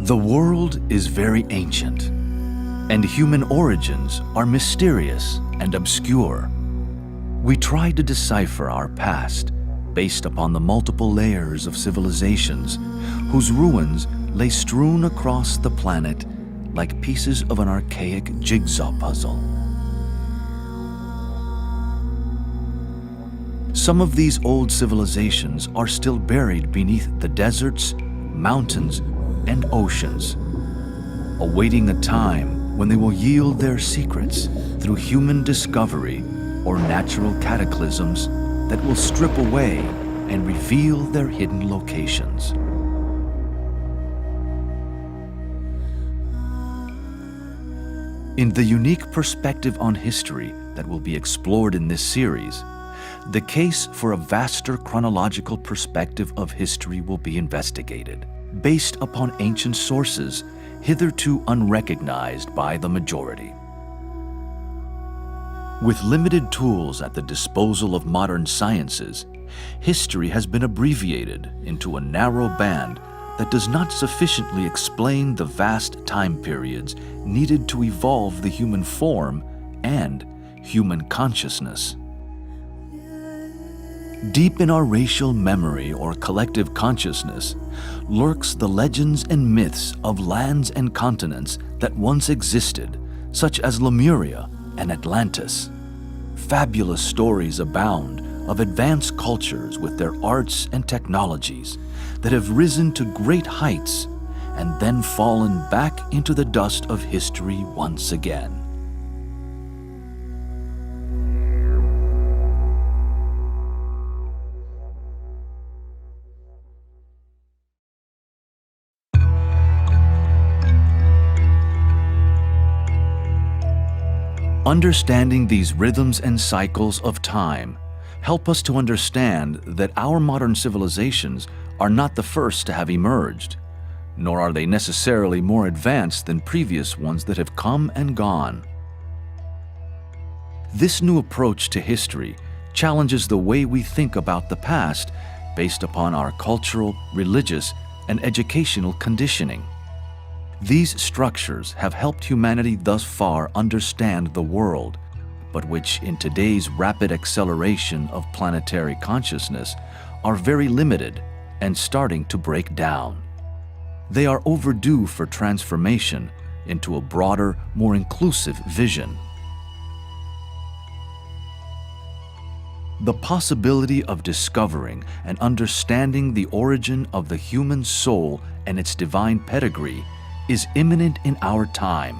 The world is very ancient, and human origins are mysterious and obscure. We try to decipher our past based upon the multiple layers of civilizations whose ruins lay strewn across the planet like pieces of an archaic jigsaw puzzle. Some of these old civilizations are still buried beneath the deserts, mountains, and oceans, awaiting a time when they will yield their secrets through human discovery or natural cataclysms that will strip away and reveal their hidden locations. In the unique perspective on history that will be explored in this series, the case for a vaster chronological perspective of history will be investigated, based upon ancient sources hitherto unrecognized by the majority. With limited tools at the disposal of modern sciences, history has been abbreviated into a narrow band that does not sufficiently explain the vast time periods needed to evolve the human form and human consciousness. Deep in our racial memory or collective consciousness lurks the legends and myths of lands and continents that once existed, such as Lemuria and Atlantis. Fabulous stories abound of advanced cultures with their arts and technologies that have risen to great heights and then fallen back into the dust of history once again. Understanding these rhythms and cycles of time help us to understand that our modern civilizations are not the first to have emerged, nor are they necessarily more advanced than previous ones that have come and gone. This new approach to history challenges the way we think about the past based upon our cultural, religious, and educational conditioning. These structures have helped humanity thus far understand the world, but which in today's rapid acceleration of planetary consciousness are very limited and starting to break down. They are overdue for transformation into a broader, more inclusive vision. The possibility of discovering and understanding the origin of the human soul and its divine pedigree is imminent in our time.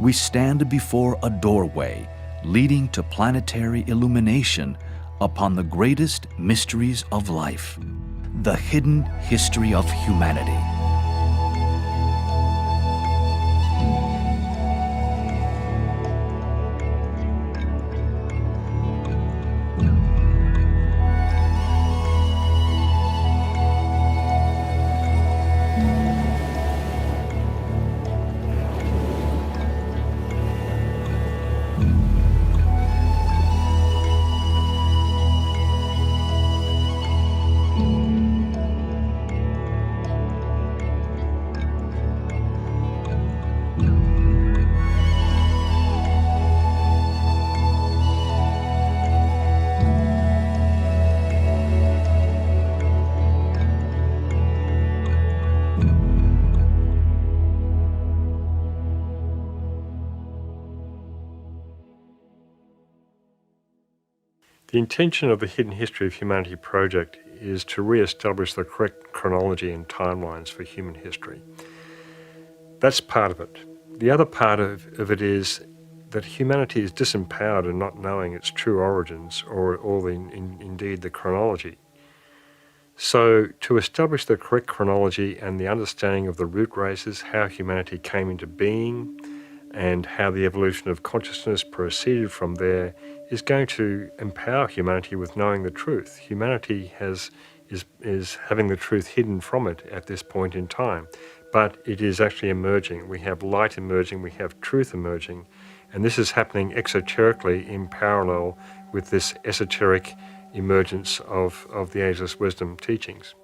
We stand before a doorway leading to planetary illumination upon the greatest mysteries of life, the hidden history of humanity. The intention of the Hidden History of Humanity project is to re-establish the correct chronology and timelines for human history. That's part of it. The other part of it is that humanity is disempowered in not knowing its true origins or indeed the chronology. So to establish the correct chronology and the understanding of the root races, how humanity came into being, and how the evolution of consciousness proceeded from there, is going to empower humanity with knowing the truth. Humanity is having the truth hidden from it at this point in time, but it is actually emerging. We have light emerging, we have truth emerging, and this is happening exoterically in parallel with this esoteric emergence of the ageless wisdom teachings.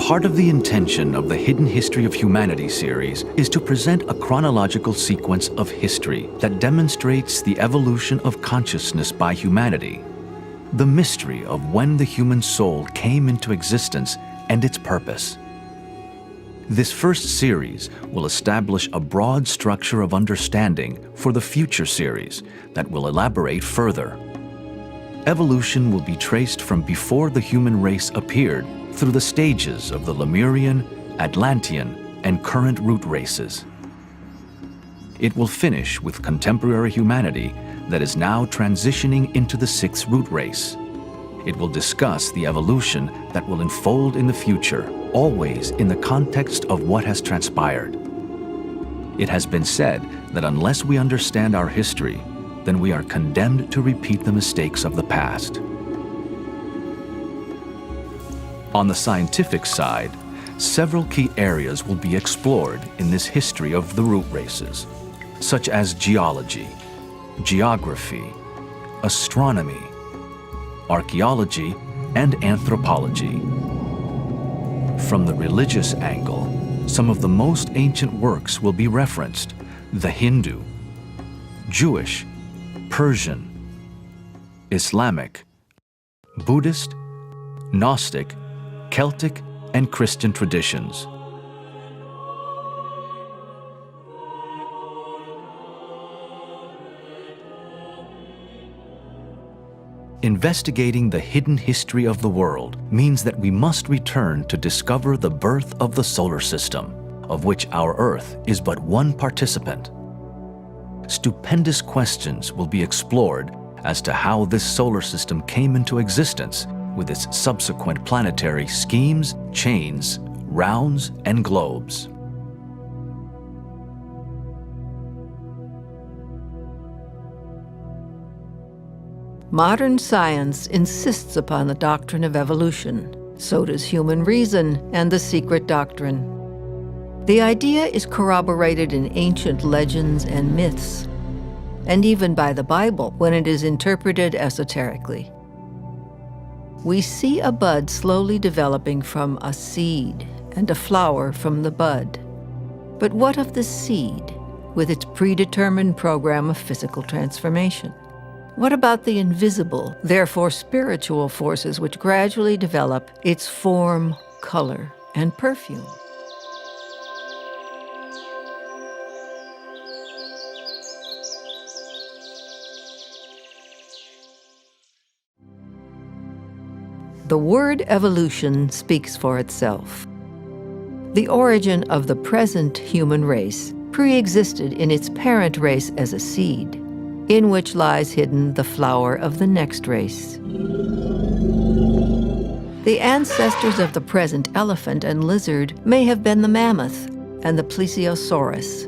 Part of the intention of the Hidden History of Humanity series is to present a chronological sequence of history that demonstrates the evolution of consciousness by humanity, the mystery of when the human soul came into existence and its purpose. This first series will establish a broad structure of understanding for the future series that will elaborate further. Evolution will be traced from before the human race appeared through the stages of the Lemurian, Atlantean, and current root races. It will finish with contemporary humanity that is now transitioning into the sixth root race. It will discuss the evolution that will unfold in the future, always in the context of what has transpired. It has been said that unless we understand our history, then we are condemned to repeat the mistakes of the past. On the scientific side, several key areas will be explored in this history of the root races, such as geology, geography, astronomy, archaeology, and anthropology. From the religious angle, some of the most ancient works will be referenced: the Hindu, Jewish, Persian, Islamic, Buddhist, Gnostic, Celtic, and Christian traditions. Investigating the hidden history of the world means that we must return to discover the birth of the solar system, of which our Earth is but one participant. Stupendous questions will be explored as to how this solar system came into existence, with its subsequent planetary schemes, chains, rounds, and globes. Modern science insists upon the doctrine of evolution. So does human reason and the secret doctrine. The idea is corroborated in ancient legends and myths, and even by the Bible when it is interpreted esoterically. We see a bud slowly developing from a seed and a flower from the bud. But what of the seed with its predetermined program of physical transformation? What about the invisible, therefore spiritual forces which gradually develop its form, color, and perfume? The word evolution speaks for itself. The origin of the present human race pre-existed in its parent race as a seed, in which lies hidden the flower of the next race. The ancestors of the present elephant and lizard may have been the mammoth and the plesiosaurus.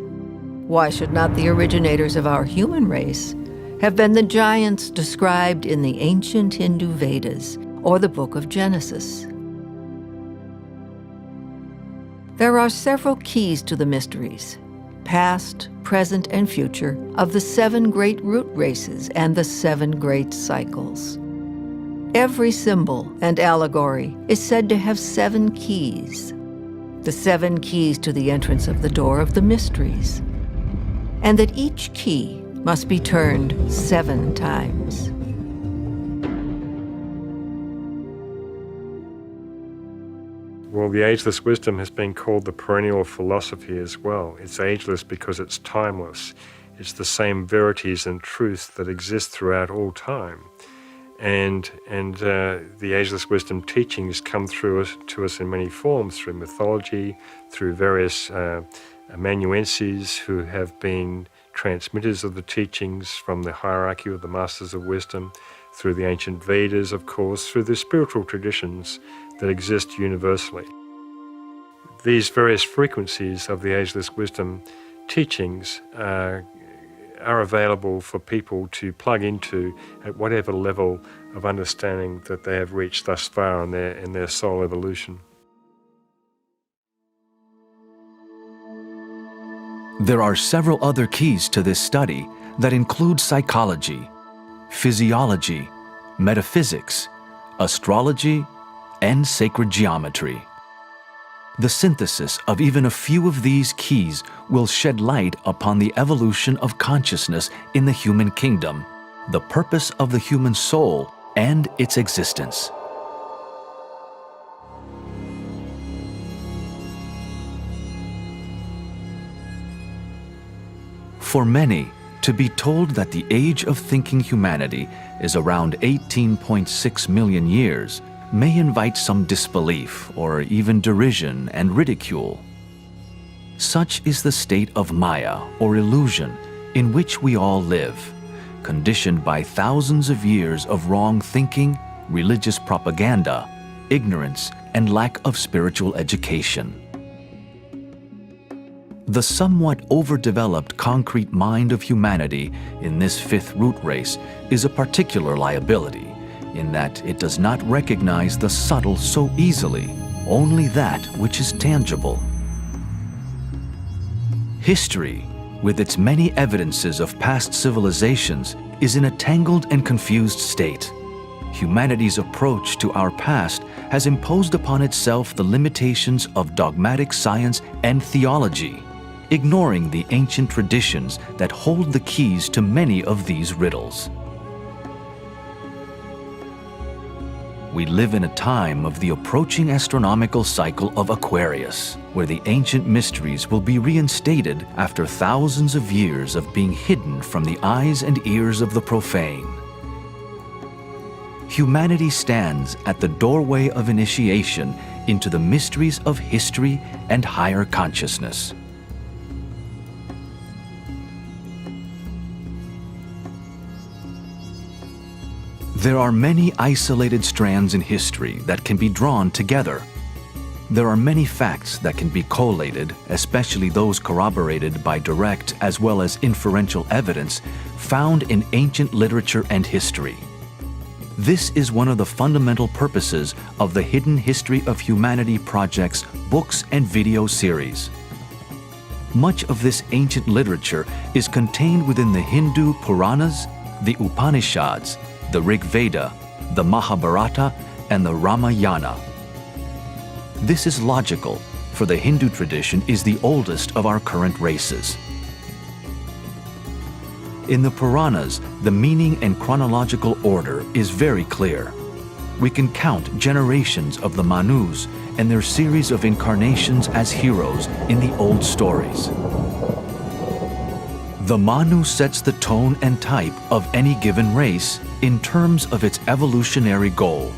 Why should not the originators of our human race have been the giants described in the ancient Hindu Vedas or the book of Genesis? There are several keys to the mysteries, past, present, and future, of the 7 great root races and the 7 great cycles. Every symbol and allegory is said to have 7 keys, the 7 keys to the entrance of the door of the mysteries, and that each key must be turned 7 times. Well, the ageless wisdom has been called the perennial philosophy as well. It's ageless because it's timeless. It's the same verities and truths that exist throughout all time. And the ageless wisdom teachings come to us in many forms, through mythology, through various amanuenses who have been transmitters of the teachings from the hierarchy of the masters of wisdom, through the ancient Vedas, of course, through the spiritual traditions that exist universally. These various frequencies of the ageless wisdom teachings are available for people to plug into at whatever level of understanding that they have reached thus far in their soul evolution. There are several other keys to this study that include psychology, physiology, metaphysics, astrology, and sacred geometry. The synthesis of even a few of these keys will shed light upon the evolution of consciousness in the human kingdom, the purpose of the human soul, and its existence. For many, to be told that the age of thinking humanity is around 18.6 million years may invite some disbelief or even derision and ridicule. Such is the state of Maya, or illusion, in which we all live, conditioned by thousands of years of wrong thinking, religious propaganda, ignorance, and lack of spiritual education. The somewhat overdeveloped concrete mind of humanity in this fifth root race is a particular liability, in that it does not recognize the subtle so easily, only that which is tangible. History, with its many evidences of past civilizations, is in a tangled and confused state. Humanity's approach to our past has imposed upon itself the limitations of dogmatic science and theology, ignoring the ancient traditions that hold the keys to many of these riddles. We live in a time of the approaching astronomical cycle of Aquarius, where the ancient mysteries will be reinstated after thousands of years of being hidden from the eyes and ears of the profane. Humanity stands at the doorway of initiation into the mysteries of history and higher consciousness. There are many isolated strands in history that can be drawn together. There are many facts that can be collated, especially those corroborated by direct as well as inferential evidence found in ancient literature and history. This is one of the fundamental purposes of the Hidden History of Humanity Project's books and video series. Much of this ancient literature is contained within the Hindu Puranas, the Upanishads, the Rig Veda, the Mahabharata, and the Ramayana. This is logical, for the Hindu tradition is the oldest of our current races. In the Puranas, the meaning and chronological order is very clear. We can count generations of the Manus and their series of incarnations as heroes in the old stories. The Manu sets the tone and type of any given race in terms of its evolutionary goal.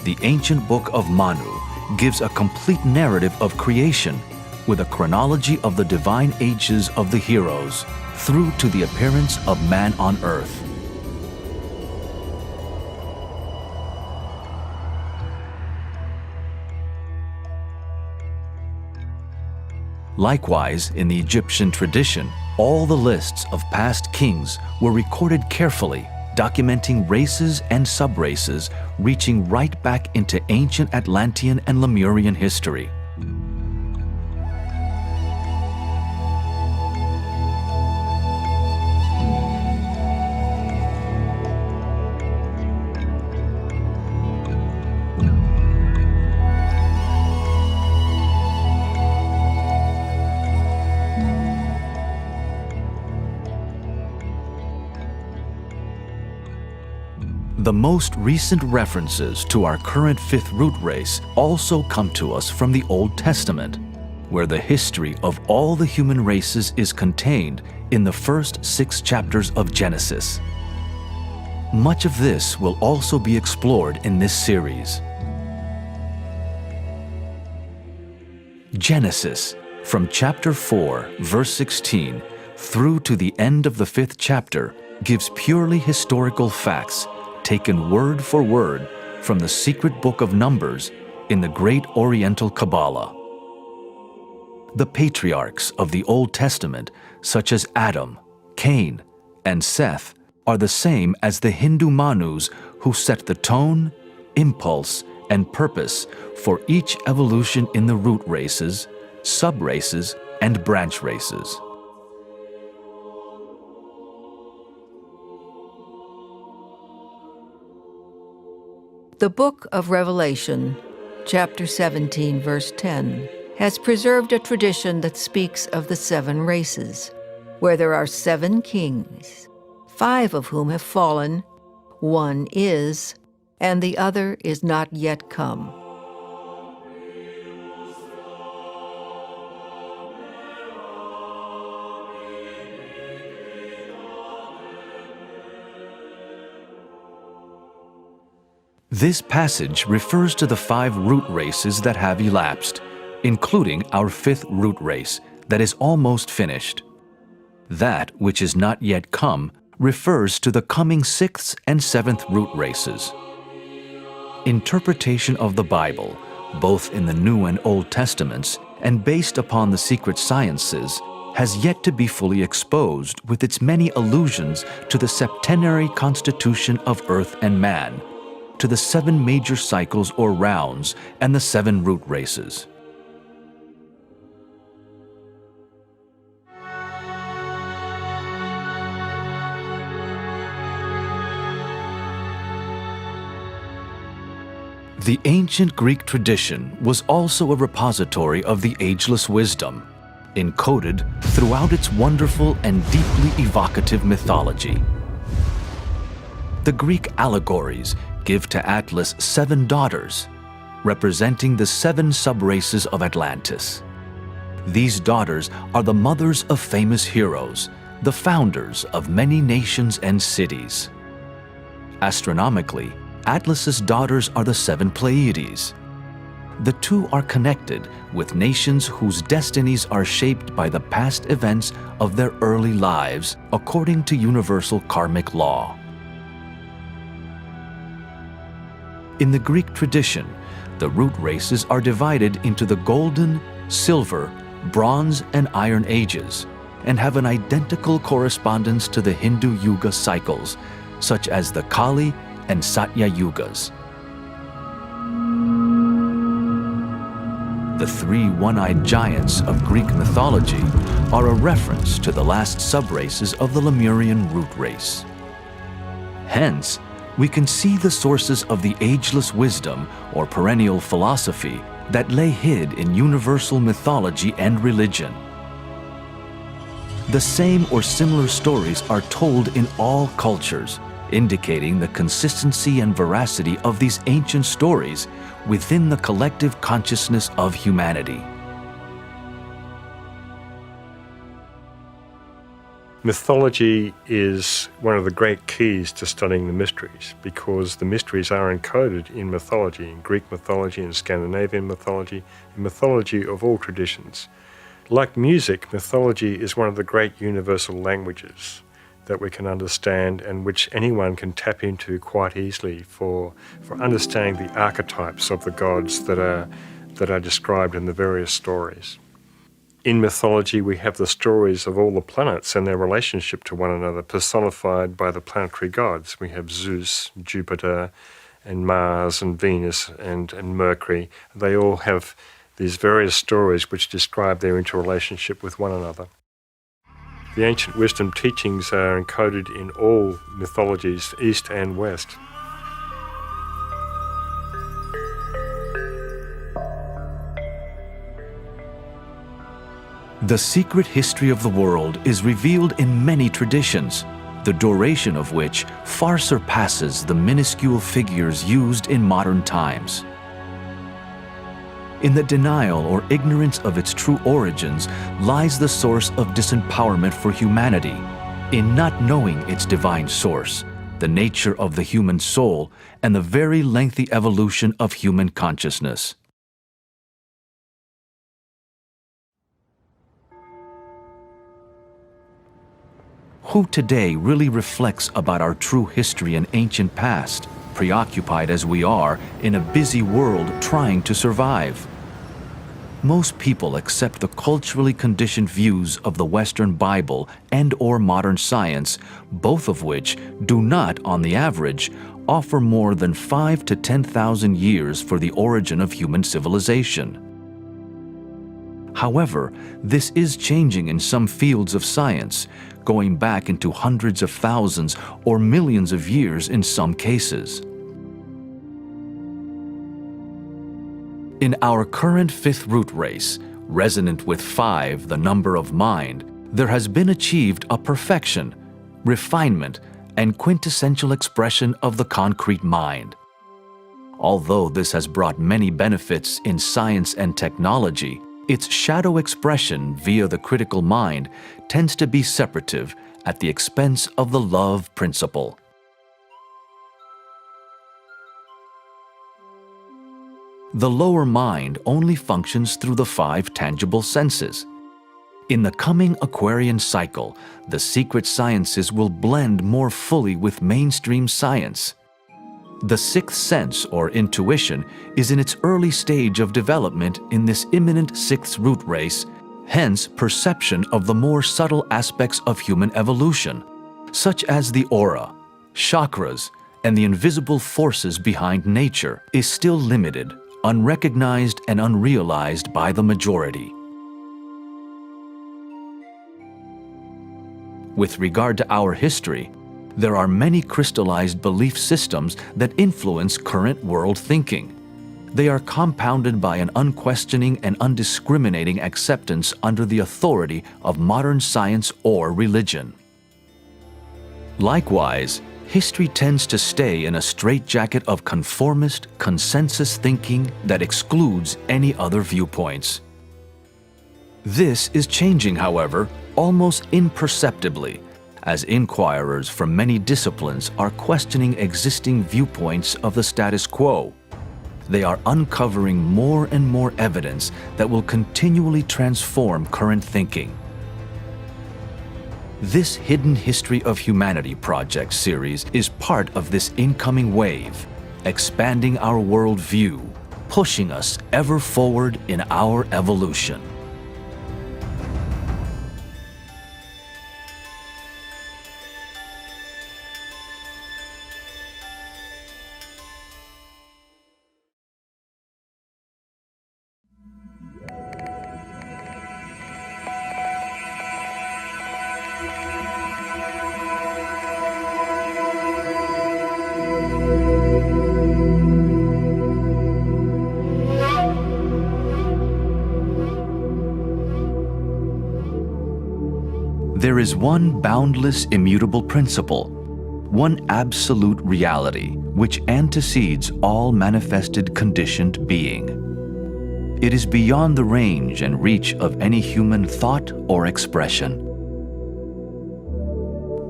The ancient book of Manu gives a complete narrative of creation with a chronology of the divine ages of the heroes through to the appearance of man on earth. Likewise, in the Egyptian tradition, all the lists of past kings were recorded carefully, documenting races and sub-races reaching right back into ancient Atlantean and Lemurian history. The most recent references to our current fifth root race also come to us from the Old Testament, where the history of all the human races is contained in the first 6 chapters of Genesis. Much of this will also be explored in this series. Genesis, from chapter 4, verse 16, through to the end of the 5th chapter, gives purely historical facts taken word for word from the secret book of Numbers in the Great Oriental Kabbalah. The patriarchs of the Old Testament, such as Adam, Cain, and Seth, are the same as the Hindu Manus who set the tone, impulse, and purpose for each evolution in the root races, sub-races, and branch races. The Book of Revelation chapter 17, verse 10, has preserved a tradition that speaks of the 7 races, where there are 7 kings, 5 of whom have fallen, 1 is, and the other is not yet come. This passage refers to the 5 root races that have elapsed, including our 5th root race that is almost finished. That which is not yet come refers to the coming 6th and 7th root races. Interpretation of the Bible, both in the New and Old Testaments and based upon the secret sciences, has yet to be fully exposed with its many allusions to the septenary constitution of earth and man, to the 7 major cycles or rounds and the 7 root races. The ancient Greek tradition was also a repository of the ageless wisdom, encoded throughout its wonderful and deeply evocative mythology. The Greek allegories give to Atlas 7 daughters, representing the 7 subraces of Atlantis. These daughters are the mothers of famous heroes, the founders of many nations and cities. Astronomically, Atlas's daughters are the 7 Pleiades. The 2 are connected with nations whose destinies are shaped by the past events of their early lives according to universal karmic law. In the Greek tradition, the root races are divided into the Golden, Silver, Bronze, and Iron Ages, and have an identical correspondence to the Hindu Yuga cycles, such as the Kali and Satya Yugas. The 3 one-eyed giants of Greek mythology are a reference to the last subraces of the Lemurian root race. Hence, we can see the sources of the ageless wisdom or perennial philosophy that lay hid in universal mythology and religion. The same or similar stories are told in all cultures, indicating the consistency and veracity of these ancient stories within the collective consciousness of humanity. Mythology is one of the great keys to studying the mysteries, because the mysteries are encoded in mythology, in Greek mythology, in Scandinavian mythology, in mythology of all traditions. Like music, mythology is one of the great universal languages that we can understand and which anyone can tap into quite easily for understanding the archetypes of the gods that are described in the various stories. In mythology, we have the stories of all the planets and their relationship to one another, personified by the planetary gods. We have Zeus, Jupiter, and Mars, and Venus, and Mercury. They all have these various stories which describe their interrelationship with one another. The ancient wisdom teachings are encoded in all mythologies, East and West. The secret history of the world is revealed in many traditions, the duration of which far surpasses the minuscule figures used in modern times. In the denial or ignorance of its true origins lies the source of disempowerment for humanity, in not knowing its divine source, the nature of the human soul, and the very lengthy evolution of human consciousness. Who today really reflects about our true history and ancient past, preoccupied as we are in a busy world trying to survive? Most people accept the culturally conditioned views of the Western Bible and/or modern science, both of which do not, on the average, offer more than 5,000 to 10,000 years for the origin of human civilization. However, this is changing in some fields of science, going back into hundreds of thousands or millions of years in some cases. In our current fifth root race, resonant with 5, the number of mind, there has been achieved a perfection, refinement, and quintessential expression of the concrete mind. Although this has brought many benefits in science and technology, its shadow expression via the critical mind tends to be separative at the expense of the love principle. The lower mind only functions through the 5 tangible senses. In the coming Aquarian cycle, the secret sciences will blend more fully with mainstream science. The 6th sense, or intuition, is in its early stage of development in this imminent 6th root race, hence perception of the more subtle aspects of human evolution, such as the aura, chakras, and the invisible forces behind nature, is still limited, unrecognized, and unrealized by the majority. With regard to our history, there are many crystallized belief systems that influence current world thinking. They are compounded by an unquestioning and undiscriminating acceptance under the authority of modern science or religion. Likewise, history tends to stay in a straitjacket of conformist, consensus thinking that excludes any other viewpoints. This is changing, however, almost imperceptibly, as inquirers from many disciplines are questioning existing viewpoints of the status quo. They are uncovering more and more evidence that will continually transform current thinking. This Hidden History of Humanity project series is part of this incoming wave, expanding our worldview, pushing us ever forward in our evolution. There is one boundless, immutable principle, one absolute reality which antecedes all manifested conditioned being. It is beyond the range and reach of any human thought or expression.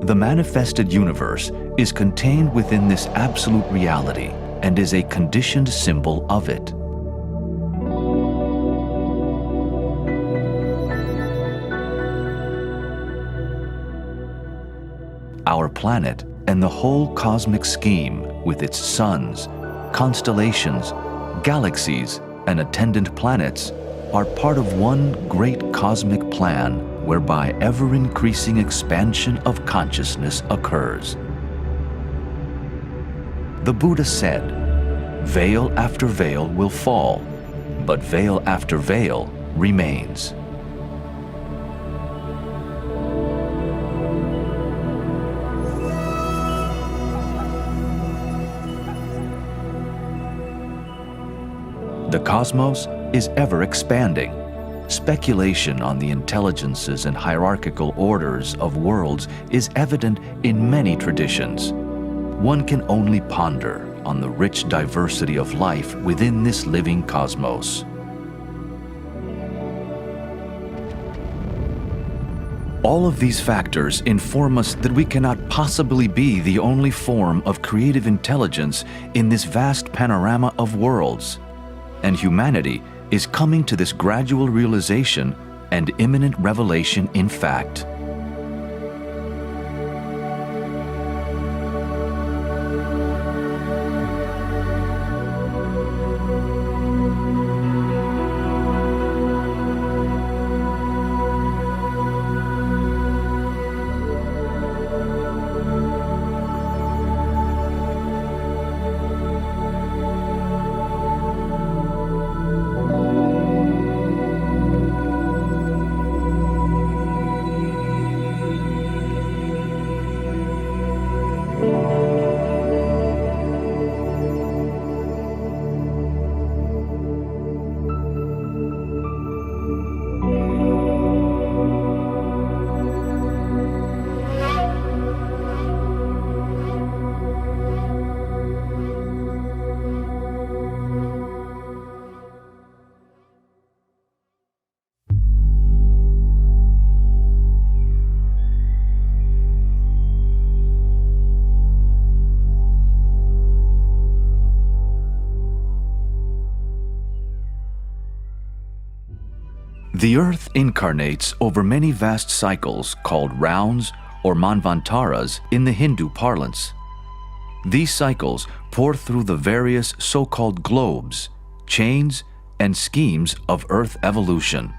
The manifested universe is contained within this absolute reality and is a conditioned symbol of it. Our planet and the whole cosmic scheme, with its suns, constellations, galaxies, and attendant planets, are part of one great cosmic plan whereby ever-increasing expansion of consciousness occurs. The Buddha said, "Veil after veil will fall, but veil after veil remains." The cosmos is ever expanding. Speculation on the intelligences and hierarchical orders of worlds is evident in many traditions. One can only ponder on the rich diversity of life within this living cosmos. All of these factors inform us that we cannot possibly be the only form of creative intelligence in this vast panorama of worlds. And humanity is coming to this gradual realization and imminent revelation in fact. The Earth incarnates over many vast cycles called rounds or manvantaras in the Hindu parlance. These cycles pour through the various so-called globes, chains, and schemes of Earth evolution.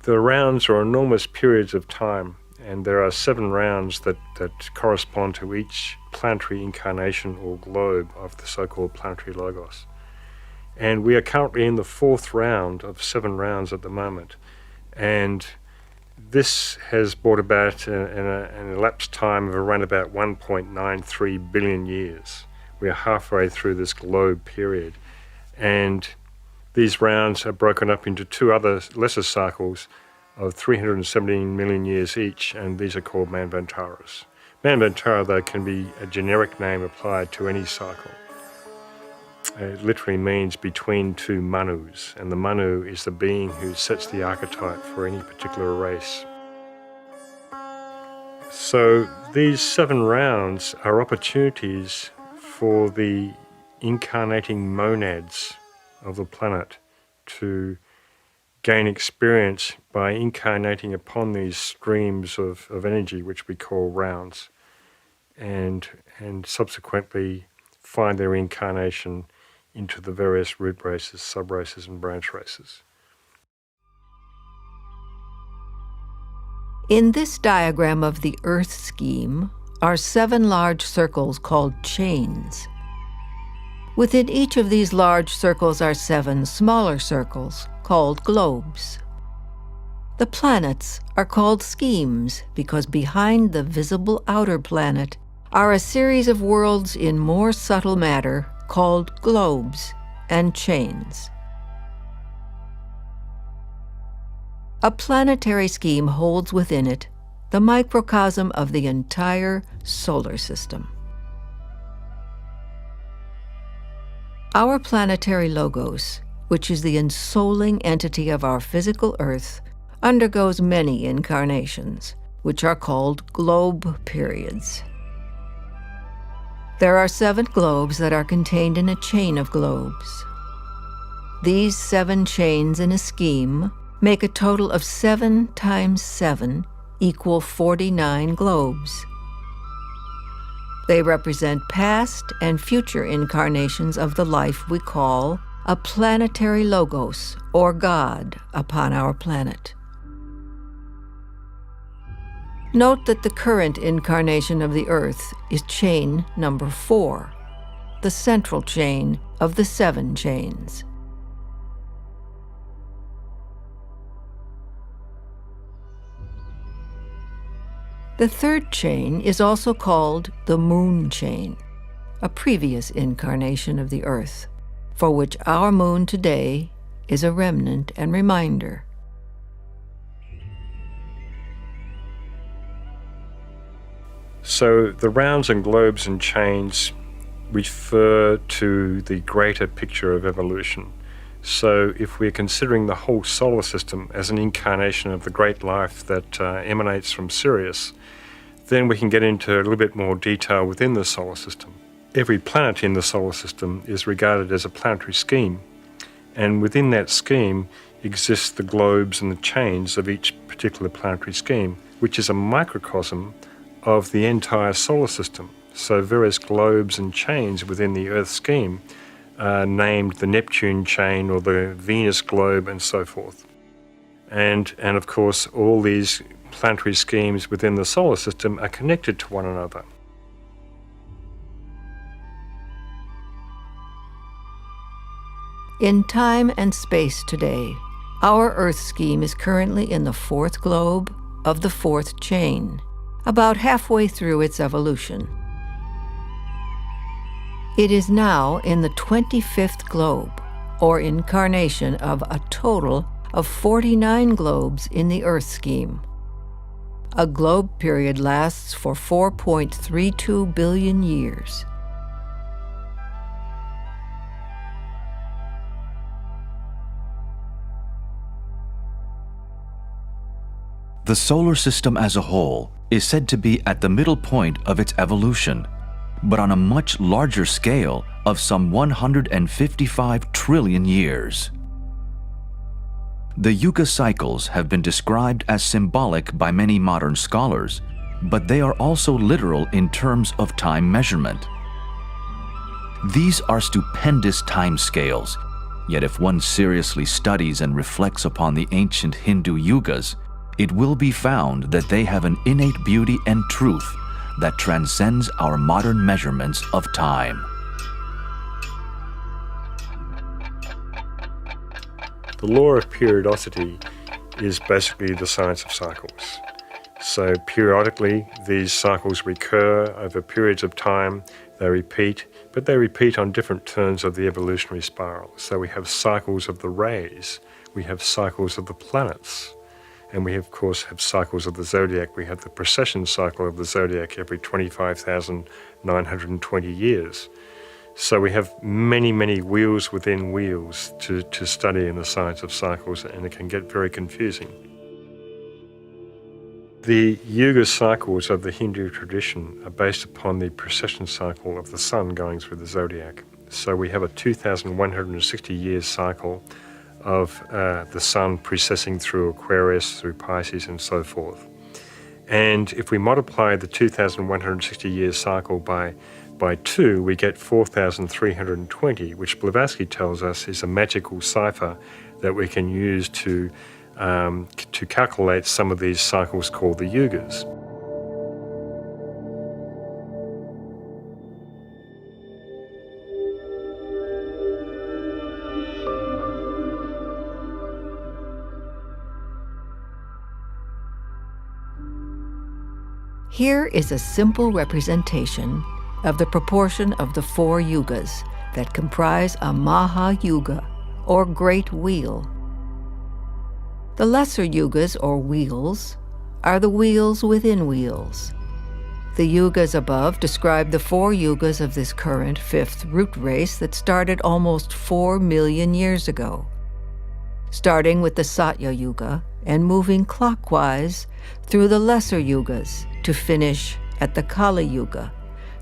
The rounds are enormous periods of time, and there are 7 rounds that correspond to each planetary incarnation or globe of the so-called planetary logos. And we are currently in the 4th round of 7 rounds at the moment. And this has brought about an elapsed time of around about 1.93 billion years. We are halfway through this globe period. And these rounds are broken up into 2 other lesser cycles of 317 million years each, and these are called manvantaras. Manvantara, though, can be a generic name applied to any cycle. It literally means between 2 manus, and the manu is the being who sets the archetype for any particular race. So these 7 rounds are opportunities for the incarnating monads of the planet to gain experience by incarnating upon these streams of energy, which we call rounds, and subsequently find their incarnation into the various root races, sub-races, and branch races. In this diagram of the Earth scheme are 7 large circles called chains. Within each of these large circles are 7 smaller circles called globes. The planets are called schemes because behind the visible outer planet are a series of worlds in more subtle matter called globes and chains. A planetary scheme holds within it the microcosm of the entire solar system. Our planetary logos, which is the ensouling entity of our physical Earth, undergoes many incarnations, which are called globe periods. There are 7 globes that are contained in a chain of globes. These 7 chains in a scheme make a total of 7 times 7 equal 49 globes. They represent past and future incarnations of the life we call a planetary logos, or God, upon our planet. Note that the current incarnation of the Earth is chain number 4, the central chain of the 7 chains. The 3rd chain is also called the moon chain, a previous incarnation of the Earth, for which our moon today is a remnant and reminder. So the rounds and globes and chains refer to the greater picture of evolution. So if we're considering the whole solar system as an incarnation of the great life that emanates from Sirius, then we can get into a little bit more detail within the solar system. Every planet in the solar system is regarded as a planetary scheme, and within that scheme exists the globes and the chains of each particular planetary scheme, which is a microcosm of the entire solar system. So various globes and chains within the Earth scheme are named the Neptune chain or the Venus globe and so forth. And of course, all these planetary schemes within the solar system are connected to one another. In time and space today, our Earth scheme is currently in the 4th globe of the 4th chain, about halfway through its evolution. It is now in the 25th globe, or incarnation of a total of 49 globes in the Earth scheme. A globe period lasts for 4.32 billion years. The solar system as a whole is said to be at the middle point of its evolution, but on a much larger scale of some 155 trillion years. The Yuga cycles have been described as symbolic by many modern scholars, but they are also literal in terms of time measurement. These are stupendous time scales, yet if one seriously studies and reflects upon the ancient Hindu Yugas, it will be found that they have an innate beauty and truth that transcends our modern measurements of time. The law of periodicity is basically the science of cycles. So periodically, these cycles recur over periods of time, they repeat, but they repeat on different turns of the evolutionary spiral. So we have cycles of the rays, we have cycles of the planets, and we of course have cycles of the zodiac. We have the precession cycle of the zodiac every 25,920 years. So we have many, many wheels within wheels to study in the science of cycles, and it can get very confusing. The Yuga cycles of the Hindu tradition are based upon the precession cycle of the sun going through the zodiac. So we have a 2,160 years cycle of the sun precessing through Aquarius, through Pisces, and so forth. And if we multiply the 2,160 years cycle by 2, we get 4,320, which Blavatsky tells us is a magical cipher that we can use to calculate some of these cycles called the Yugas. Here is a simple representation of the proportion of the 4 yugas that comprise a Maha Yuga, or Great Wheel. The lesser yugas, or wheels, are the wheels within wheels. The yugas above describe the 4 yugas of this current 5th root race that started almost 4 million years ago, starting with the Satya Yuga and moving clockwise through the lesser yugas to finish at the Kali Yuga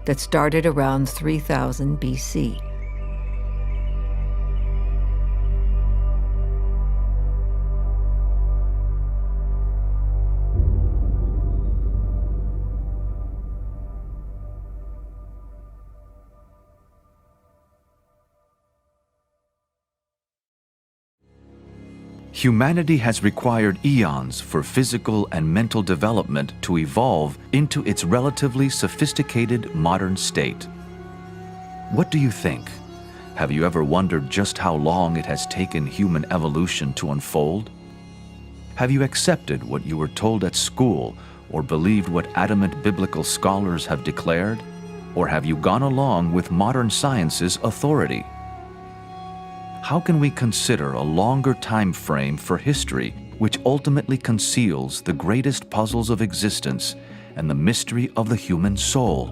that started around 3000 BC. Humanity has required eons for physical and mental development to evolve into its relatively sophisticated modern state. What do you think? Have you ever wondered just how long it has taken human evolution to unfold? Have you accepted what you were told at school or believed what adamant biblical scholars have declared? Or have you gone along with modern science's authority? How can we consider a longer time frame for history which ultimately conceals the greatest puzzles of existence and the mystery of the human soul?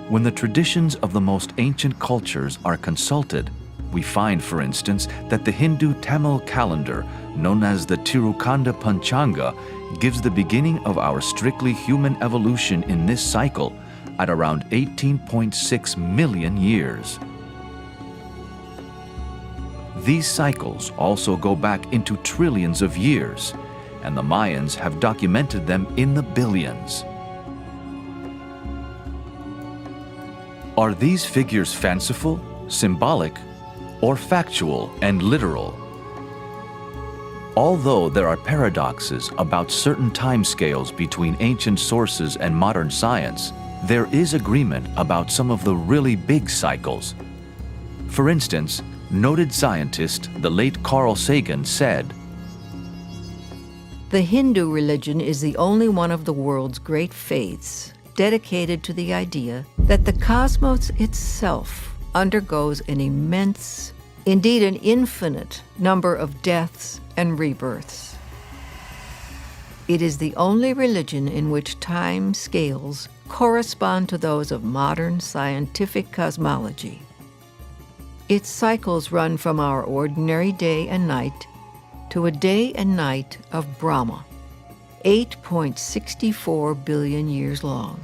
When the traditions of the most ancient cultures are consulted, we find, for instance, that the Hindu Tamil calendar, known as the Tirukanda Panchanga, gives the beginning of our strictly human evolution in this cycle at around 18.6 million years. These cycles also go back into trillions of years, and the Mayans have documented them in the billions. Are these figures fanciful, symbolic, or factual and literal? Although there are paradoxes about certain timescales between ancient sources and modern science, there is agreement about some of the really big cycles. For instance, noted scientist, the late Carl Sagan, said, "The Hindu religion is the only one of the world's great faiths dedicated to the idea that the cosmos itself undergoes an immense, indeed an infinite, number of deaths and rebirths. It is the only religion in which time scales correspond to those of modern scientific cosmology. Its cycles run from our ordinary day and night to a day and night of Brahma, 8.64 billion years long,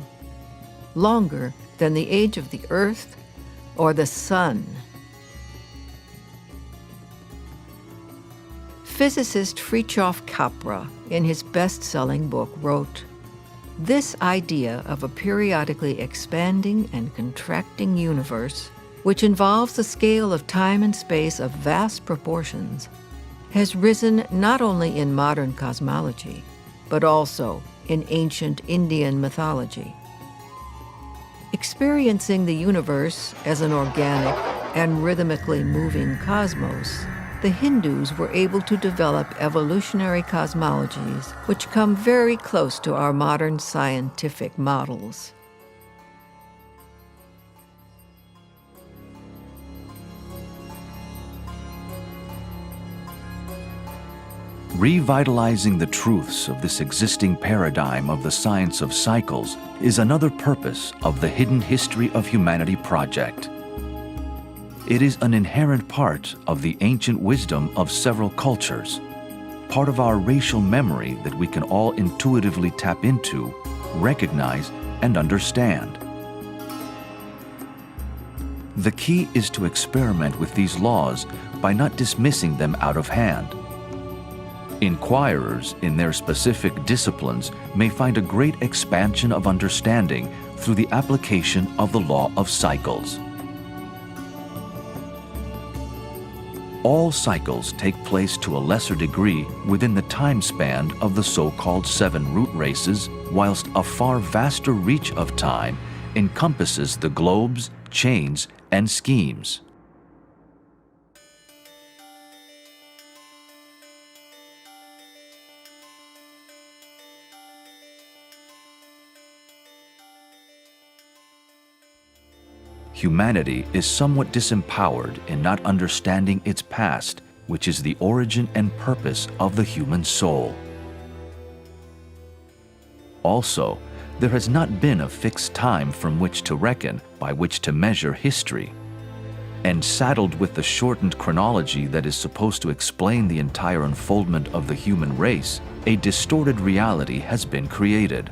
longer than the age of the Earth or the Sun. Physicist Fritjof Capra, in his best-selling book, wrote, "This idea of a periodically expanding and contracting universe, which involves a scale of time and space of vast proportions, has risen not only in modern cosmology, but also in ancient Indian mythology. Experiencing the universe as an organic and rhythmically moving cosmos, the Hindus were able to develop evolutionary cosmologies which come very close to our modern scientific models." Revitalizing the truths of this existing paradigm of the science of cycles is another purpose of the Hidden History of Humanity project. It is an inherent part of the ancient wisdom of several cultures, part of our racial memory that we can all intuitively tap into, recognize, and understand. The key is to experiment with these laws by not dismissing them out of hand. Inquirers in their specific disciplines may find a great expansion of understanding through the application of the law of cycles. All cycles take place to a lesser degree within the time span of the so-called 7 root races, whilst a far vaster reach of time encompasses the globes, chains, and schemes. Humanity is somewhat disempowered in not understanding its past, which is the origin and purpose of the human soul. Also, there has not been a fixed time from which to reckon, by which to measure history. And saddled with the shortened chronology that is supposed to explain the entire unfoldment of the human race, a distorted reality has been created.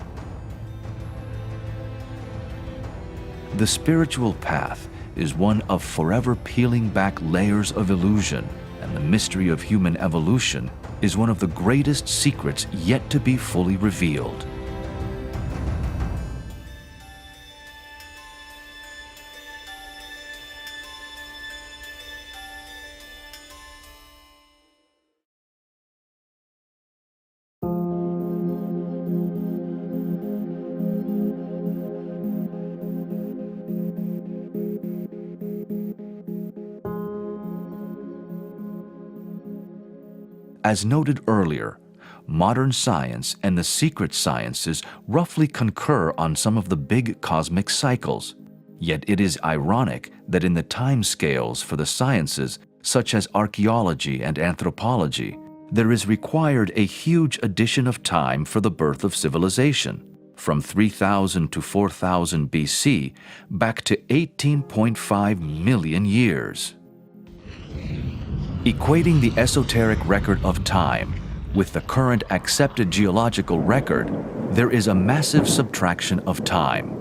The spiritual path is one of forever peeling back layers of illusion, and the mystery of human evolution is one of the greatest secrets yet to be fully revealed. As noted earlier, modern science and the secret sciences roughly concur on some of the big cosmic cycles. Yet it is ironic that in the time scales for the sciences, such as archaeology and anthropology, there is required a huge addition of time for the birth of civilization, from 3000 to 4000 BC back to 18.5 million years. Equating the esoteric record of time with the current accepted geological record, there is a massive subtraction of time,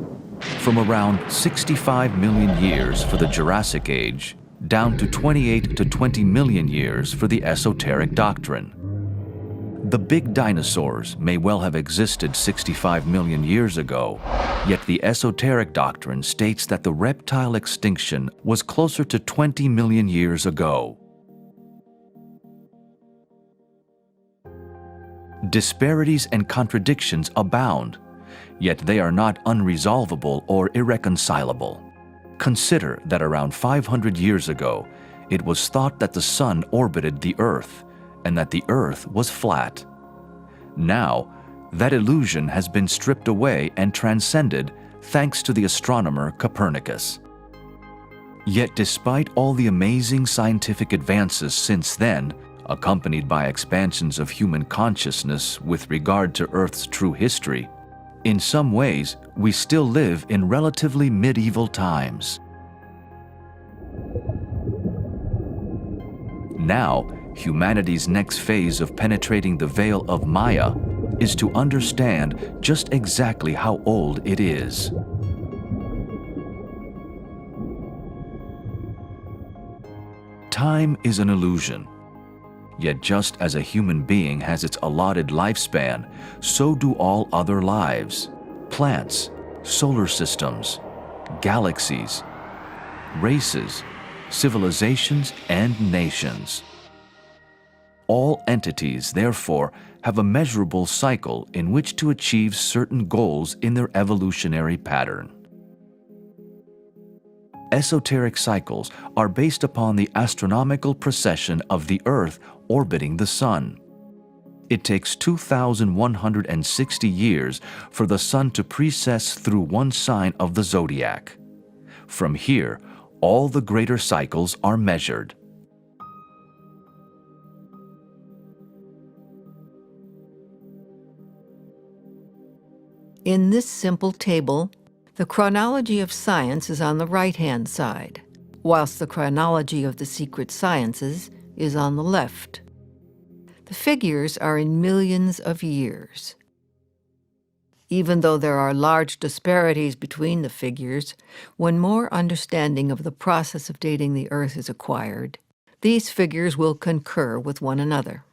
from around 65 million years for the Jurassic Age down to 28 to 20 million years for the esoteric doctrine. The big dinosaurs may well have existed 65 million years ago, yet the esoteric doctrine states that the reptile extinction was closer to 20 million years ago. Disparities and contradictions abound, yet they are not unresolvable or irreconcilable. Consider that around 500 years ago, it was thought that the sun orbited the Earth and that the Earth was flat. Now, that illusion has been stripped away and transcended thanks to the astronomer Copernicus. Yet despite all the amazing scientific advances since then, accompanied by expansions of human consciousness with regard to Earth's true history, in some ways we still live in relatively medieval times. Now, humanity's next phase of penetrating the veil of Maya is to understand just exactly how old it is. Time is an illusion. Yet just as a human being has its allotted lifespan, so do all other lives, plants, solar systems, galaxies, races, civilizations, and nations. All entities, therefore, have a measurable cycle in which to achieve certain goals in their evolutionary pattern. Esoteric cycles are based upon the astronomical precession of the Earth orbiting the Sun. It takes 2,160 years for the Sun to precess through one sign of the zodiac. From here, all the greater cycles are measured. In this simple table, the chronology of science is on the right-hand side, whilst the chronology of the secret sciences is on the left. The figures are in millions of years. Even though there are large disparities between the figures, when more understanding of the process of dating the Earth is acquired, these figures will concur with one another.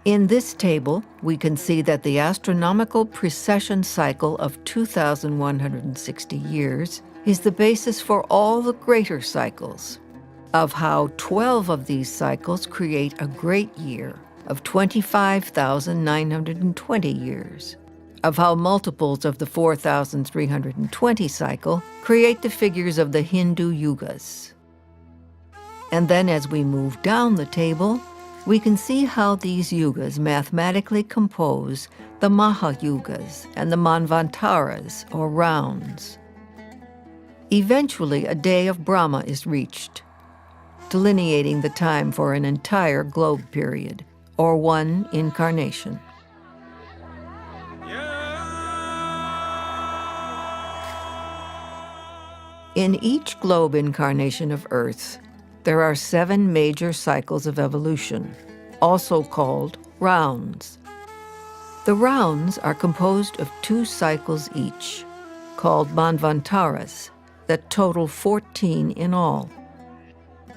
In this table, we can see that the astronomical precession cycle of 2,160 years is the basis for all the greater cycles, of how 12 of these cycles create a great year of 25,920 years, of how multiples of the 4,320 cycle create the figures of the Hindu Yugas. And then as we move down the table, we can see how these yugas mathematically compose the Mahayugas and the Manvantaras, or rounds. Eventually, a day of Brahma is reached, delineating the time for an entire globe period, or one incarnation. In each globe incarnation of Earth, there are 7 major cycles of evolution, also called rounds. The rounds are composed of 2 cycles each, called Manvantaras, that total 14 in all.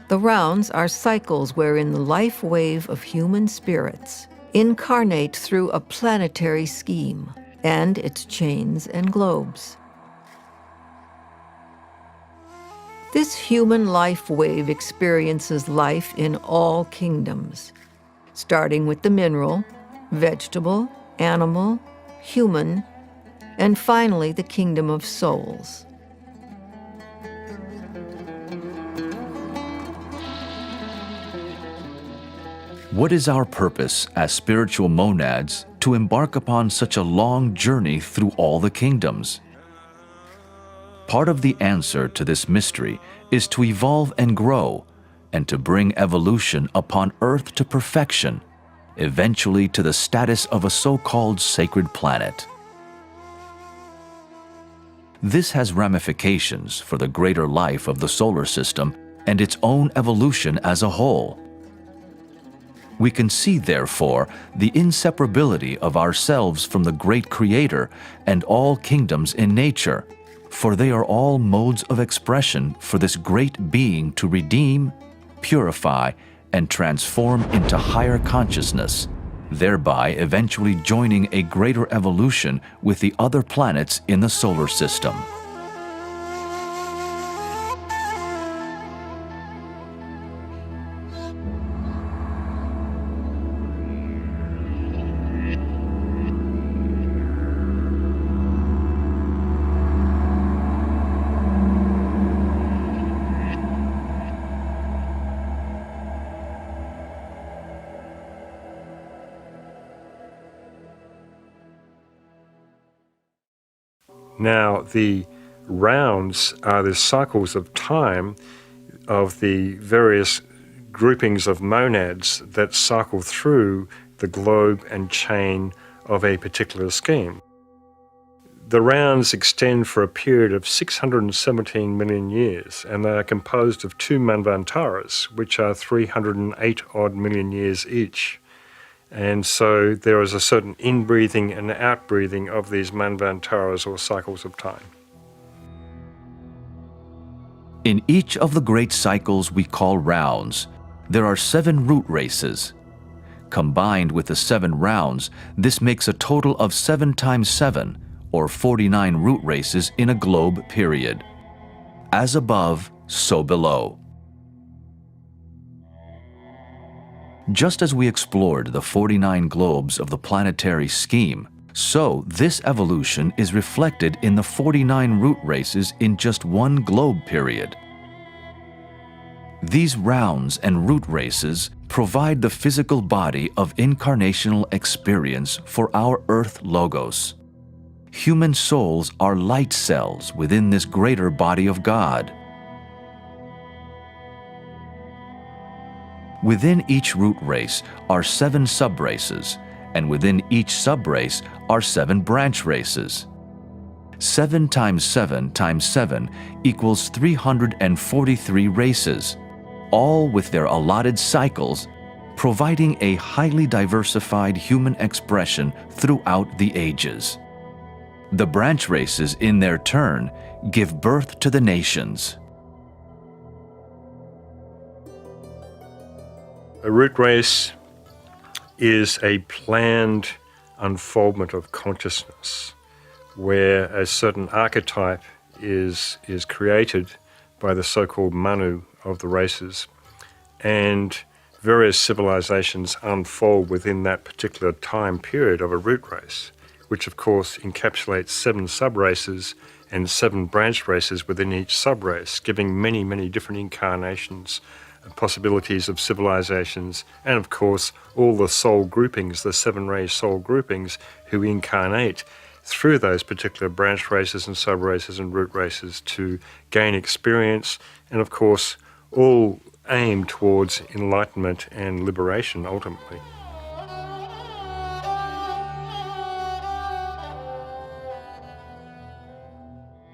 The rounds are cycles wherein the life wave of human spirits incarnate through a planetary scheme and its chains and globes. This human life wave experiences life in all kingdoms, starting with the mineral, vegetable, animal, human, and finally the kingdom of souls. What is our purpose as spiritual monads to embark upon such a long journey through all the kingdoms? Part of the answer to this mystery is to evolve and grow, and to bring evolution upon Earth to perfection, eventually to the status of a so-called sacred planet. This has ramifications for the greater life of the solar system and its own evolution as a whole. We can see, therefore, the inseparability of ourselves from the great Creator and all kingdoms in nature, for they are all modes of expression for this great being to redeem, purify, and transform into higher consciousness, thereby eventually joining a greater evolution with the other planets in the solar system. Now, the rounds are the cycles of time of the various groupings of monads that cycle through the globe and chain of a particular scheme. The rounds extend for a period of 617 million years, and they are composed of 2 manvantaras, which are 308 odd million years each. And so there is a certain in-breathing and out-breathing of these manvantaras, or cycles of time. In each of the great cycles we call rounds, there are 7 root races. Combined with the 7 rounds, this makes a total of 7 times 7, or 49 root races in a globe period. As above, so below. Just as we explored the 49 globes of the planetary scheme, so this evolution is reflected in the 49 root races in just one globe period. These rounds and root races provide the physical body of incarnational experience for our Earth logos. Human souls are light cells within this greater body of God. Within each root race are 7 subraces, and within each subrace are 7 branch races. 7 times 7 times 7 equals 343 races, all with their allotted cycles, providing a highly diversified human expression throughout the ages. The branch races, in their turn, give birth to the nations. A root race is a planned unfoldment of consciousness, where a certain archetype is created by the so-called Manu of the races, and various civilizations unfold within that particular time period of a root race, which of course encapsulates 7 subraces and 7 branch races within each subrace, giving many, many different incarnations and possibilities of civilizations, and of course all the soul groupings, the 7 ray soul groupings, who incarnate through those particular branch races and subraces and root races to gain experience, and of course all aim towards enlightenment and liberation ultimately.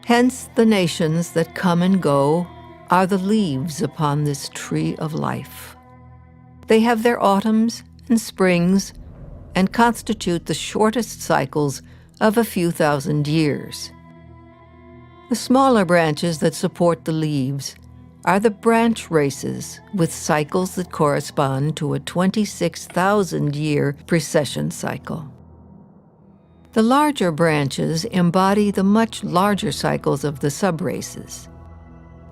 Hence the nations that come and go are the leaves upon this tree of life. They have their autumns and springs and constitute the shortest cycles of a few thousand years. The smaller branches that support the leaves are the branch races with cycles that correspond to a 26,000-year precession cycle. The larger branches embody the much larger cycles of the subraces.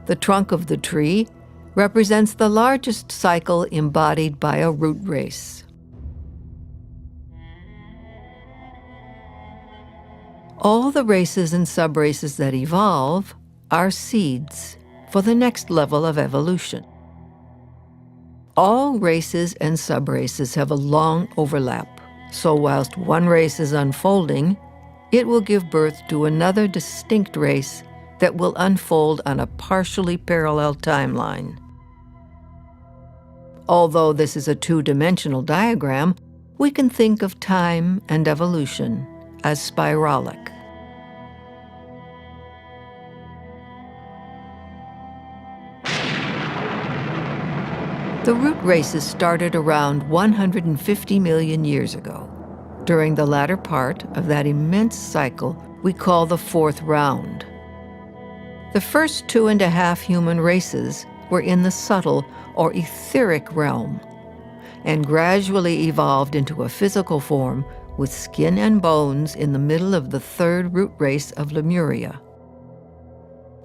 The trunk of the tree represents the largest cycle embodied by a root race. All the races and subraces that evolve are seeds for the next level of evolution. All races and subraces have a long overlap. So whilst one race is unfolding, it will give birth to another distinct race that will unfold on a partially parallel timeline. Although this is a 2-dimensional diagram, we can think of time and evolution as spiralic. The root races started around 150 million years ago, during the latter part of that immense cycle we call the 4th round. The first 2.5 human races were in the subtle or etheric realm, and gradually evolved into a physical form with skin and bones in the middle of the 3rd root race of Lemuria.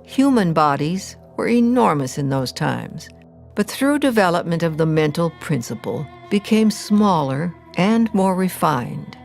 Human bodies were enormous in those times, but through development of the mental principle, became smaller and more refined.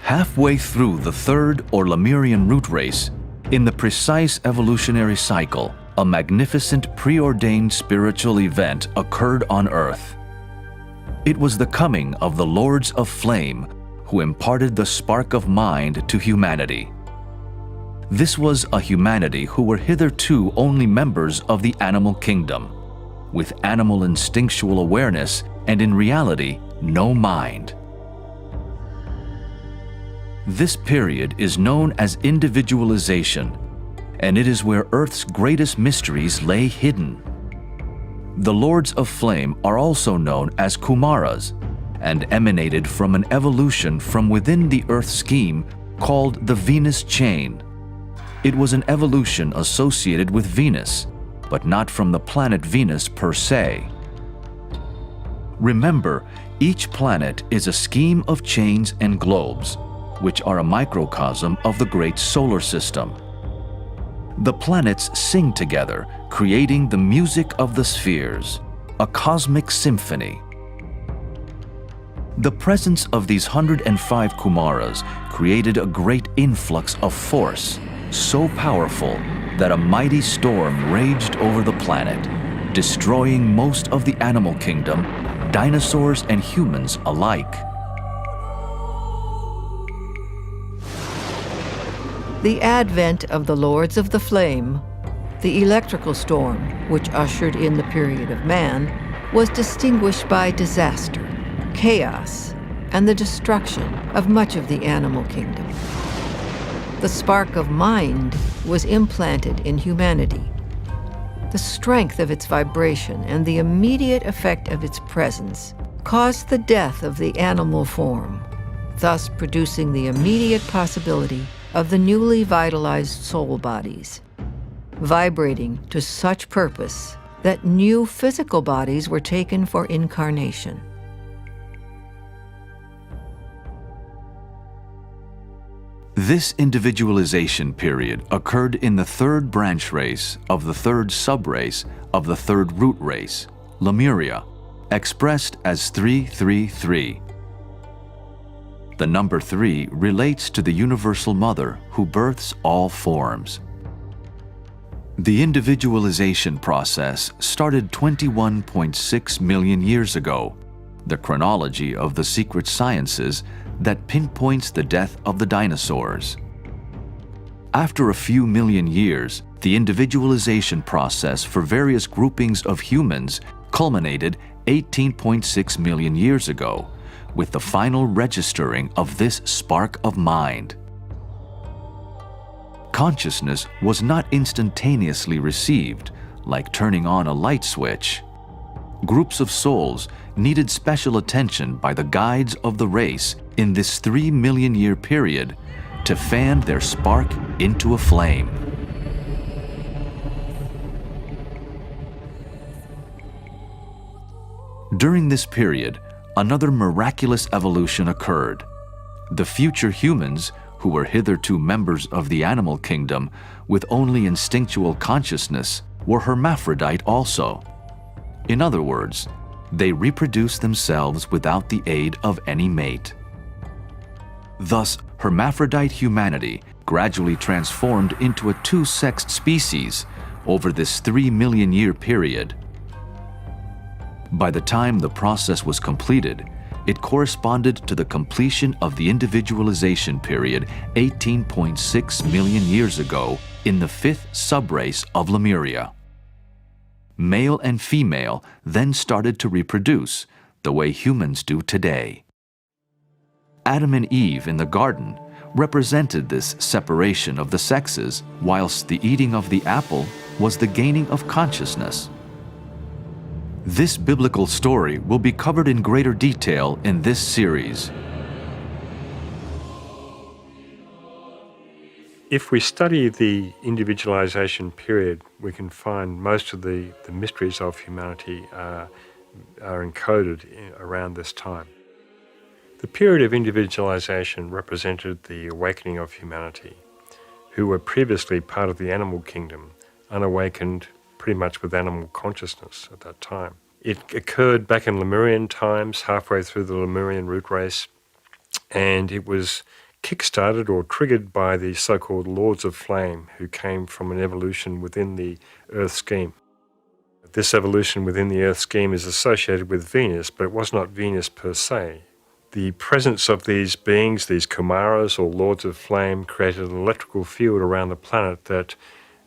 Halfway through the 3rd or Lemurian root race, in the precise evolutionary cycle, a magnificent preordained spiritual event occurred on Earth. It was the coming of the Lords of Flame, who imparted the spark of mind to humanity. This was a humanity who were hitherto only members of the animal kingdom, with animal instinctual awareness and in reality no mind. This period is known as individualization, and it is where Earth's greatest mysteries lay hidden. The Lords of Flame are also known as Kumaras and emanated from an evolution from within the Earth scheme called the Venus chain. It was an evolution associated with Venus, but not from the planet Venus per se. Remember, each planet is a scheme of chains and globes, which are a microcosm of the great solar system. The planets sing together, creating the music of the spheres, a cosmic symphony. The presence of these 105 Kumaras created a great influx of force, so powerful that a mighty storm raged over the planet, destroying most of the animal kingdom, dinosaurs and humans alike. The advent of the Lords of the Flame, the electrical storm which ushered in the period of man, was distinguished by disaster, chaos, and the destruction of much of the animal kingdom. The spark of mind was implanted in humanity. The strength of its vibration and the immediate effect of its presence caused the death of the animal form, thus producing the immediate possibility of the newly vitalized soul bodies, vibrating to such purpose that new physical bodies were taken for incarnation. This individualization period occurred in the third branch race of the third subrace of the third root race, Lemuria, expressed as 333. The number 3 relates to the Universal Mother who births all forms. The individualization process started 21.6 million years ago, the chronology of the secret sciences that pinpoints the death of the dinosaurs. After a few million years, the individualization process for various groupings of humans culminated 18.6 million years ago, with the final registering of this spark of mind. Consciousness was not instantaneously received, like turning on a light switch. Groups of souls needed special attention by the guides of the race in this 3 million year period to fan their spark into a flame. During this period, another miraculous evolution occurred. The future humans, who were hitherto members of the animal kingdom with only instinctual consciousness, were hermaphrodite also. In other words, they reproduced themselves without the aid of any mate. Thus, hermaphrodite humanity gradually transformed into a two-sexed species over this 3 million year period. By the time the process was completed, it corresponded to the completion of the individualization period 18.6 million years ago in the 5th subrace of Lemuria. Male and female then started to reproduce the way humans do today. Adam and Eve in the garden represented this separation of the sexes, whilst the eating of the apple was the gaining of consciousness. This biblical story will be covered in greater detail in this series. If we study the individualization period, we can find most of the mysteries of humanity are encoded around this time. The period of individualization represented the awakening of humanity, who were previously part of the animal kingdom, unawakened pretty much with animal consciousness at that time. It occurred back in Lemurian times, halfway through the Lemurian root race, and it was kick-started or triggered by the so-called Lords of Flame, who came from an evolution within the Earth scheme. This evolution within the Earth scheme is associated with Venus, but it was not Venus per se. The presence of these beings, these Kumaras or Lords of Flame, created an electrical field around the planet that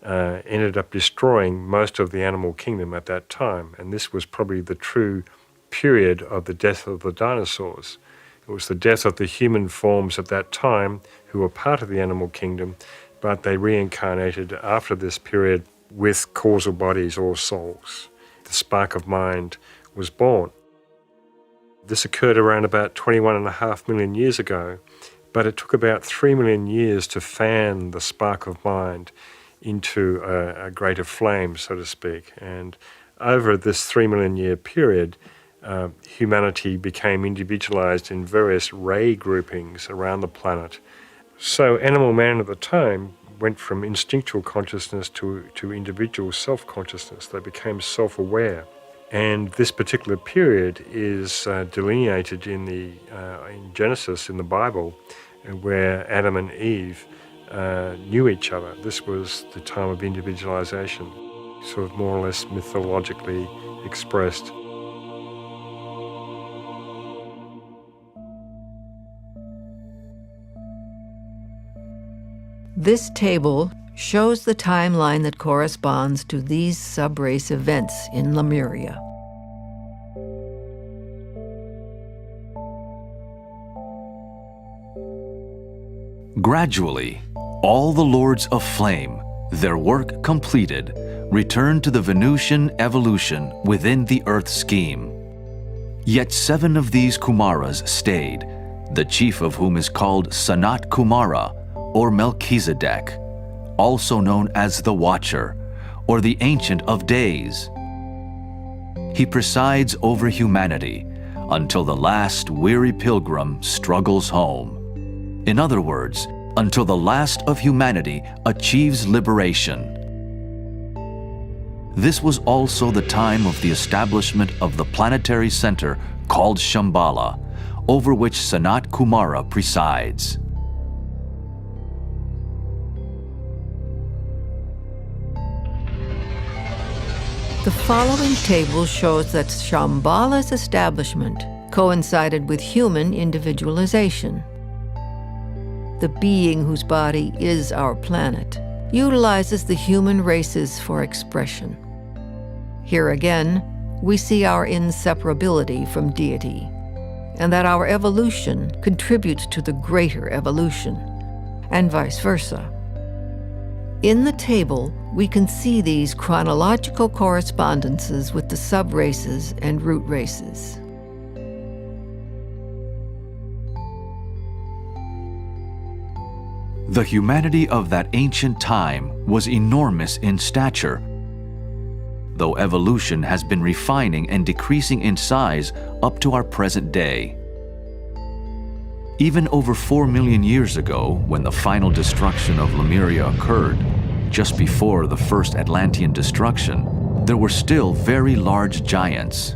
ended up destroying most of the animal kingdom at that time. And this was probably the true period of the death of the dinosaurs. It was the death of the human forms at that time who were part of the animal kingdom, but they reincarnated after this period with causal bodies or souls. The spark of mind was born. This occurred around about 21.5 million years ago, but it took about 3 million years to fan the spark of mind into a greater flame, so to speak. And over this 3 million year period, humanity became individualized in various ray groupings around the planet. So animal man at the time went from instinctual consciousness to individual self-consciousness. They became self-aware. And this particular period is delineated in Genesis, in the Bible, where Adam and Eve knew each other. This was the time of individualization, sort of more or less mythologically expressed. This table shows the timeline that corresponds to these subrace events in Lemuria. Gradually, all the Lords of Flame, their work completed, returned to the Venusian evolution within the Earth scheme. Yet 7 of these Kumaras stayed, the chief of whom is called Sanat Kumara, or Melchizedek, also known as the Watcher, or the Ancient of Days. He presides over humanity until the last weary pilgrim struggles home. In other words, until the last of humanity achieves liberation. This was also the time of the establishment of the planetary center called Shambhala, over which Sanat Kumara presides. The following table shows that Shambhala's establishment coincided with human individualization. The being whose body is our planet utilizes the human races for expression. Here again, we see our inseparability from deity, and that our evolution contributes to the greater evolution, and vice versa. In the table, we can see these chronological correspondences with the subraces and root races. The humanity of that ancient time was enormous in stature, though evolution has been refining and decreasing in size up to our present day. Even over 4 million years ago, when the final destruction of Lemuria occurred, just before the first Atlantean destruction, there were still very large giants.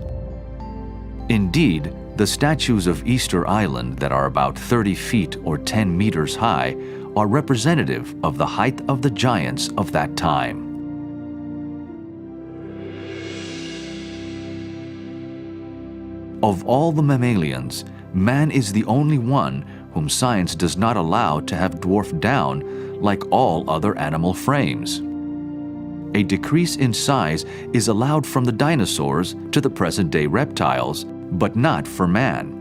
Indeed, the statues of Easter Island that are about 30 feet or 10 meters high are representative of the height of the giants of that time. Of all the mammalians, man is the only one whom science does not allow to have dwarfed down like all other animal frames. A decrease in size is allowed from the dinosaurs to the present-day reptiles, but not for man.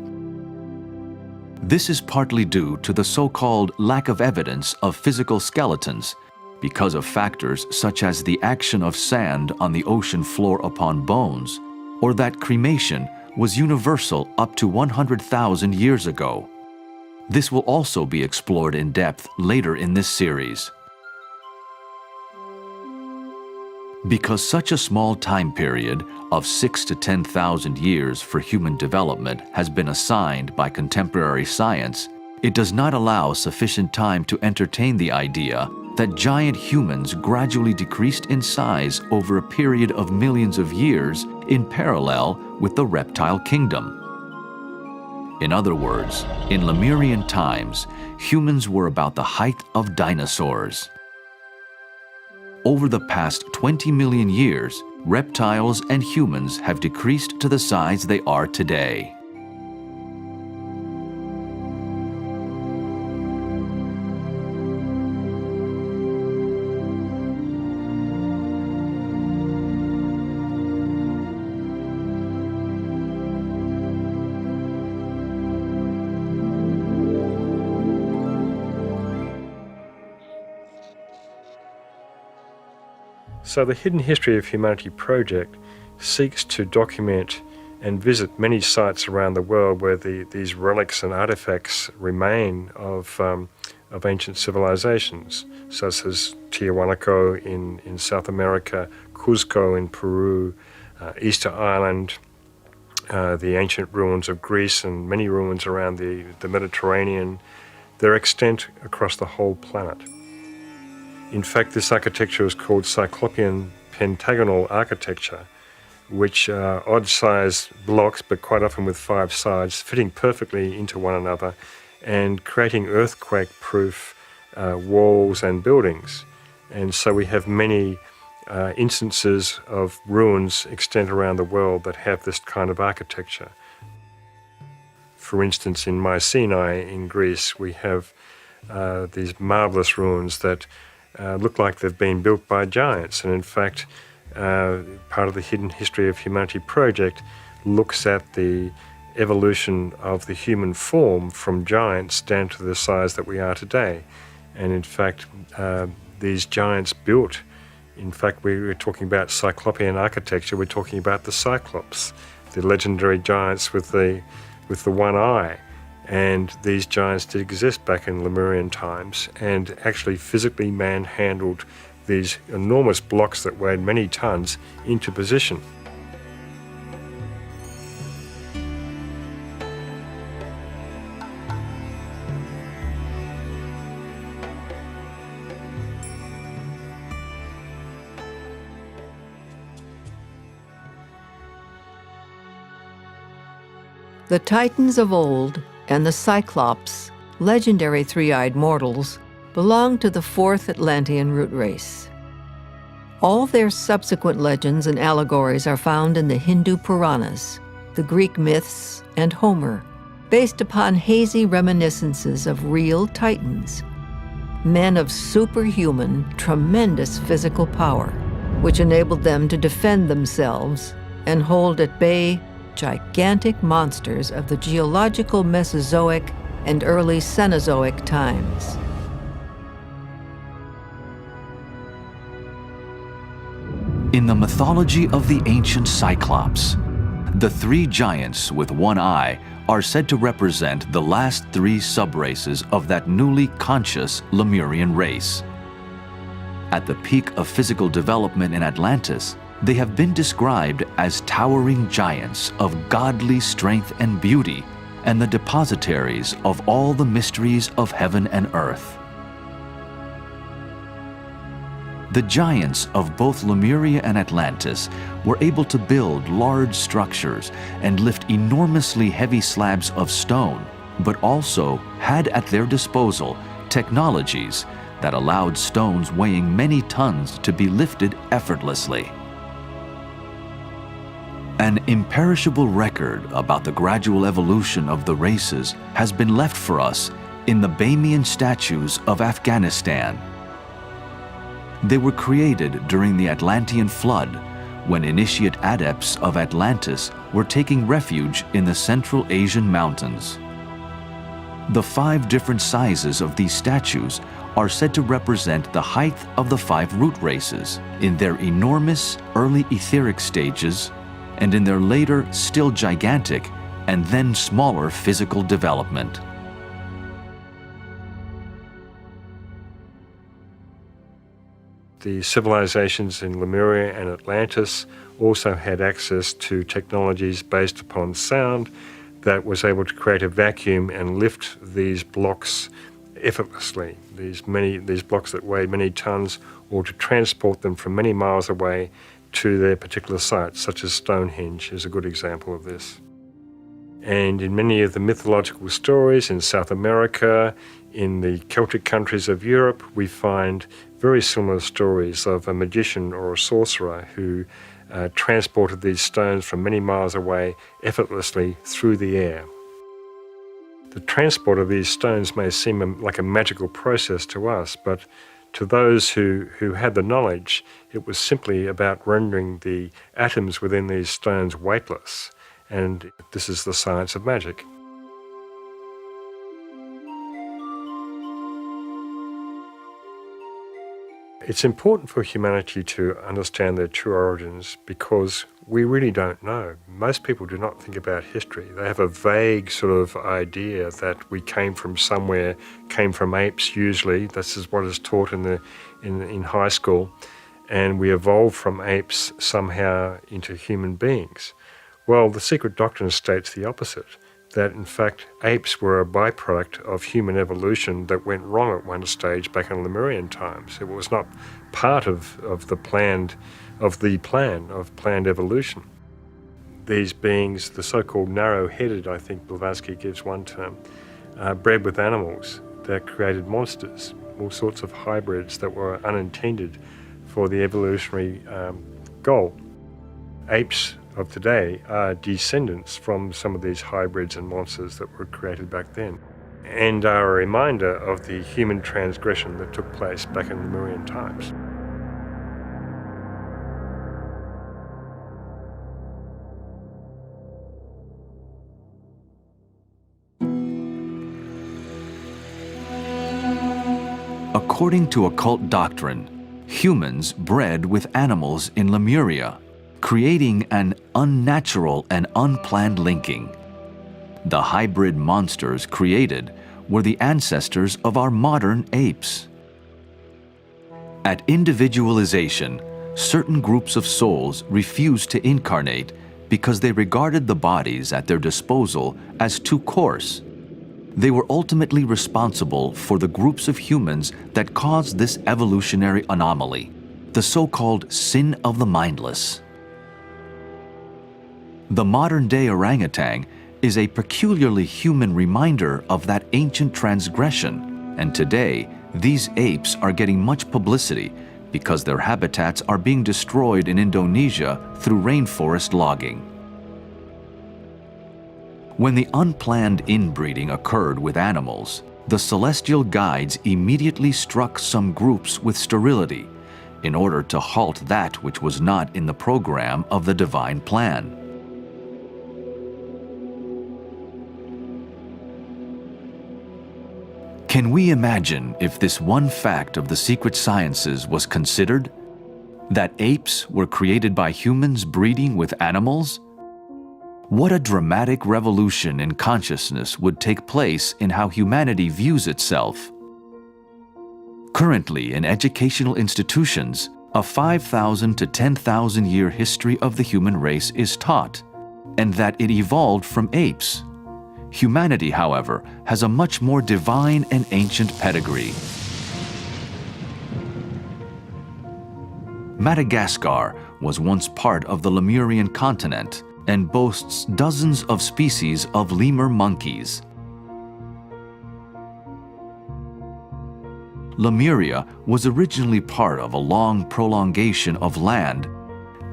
This is partly due to the so-called lack of evidence of physical skeletons, because of factors such as the action of sand on the ocean floor upon bones, or that cremation was universal up to 100,000 years ago. This will also be explored in depth later in this series. Because such a small time period of 6,000 to 10,000 years for human development has been assigned by contemporary science, it does not allow sufficient time to entertain the idea that giant humans gradually decreased in size over a period of millions of years in parallel with the reptile kingdom. In other words, in Lemurian times, humans were about the height of dinosaurs. Over the past 20 million years, reptiles and humans have decreased to the size they are today. So the Hidden History of Humanity project seeks to document and visit many sites around the world where these relics and artifacts remain of ancient civilizations, such as Tiahuanaco in South America, Cuzco in Peru, Easter Island, the ancient ruins of Greece, and many ruins around the Mediterranean. They're extant across the whole planet. In fact, this architecture is called Cyclopean pentagonal architecture, which are odd-sized blocks, but quite often with 5 sides, fitting perfectly into one another and creating earthquake-proof walls and buildings. And so we have many instances of ruins extant around the world that have this kind of architecture. For instance, in Mycenae in Greece, we have these marvelous ruins that look like they've been built by giants. And in fact, part of the Hidden History of Humanity project looks at the evolution of the human form from giants down to the size that we are today. And in fact, these giants built, in fact, we were talking about Cyclopean architecture, we're talking about the Cyclops, the legendary giants with the one eye. And these giants did exist back in Lemurian times and actually physically manhandled these enormous blocks that weighed many tons into position. The Titans of old and the Cyclops, legendary three-eyed mortals, belong to the 4th Atlantean root race. All their subsequent legends and allegories are found in the Hindu Puranas, the Greek myths, and Homer, based upon hazy reminiscences of real Titans, men of superhuman, tremendous physical power, which enabled them to defend themselves and hold at bay gigantic monsters of the geological Mesozoic and early Cenozoic times. In the mythology of the ancient Cyclops, the 3 giants with one eye are said to represent the last 3 subraces of that newly conscious Lemurian race. At the peak of physical development in Atlantis, they have been described as towering giants of godly strength and beauty, and the depositaries of all the mysteries of heaven and earth. The giants of both Lemuria and Atlantis were able to build large structures and lift enormously heavy slabs of stone, but also had at their disposal technologies that allowed stones weighing many tons to be lifted effortlessly. An imperishable record about the gradual evolution of the races has been left for us in the Bamiyan statues of Afghanistan. They were created during the Atlantean flood, when initiate adepts of Atlantis were taking refuge in the Central Asian mountains. The 5 different sizes of these statues are said to represent the height of the 5 root races in their enormous early etheric stages and in their later, still gigantic, and then smaller physical development. The civilizations in Lemuria and Atlantis also had access to technologies based upon sound that was able to create a vacuum and lift these blocks effortlessly, these blocks that weigh many tons, or to transport them from many miles away to their particular sites, such as Stonehenge is a good example of this. And in many of the mythological stories in South America, in the Celtic countries of Europe, we find very similar stories of a magician or a sorcerer who transported these stones from many miles away effortlessly through the air. The transport of these stones may seem like a magical process to us, but to those who had the knowledge, it was simply about rendering the atoms within these stones weightless. And this is the science of magic. It's important for humanity to understand their true origins because we really don't know. Most people do not think about history. They have a vague sort of idea that we came from somewhere, came from apes usually. This is what is taught in high school. And we evolved from apes somehow into human beings. Well, the secret doctrine states the opposite, that in fact apes were a byproduct of human evolution that went wrong at one stage back in Lemurian times. It was not part of the plan of planned evolution. These beings, the so-called narrow-headed, I think Blavatsky gives one term, bred with animals that created monsters, all sorts of hybrids that were unintended for the evolutionary goal. Apes of today are descendants from some of these hybrids and monsters that were created back then, and are a reminder of the human transgression that took place back in Lemurian times. According to occult doctrine, humans bred with animals in Lemuria, creating an unnatural and unplanned linking. The hybrid monsters created were the ancestors of our modern apes. At individualization, certain groups of souls refused to incarnate because they regarded the bodies at their disposal as too coarse. They were ultimately responsible for the groups of humans that caused this evolutionary anomaly, the so-called sin of the mindless. The modern-day orangutan is a peculiarly human reminder of that ancient transgression, and today these apes are getting much publicity because their habitats are being destroyed in Indonesia through rainforest logging. When the unplanned inbreeding occurred with animals, the celestial guides immediately struck some groups with sterility in order to halt that which was not in the program of the divine plan. Can we imagine if this one fact of the secret sciences was considered? That apes were created by humans breeding with animals? What a dramatic revolution in consciousness would take place in how humanity views itself. Currently, in educational institutions, a 5,000 to 10,000 year history of the human race is taught, and that it evolved from apes. Humanity, however, has a much more divine and ancient pedigree. Madagascar was once part of the Lemurian continent and boasts dozens of species of lemur monkeys. Lemuria was originally part of a long prolongation of land,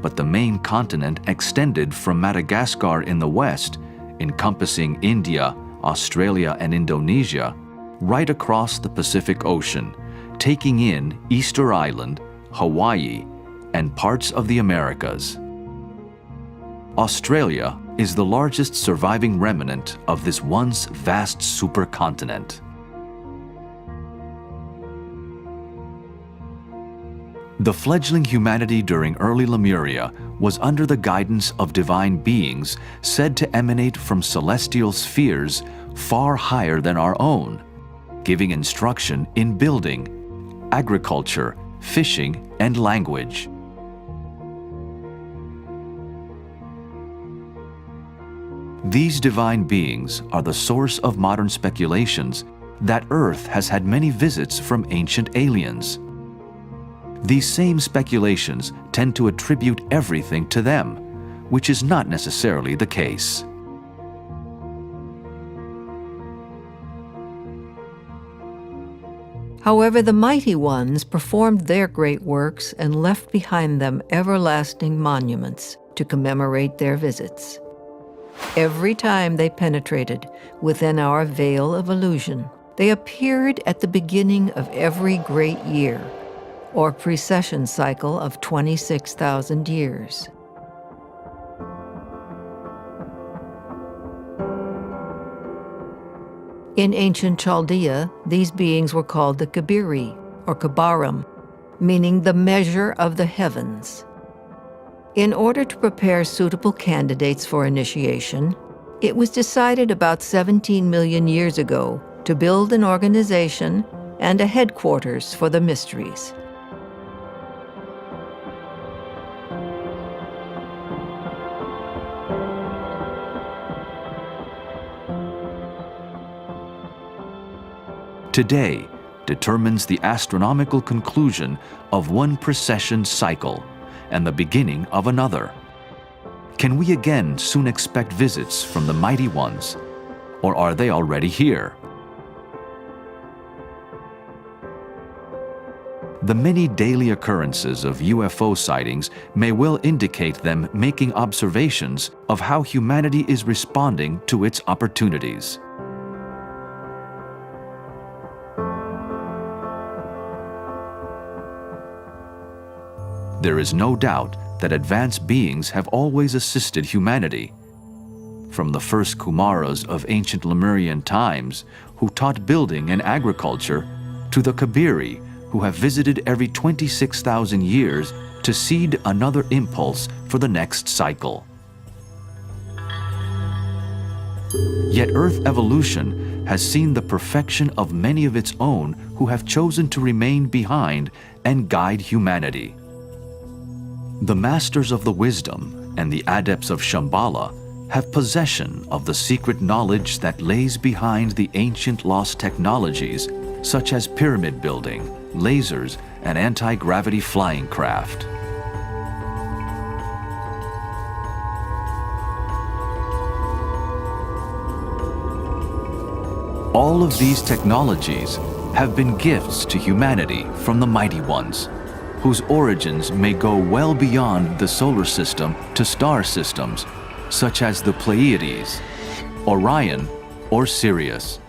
but the main continent extended from Madagascar in the west, encompassing India, Australia, and Indonesia, right across the Pacific Ocean, taking in Easter Island, Hawaii, and parts of the Americas. Australia is the largest surviving remnant of this once vast supercontinent. The fledgling humanity during early Lemuria was under the guidance of divine beings said to emanate from celestial spheres far higher than our own, giving instruction in building, agriculture, fishing, and language. These divine beings are the source of modern speculations that Earth has had many visits from ancient aliens. These same speculations tend to attribute everything to them, which is not necessarily the case. However, the mighty ones performed their great works and left behind them everlasting monuments to commemorate their visits. Every time they penetrated within our veil of illusion, they appeared at the beginning of every great year, or precession cycle of 26,000 years. In ancient Chaldea, these beings were called the Kabiri, or Kabarim, meaning the measure of the heavens. In order to prepare suitable candidates for initiation, it was decided about 17 million years ago to build an organization and a headquarters for the mysteries. Today determines the astronomical conclusion of one precession cycle and the beginning of another. Can we again soon expect visits from the mighty ones, or are they already here? The many daily occurrences of UFO sightings may well indicate them making observations of how humanity is responding to its opportunities. There is no doubt that advanced beings have always assisted humanity. From the first Kumaras of ancient Lemurian times, who taught building and agriculture, to the Kabiri, who have visited every 26,000 years to seed another impulse for the next cycle. Yet Earth evolution has seen the perfection of many of its own who have chosen to remain behind and guide humanity. The masters of the wisdom and the adepts of Shambhala have possession of the secret knowledge that lays behind the ancient lost technologies such as pyramid building, lasers, and anti-gravity flying craft. All of these technologies have been gifts to humanity from the mighty ones, whose origins may go well beyond the solar system to star systems, such as the Pleiades, Orion, or Sirius.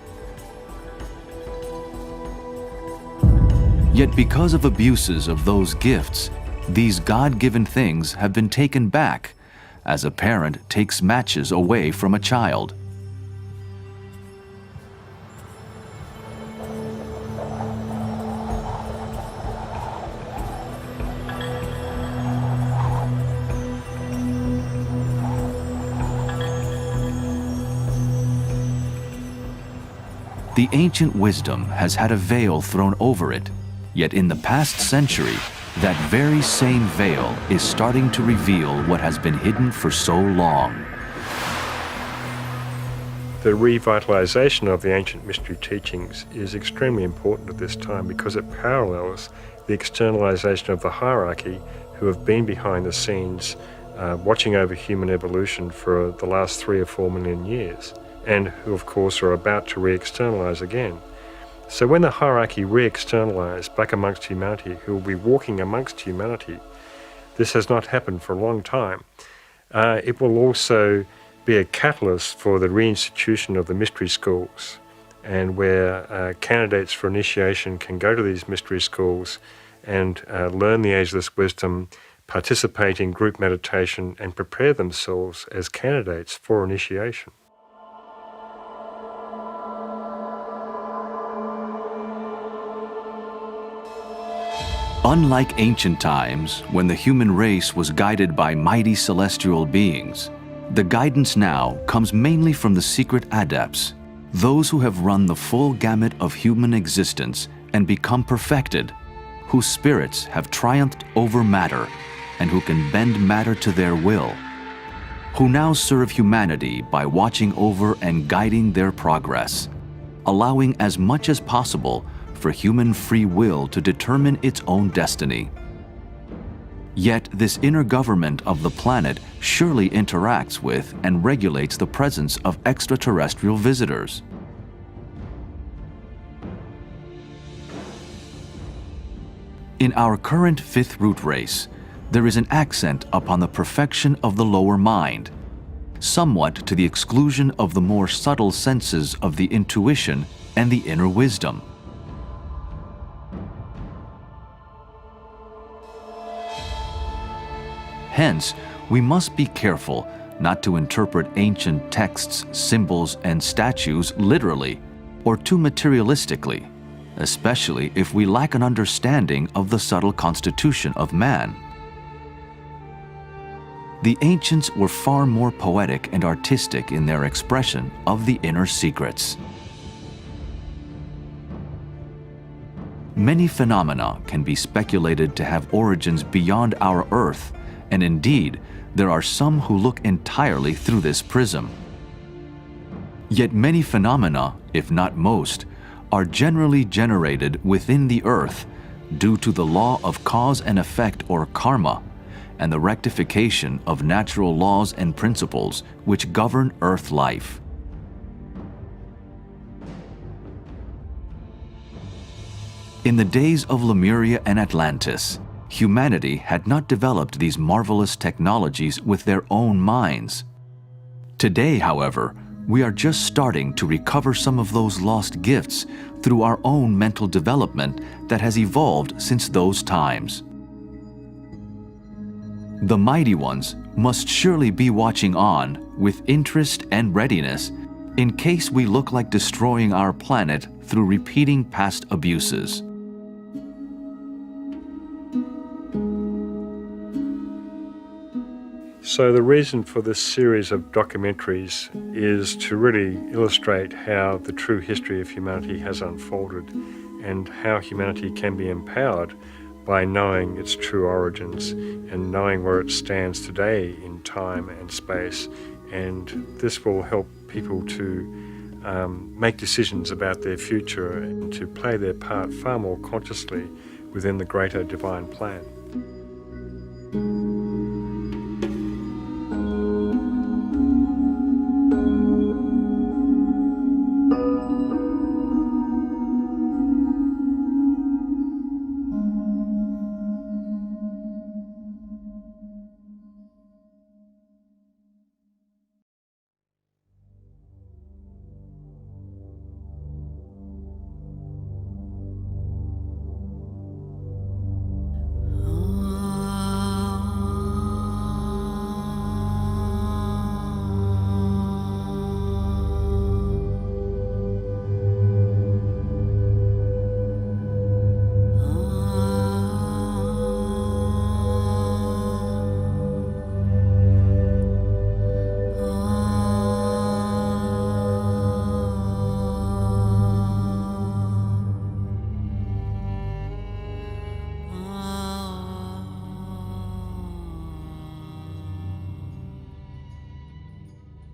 Yet because of abuses of those gifts, these God-given things have been taken back, as a parent takes matches away from a child. The ancient wisdom has had a veil thrown over it, yet in the past century, that very same veil is starting to reveal what has been hidden for so long. The revitalization of the ancient mystery teachings is extremely important at this time because it parallels the externalization of the hierarchy who have been behind the scenes watching over human evolution for the last 3 or 4 million years, and who of course are about to re-externalize again. So when the hierarchy re-externalize back amongst humanity, who will be walking amongst humanity, this has not happened for a long time. It will also be a catalyst for the reinstitution of the mystery schools, and where candidates for initiation can go to these mystery schools and learn the ageless wisdom, participate in group meditation, and prepare themselves as candidates for initiation. Unlike ancient times, when the human race was guided by mighty celestial beings, the guidance now comes mainly from the secret adepts, those who have run the full gamut of human existence and become perfected, whose spirits have triumphed over matter and who can bend matter to their will, who now serve humanity by watching over and guiding their progress, allowing as much as possible for human free will to determine its own destiny. Yet this inner government of the planet surely interacts with and regulates the presence of extraterrestrial visitors. In our current fifth root race, there is an accent upon the perfection of the lower mind, somewhat to the exclusion of the more subtle senses of the intuition and the inner wisdom. Hence, we must be careful not to interpret ancient texts, symbols, and statues literally or too materialistically, especially if we lack an understanding of the subtle constitution of man. The ancients were far more poetic and artistic in their expression of the inner secrets. Many phenomena can be speculated to have origins beyond our Earth, and indeed, there are some who look entirely through this prism. Yet many phenomena, if not most, are generally generated within the Earth due to the law of cause and effect or karma, and the rectification of natural laws and principles which govern Earth life. In the days of Lemuria and Atlantis, humanity had not developed these marvelous technologies with their own minds. Today, however, we are just starting to recover some of those lost gifts through our own mental development that has evolved since those times. The mighty ones must surely be watching on with interest and readiness in case we look like destroying our planet through repeating past abuses. So the reason for this series of documentaries is to really illustrate how the true history of humanity has unfolded and how humanity can be empowered by knowing its true origins and knowing where it stands today in time and space. And this will help people to make decisions about their future and to play their part far more consciously within the greater divine plan.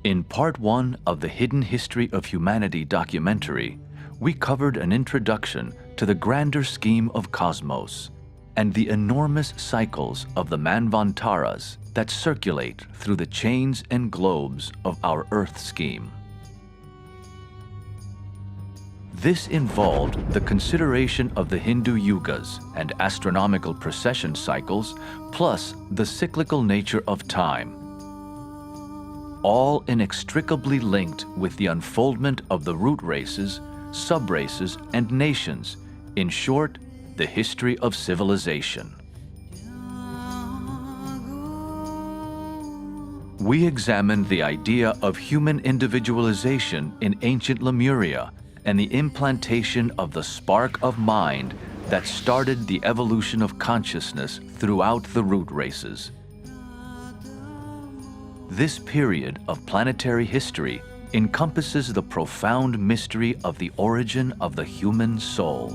In Part 1 of the Hidden History of Humanity documentary, we covered an introduction to the grander scheme of cosmos and the enormous cycles of the manvantaras that circulate through the chains and globes of our Earth scheme. This involved the consideration of the Hindu Yugas and astronomical precession cycles, plus the cyclical nature of time, all inextricably linked with the unfoldment of the root races, sub-races, and nations, in short, the history of civilization. We examined the idea of human individualization in ancient Lemuria and the implantation of the spark of mind that started the evolution of consciousness throughout the root races. This period of planetary history encompasses the profound mystery of the origin of the human soul.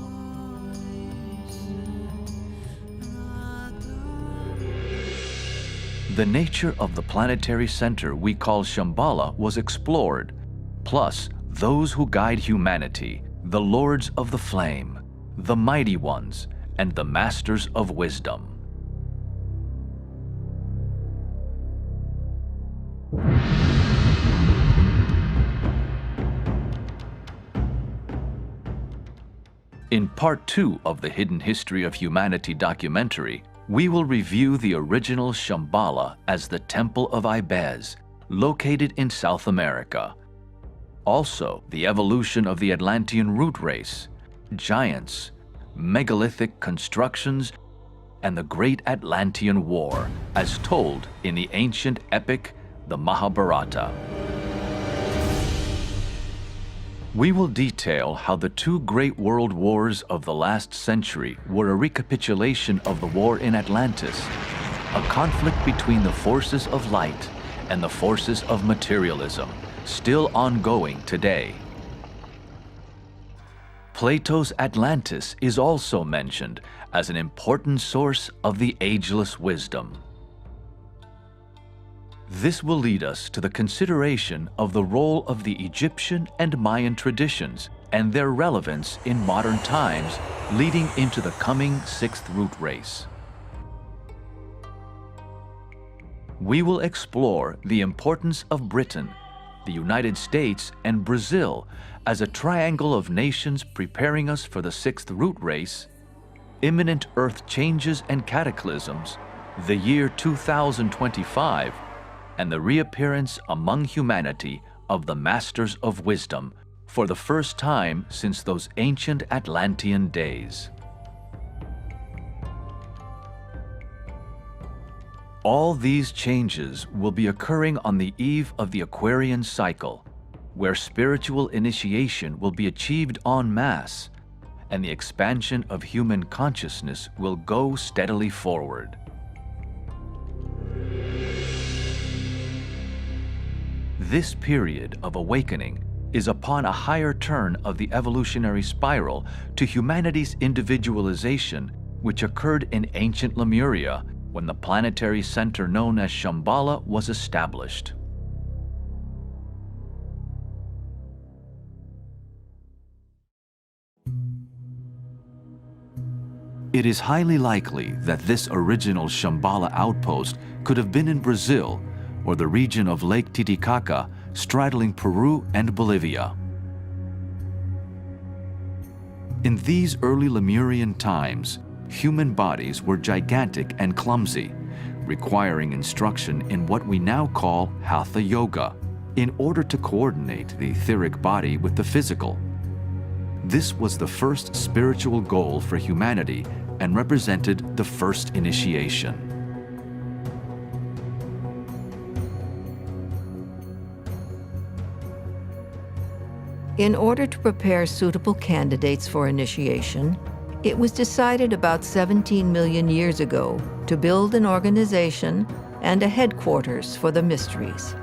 The nature of the planetary center we call Shambhala was explored, plus those who guide humanity, the lords of the flame, the mighty ones, and the masters of wisdom. In Part 2 of the Hidden History of Humanity documentary, we will review the original Shambhala as the Temple of Ibez, located in South America. Also, the evolution of the Atlantean root race, giants, megalithic constructions, and the Great Atlantean War, as told in the ancient epic, the Mahabharata. We will detail how the two great world wars of the last century were a recapitulation of the war in Atlantis, a conflict between the forces of light and the forces of materialism, still ongoing today. Plato's Atlantis is also mentioned as an important source of the ageless wisdom. This will lead us to the consideration of the role of the Egyptian and Mayan traditions and their relevance in modern times, leading into the coming sixth root race. We will explore the importance of Britain, the United States, and Brazil as a triangle of nations preparing us for the sixth root race, imminent Earth changes and cataclysms, the year 2025, and the reappearance among humanity of the Masters of Wisdom for the first time since those ancient Atlantean days. All these changes will be occurring on the eve of the Aquarian cycle, where spiritual initiation will be achieved en masse, and the expansion of human consciousness will go steadily forward. This period of awakening is upon a higher turn of the evolutionary spiral to humanity's individualization, which occurred in ancient Lemuria when the planetary center known as Shambhala was established. It is highly likely that this original Shambhala outpost could have been in Brazil or the region of Lake Titicaca, straddling Peru and Bolivia. In these early Lemurian times, human bodies were gigantic and clumsy, requiring instruction in what we now call Hatha Yoga, in order to coordinate the etheric body with the physical. This was the first spiritual goal for humanity and represented the first initiation. In order to prepare suitable candidates for initiation, it was decided about 17 million years ago to build an organization and a headquarters for the mysteries,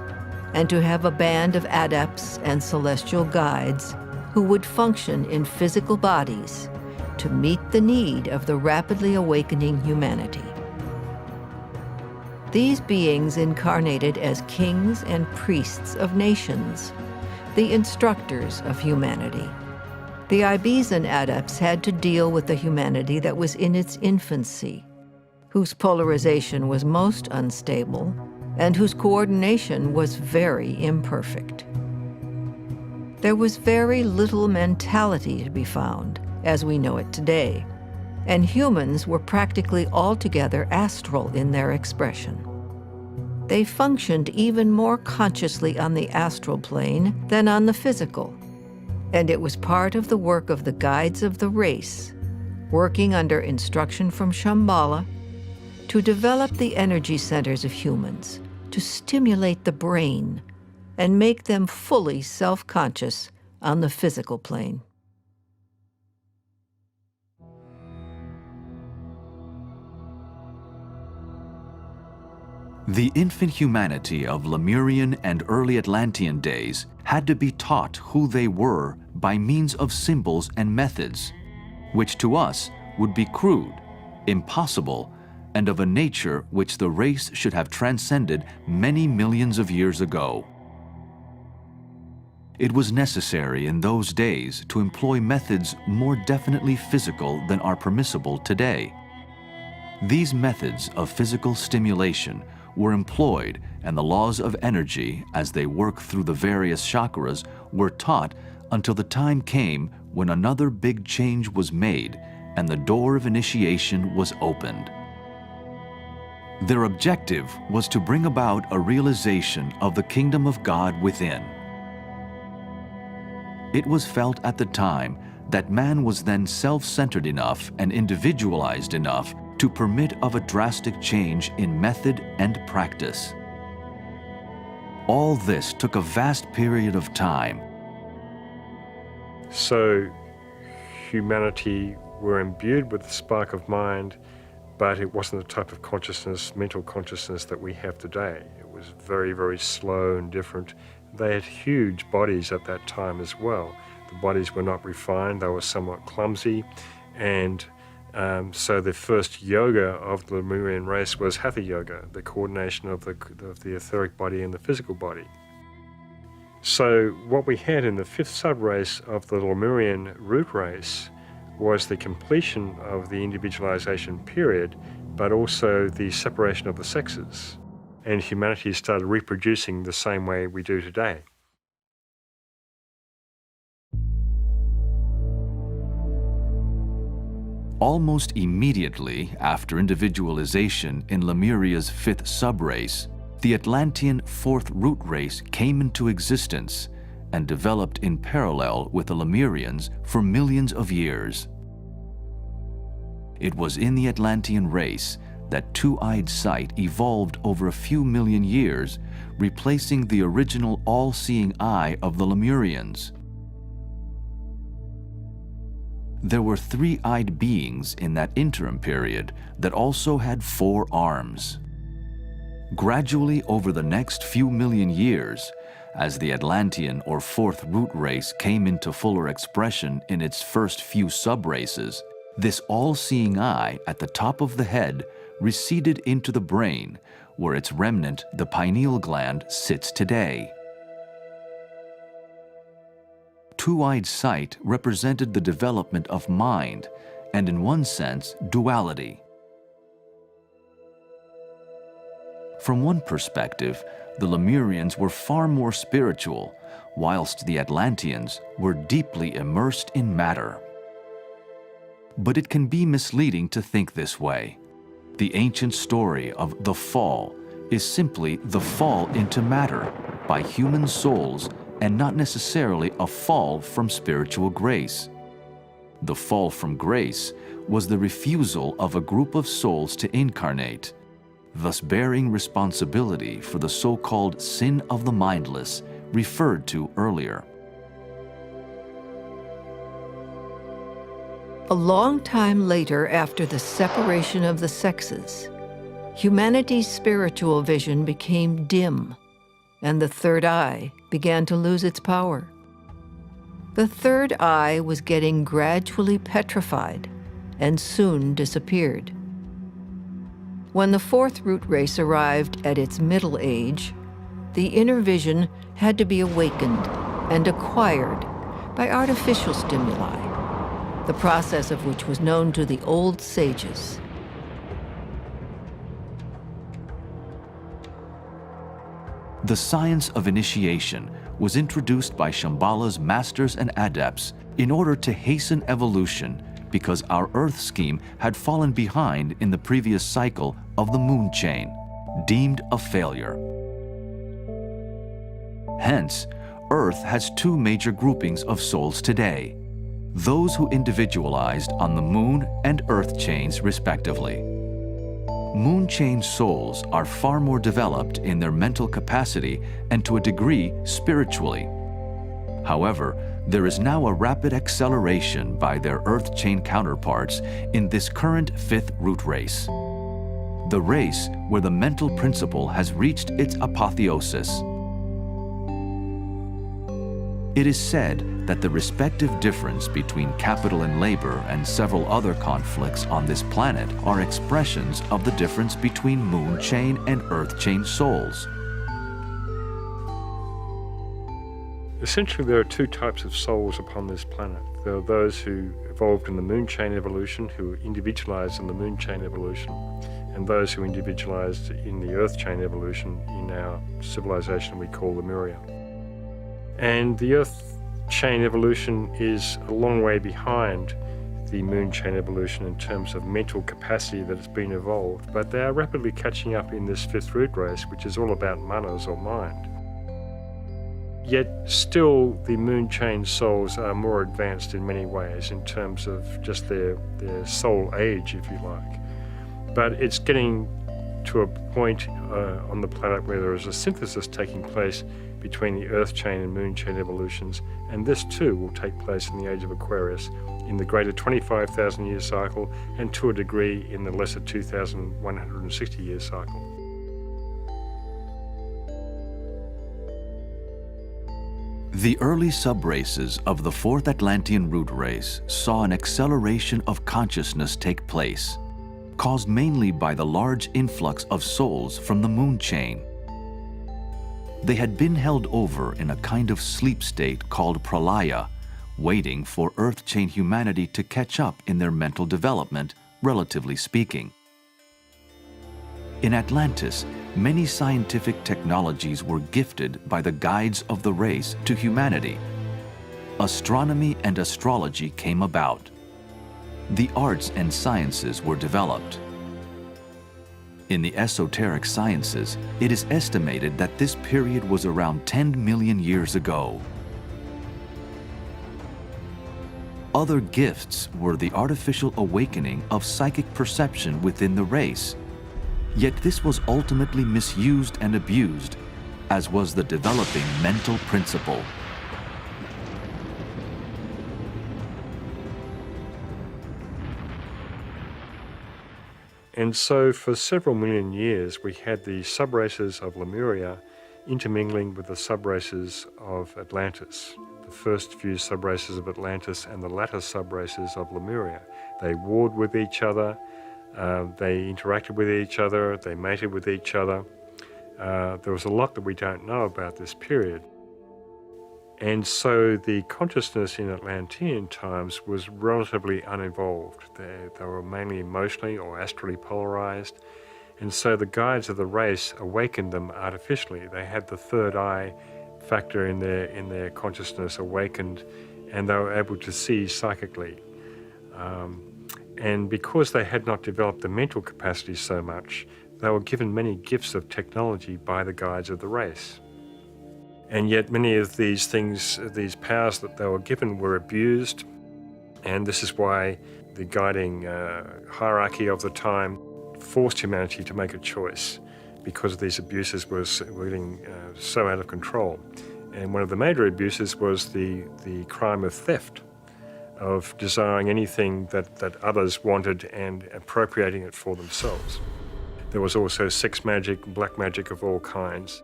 and to have a band of adepts and celestial guides who would function in physical bodies to meet the need of the rapidly awakening humanity. These beings incarnated as kings and priests of nations, the instructors of humanity. The Ibizan adepts had to deal with the humanity that was in its infancy, whose polarization was most unstable, and whose coordination was very imperfect. There was very little mentality to be found, as we know it today, and humans were practically altogether astral in their expression. They functioned even more consciously on the astral plane than on the physical, and it was part of the work of the guides of the race, working under instruction from Shambhala, to develop the energy centers of humans, to stimulate the brain, and make them fully self-conscious on the physical plane. The infant humanity of Lemurian and early Atlantean days had to be taught who they were by means of symbols and methods, which to us would be crude, impossible, and of a nature which the race should have transcended many millions of years ago. It was necessary in those days to employ methods more definitely physical than are permissible today. These methods of physical stimulation were employed, and the laws of energy, as they work through the various chakras, were taught until the time came when another big change was made and the door of initiation was opened. Their objective was to bring about a realization of the kingdom of God within. It was felt at the time that man was then self-centered enough and individualized enough to permit of a drastic change in method and practice. All this took a vast period of time. So humanity were imbued with the spark of mind, but it wasn't the type of consciousness, mental consciousness that we have today. It was very, very slow and different. They had huge bodies at that time as well. The bodies were not refined, they were somewhat clumsy, and so the first yoga of the Lemurian race was hatha yoga, the coordination of the etheric body and the physical body. So what we had in the fifth sub-race of the Lemurian root race was the completion of the individualization period, but also the separation of the sexes. And humanity started reproducing the same way we do today. Almost immediately after individualization in Lemuria's fifth subrace, the Atlantean fourth root race came into existence and developed in parallel with the Lemurians for millions of years. It was in the Atlantean race that two-eyed sight evolved over a few million years, replacing the original all-seeing eye of the Lemurians. There were three-eyed beings in that interim period that also had 4 arms. Gradually over the next few million years, as the Atlantean or fourth root race came into fuller expression in its first few sub-races, this all-seeing eye at the top of the head receded into the brain, where its remnant, the pineal gland, sits today. Two-eyed sight represented the development of mind, and in one sense, duality. From one perspective, the Lemurians were far more spiritual, whilst the Atlanteans were deeply immersed in matter. But it can be misleading to think this way. The ancient story of the fall is simply the fall into matter by human souls and not necessarily a fall from spiritual grace. The fall from grace was the refusal of a group of souls to incarnate, thus bearing responsibility for the so-called sin of the mindless referred to earlier. A long time later, after the separation of the sexes, humanity's spiritual vision became dim, and the third eye began to lose its power. The third eye was getting gradually petrified and soon disappeared. When the fourth root race arrived at its middle age, the inner vision had to be awakened and acquired by artificial stimuli, the process of which was known to the old sages. The science of initiation was introduced by Shambhala's masters and adepts in order to hasten evolution because our Earth scheme had fallen behind in the previous cycle of the moon chain, deemed a failure. Hence, Earth has 2 major groupings of souls today, those who individualized on the moon and Earth chains respectively. Moon chain souls are far more developed in their mental capacity and to a degree spiritually. However, there is now a rapid acceleration by their Earth chain counterparts in this current 5th root race, the race where the mental principle has reached its apotheosis. It is said that the respective difference between capital and labor and several other conflicts on this planet are expressions of the difference between moon chain and Earth chain souls. Essentially, there are 2 types of souls upon this planet. There are those who evolved in the moon chain evolution, who individualized in the moon chain evolution, and those who individualized in the Earth chain evolution in our civilization we call Lemuria. And the Earth chain evolution is a long way behind the moon chain evolution in terms of mental capacity that has been evolved, but they are rapidly catching up in this fifth root race, which is all about manas or mind. Yet still the moon chain souls are more advanced in many ways in terms of just their soul age, if you like. But it's getting to a point on the planet where there is a synthesis taking place between the earth chain and moon chain evolutions, and this too will take place in the age of Aquarius in the greater 25,000 year cycle, and to a degree in the lesser 2,160 year cycle. The early subraces of the fourth Atlantean root race saw an acceleration of consciousness take place, caused mainly by the large influx of souls from the moon chain. They had been held over in a kind of sleep state called pralaya, waiting for earth chain humanity to catch up in their mental development, relatively speaking. In Atlantis, many scientific technologies were gifted by the guides of the race to humanity. Astronomy and astrology came about. The arts and sciences were developed. In the esoteric sciences, it is estimated that this period was around 10 million years ago. Other gifts were the artificial awakening of psychic perception within the race. Yet this was ultimately misused and abused, as was the developing mental principle. And so for several million years we had the subraces of Lemuria intermingling with the subraces of Atlantis. The first few subraces of Atlantis and the latter subraces of Lemuria. They warred with each other, they interacted with each other, they mated with each other. There was a lot that we don't know about this period. And so the consciousness in Atlantean times was relatively unevolved. They were mainly emotionally or astrally polarized. And so the guides of the race awakened them artificially. They had the third eye factor in their consciousness awakened, and they were able to see psychically. And because they had not developed the mental capacity so much, they were given many gifts of technology by the guides of the race. And yet many of these things, these powers that they were given were abused, and this is why the guiding hierarchy of the time forced humanity to make a choice, because these abuses were getting so out of control. And one of the major abuses was the crime of theft, of desiring anything that others wanted and appropriating it for themselves. There was also sex magic, black magic of all kinds.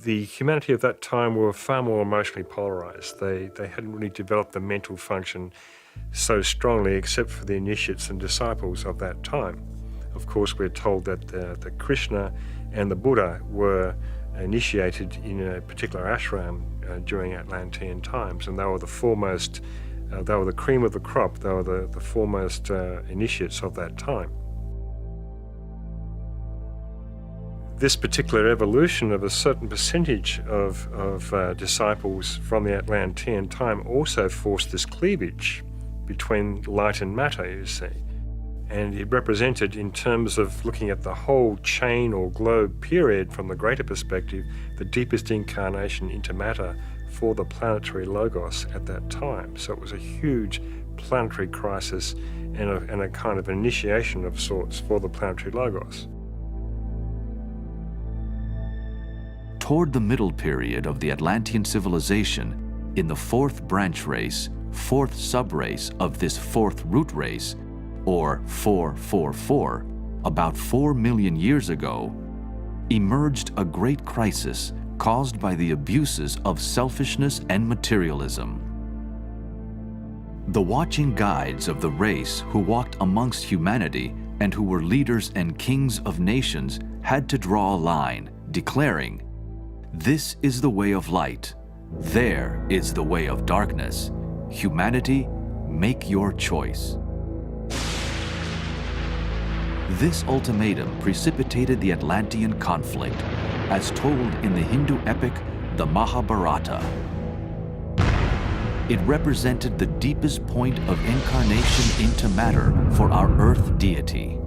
The humanity of that time were far more emotionally polarized. They hadn't really developed the mental function so strongly except for the initiates and disciples of that time. Of course, we're told that the Krishna and the Buddha were initiated in a particular ashram during Atlantean times, and they were the foremost, they were the cream of the crop, they were the foremost initiates of that time. This particular evolution of a certain percentage of disciples from the Atlantean time also forced this cleavage between light and matter, you see. And it represented, in terms of looking at the whole chain or globe period from the greater perspective, the deepest incarnation into matter for the planetary logos at that time. So it was a huge planetary crisis and a kind of initiation of sorts for the planetary logos. Toward the middle period of the Atlantean civilization, in the fourth branch race, fourth subrace of this fourth root race, or 444, about 4 million years ago, emerged a great crisis caused by the abuses of selfishness and materialism. The watching guides of the race who walked amongst humanity and who were leaders and kings of nations had to draw a line, declaring, "This is the way of light. There is the way of darkness. Humanity, make your choice." This ultimatum precipitated the Atlantean conflict, as told in the Hindu epic, the Mahabharata. it represented the deepest point of incarnation into matter for our Earth deity.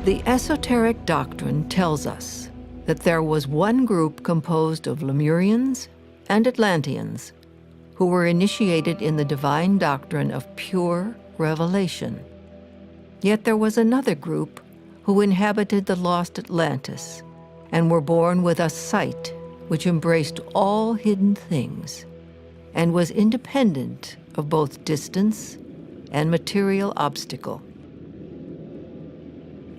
The esoteric doctrine tells us that there was one group composed of Lemurians and Atlanteans who were initiated in the divine doctrine of pure revelation. Yet there was another group who inhabited the lost Atlantis and were born with a sight which embraced all hidden things and was independent of both distance and material obstacle.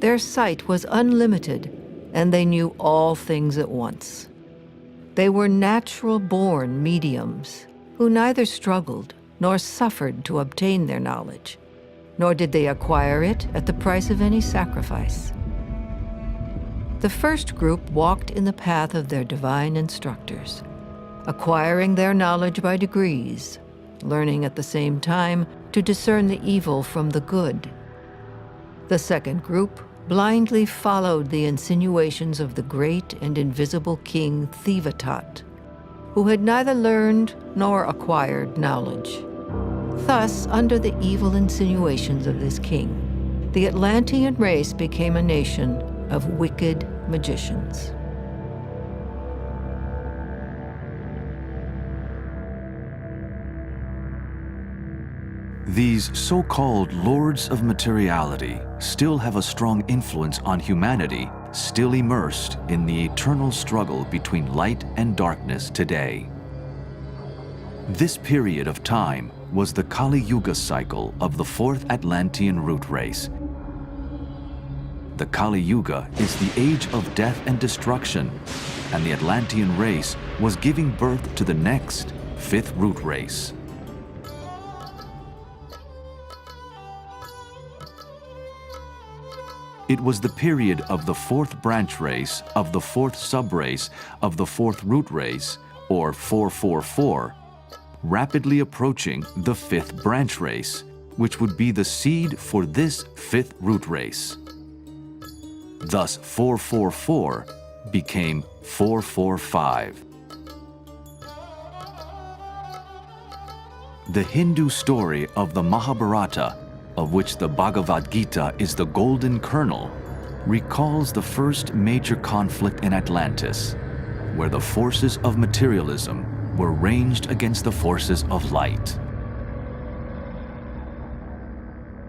Their sight was unlimited, and they knew all things at once. They were natural-born mediums who neither struggled nor suffered to obtain their knowledge, nor did they acquire it at the price of any sacrifice. The first group walked in the path of their divine instructors, acquiring their knowledge by degrees, learning at the same time to discern the evil from the good. The second group blindly followed the insinuations of the great and invisible king Thevatot, who had neither learned nor acquired knowledge. Thus, under the evil insinuations of this king, the Atlantean race became a nation of wicked magicians. These so-called lords of materiality still have a strong influence on humanity, still immersed in the eternal struggle between light and darkness today. This period of time was the Kali Yuga cycle of the fourth Atlantean root race. The Kali Yuga is the age of death and destruction, and the Atlantean race was giving birth to the next, fifth root race. It was the period of the fourth branch race, of the fourth subrace, of the fourth root race, or 444, rapidly approaching the fifth branch race, which would be the seed for this fifth root race. Thus, 444 became 445. The Hindu story of the Mahabharata, of which the Bhagavad Gita is the golden kernel, recalls the first major conflict in Atlantis, where the forces of materialism were ranged against the forces of light.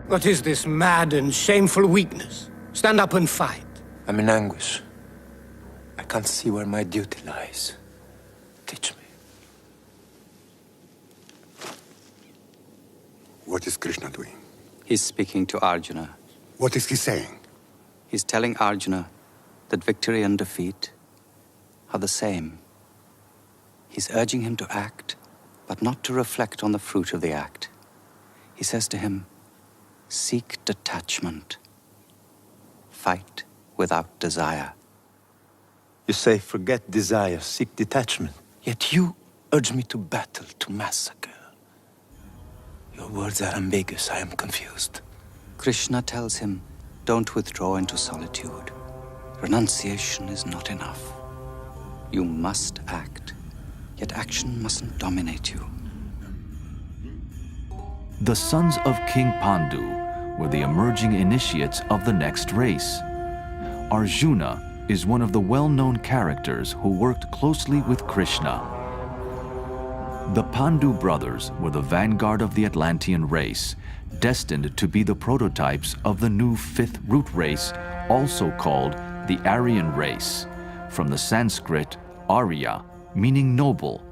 What is this mad and shameful weakness? Stand up and fight. I'm in anguish. I can't see where my duty lies. Teach me. What is Krishna doing? He's speaking to Arjuna. What is he saying? He's telling Arjuna that victory and defeat are the same. He's urging him to act, but not to reflect on the fruit of the act. He says to him, seek detachment. Fight without desire. You say, forget desire, seek detachment. Yet you urge me to battle, to massacre. Your words are ambiguous. I am confused. Krishna tells him, don't withdraw into solitude. Renunciation is not enough. You must act, yet action mustn't dominate you. The sons of King Pandu were the emerging initiates of the next race. Arjuna is one of the well-known characters who worked closely with Krishna. The Pandu brothers were the vanguard of the Atlantean race, destined to be the prototypes of the new fifth root race, also called the Aryan race, from the Sanskrit Arya, meaning noble,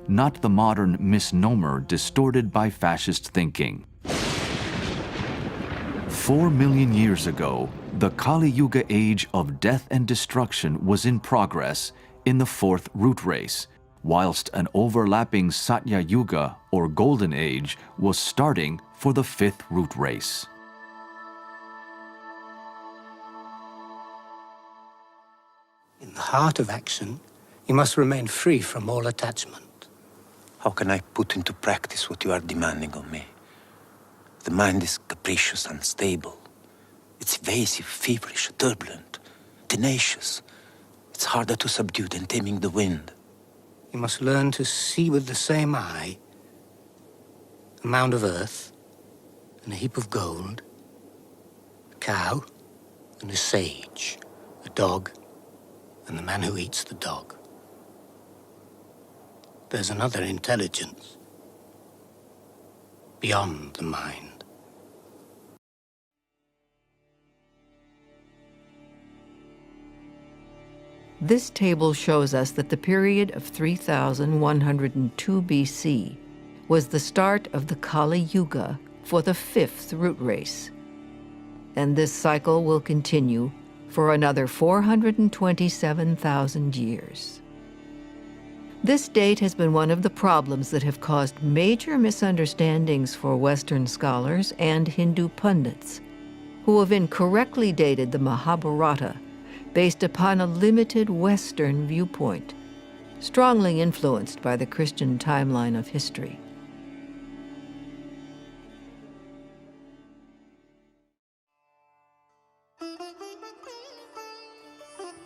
not the modern misnomer distorted by fascist thinking. 4 million years ago, the Kali Yuga age of death and destruction was in progress in the fourth root race, whilst an overlapping Satya Yuga, or Golden Age, was starting for the fifth root race. In the heart of action, you must remain free from all attachment. How can I put into practice what you are demanding of me? The mind is capricious, unstable. It's evasive, feverish, turbulent, tenacious. It's It's harder to subdue than taming the wind. You must learn to see with the same eye a mound of earth and a heap of gold, a cow and a sage, a dog and the man who eats the dog. There's another intelligence beyond the mind. This table shows us that the period of 3102 BC was the start of the Kali Yuga for the 5th root race. And this cycle will continue for another 427,000 years. This date has been one of the problems that have caused major misunderstandings for Western scholars and Hindu pundits, who have incorrectly dated the Mahabharata based upon a limited Western viewpoint, strongly influenced by the Christian timeline of history.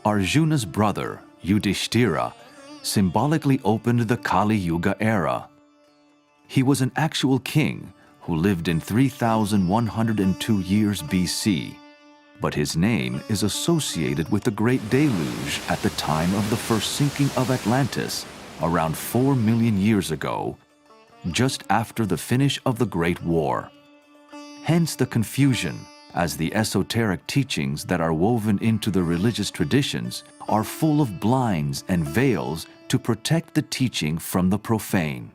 Arjuna's brother, Yudhishthira, symbolically opened the Kali Yuga era. He was an actual king who lived in 3102 years BC, but his name is associated with the Great Deluge at the time of the first sinking of Atlantis, around 4 million years ago, just after the finish of the Great War. Hence the confusion, as the esoteric teachings that are woven into the religious traditions are full of blinds and veils to protect the teaching from the profane.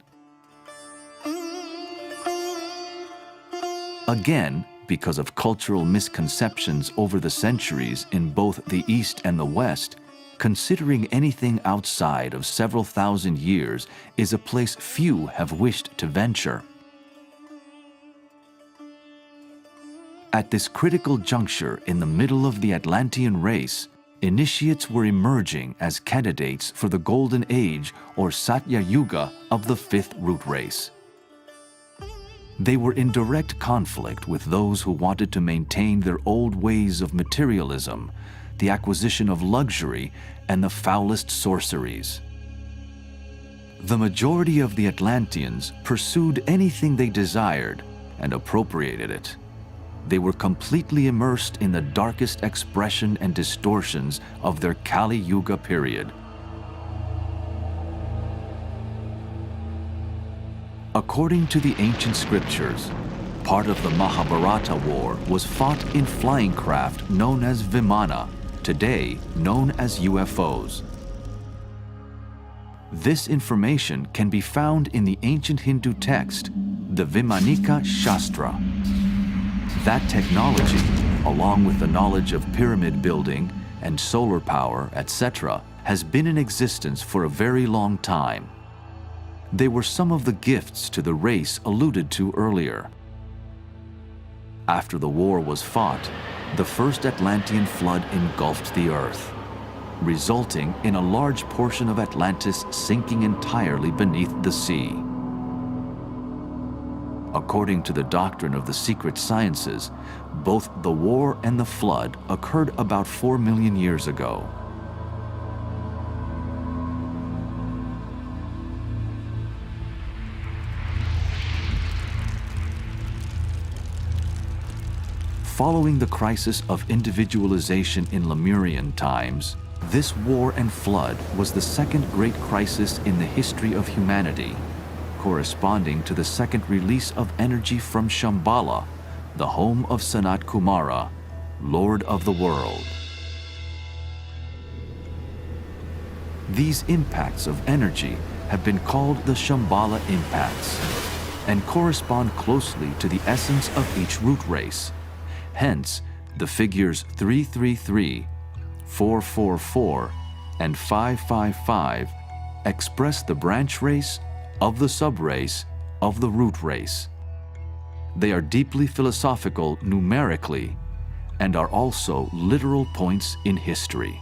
Again, because of cultural misconceptions over the centuries in both the East and the West, considering anything outside of several thousand years is a place few have wished to venture. At this critical juncture in the middle of the Atlantean race, initiates were emerging as candidates for the Golden Age or Satya Yuga of the 5th root race. They were in direct conflict with those who wanted to maintain their old ways of materialism, the acquisition of luxury, and the foulest sorceries. The majority of the Atlanteans pursued anything they desired and appropriated it. They were completely immersed in the darkest expression and distortions of their Kali Yuga period. According to the ancient scriptures, part of the Mahabharata war was fought in flying craft known as Vimana, today known as UFOs. This information can be found in the ancient Hindu text, the Vimanika Shastra. That technology, along with the knowledge of pyramid building and solar power, etc., has been in existence for a very long time. They were some of the gifts to the race alluded to earlier. After the war was fought, the first Atlantean flood engulfed the earth, resulting in a large portion of Atlantis sinking entirely beneath the sea. According to the doctrine of the secret sciences, both the war and the flood occurred about 4 million years ago. Following the crisis of individualization in Lemurian times, this war and flood was the second great crisis in the history of humanity, corresponding to the second release of energy from Shambhala, the home of Sanat Kumara, Lord of the world. These impacts of energy have been called the Shambhala impacts and correspond closely to the essence of each root race. Hence, the figures 333, 444, and 555 express the branch race of the subrace of the root race. They are deeply philosophical numerically and are also literal points in history.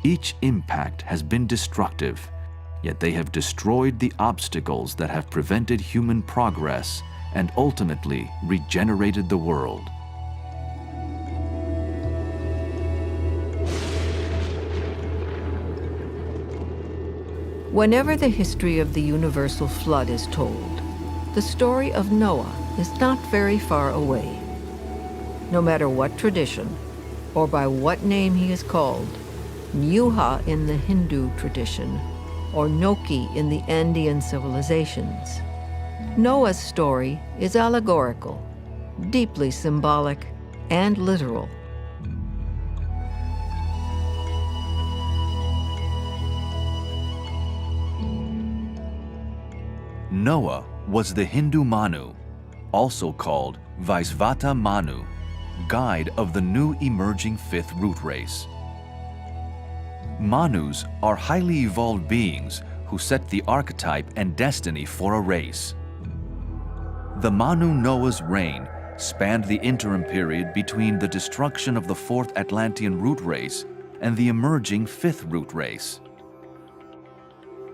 Each impact has been destructive, yet they have destroyed the obstacles that have prevented human progress and ultimately regenerated the world. Whenever the history of the universal flood is told, the story of Noah is not very far away. No matter what tradition, or by what name he is called, Nyuha in the Hindu tradition, or Noki in the Andean civilizations, Noah's story is allegorical, deeply symbolic, and literal. Noah was the Hindu Manu, also called Vaisvata Manu, guide of the new emerging fifth root race. Manus are highly evolved beings who set the archetype and destiny for a race. The Manu Noah's reign spanned the interim period between the destruction of the fourth Atlantean root race and the emerging fifth root race.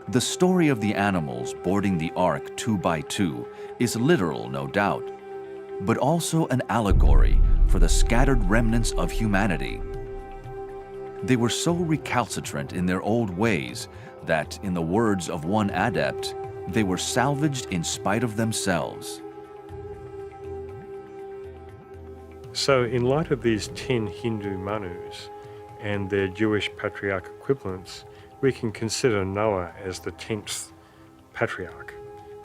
The story of the animals boarding the ark 2 by 2 is literal, no doubt, but also an allegory for the scattered remnants of humanity. They were so recalcitrant in their old ways that, in the words of one adept, they were salvaged in spite of themselves. So in light of these 10 Hindu Manus and their Jewish patriarch equivalents, we can consider Noah as the 10th patriarch,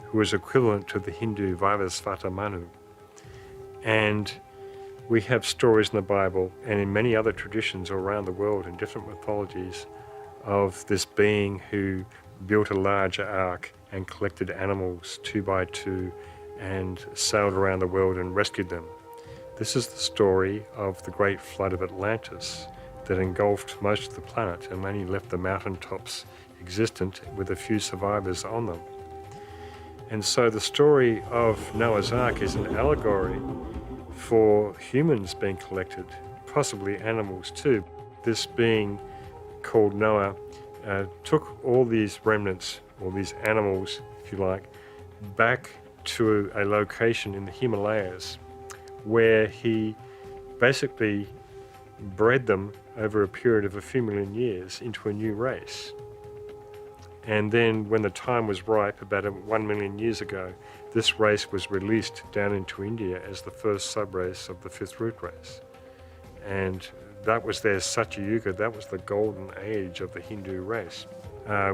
who is equivalent to the Hindu Vaisvata Manu. And we have stories in the Bible and in many other traditions around the world in different mythologies of this being who built a larger ark and collected animals 2 by 2 and sailed around the world and rescued them. This is the story of the great flood of Atlantis that engulfed most of the planet and only left the mountaintops existent with a few survivors on them. And so the story of Noah's Ark is an allegory for humans being collected, possibly animals too. This being called Noah took all these remnants, or these animals, if you like, back to a location in the Himalayas where he basically bred them over a period of a few million years into a new race. And then when the time was ripe, about 1 million years ago, this race was released down into India as the first subrace of the fifth root race. And that was their Satyuga, that was the golden age of the Hindu race,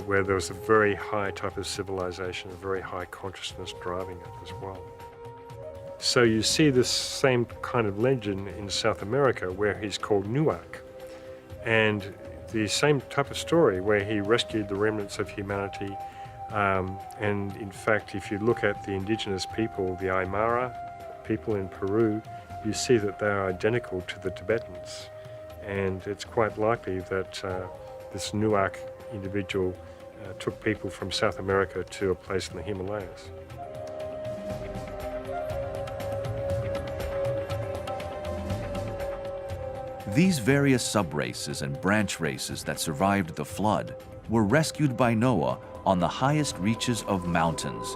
where there was a very high type of civilization, a very high consciousness driving it as well. So you see this same kind of legend in South America where he's called Nuak, and the same type of story where he rescued the remnants of humanity. And in fact, if you look at the indigenous people, the Aymara people in Peru, you see that they are identical to the Tibetans. And it's quite likely that this Nuak individual took people from South America to a place in the Himalayas. These various subraces and branch races that survived the flood were rescued by Noah on the highest reaches of mountains,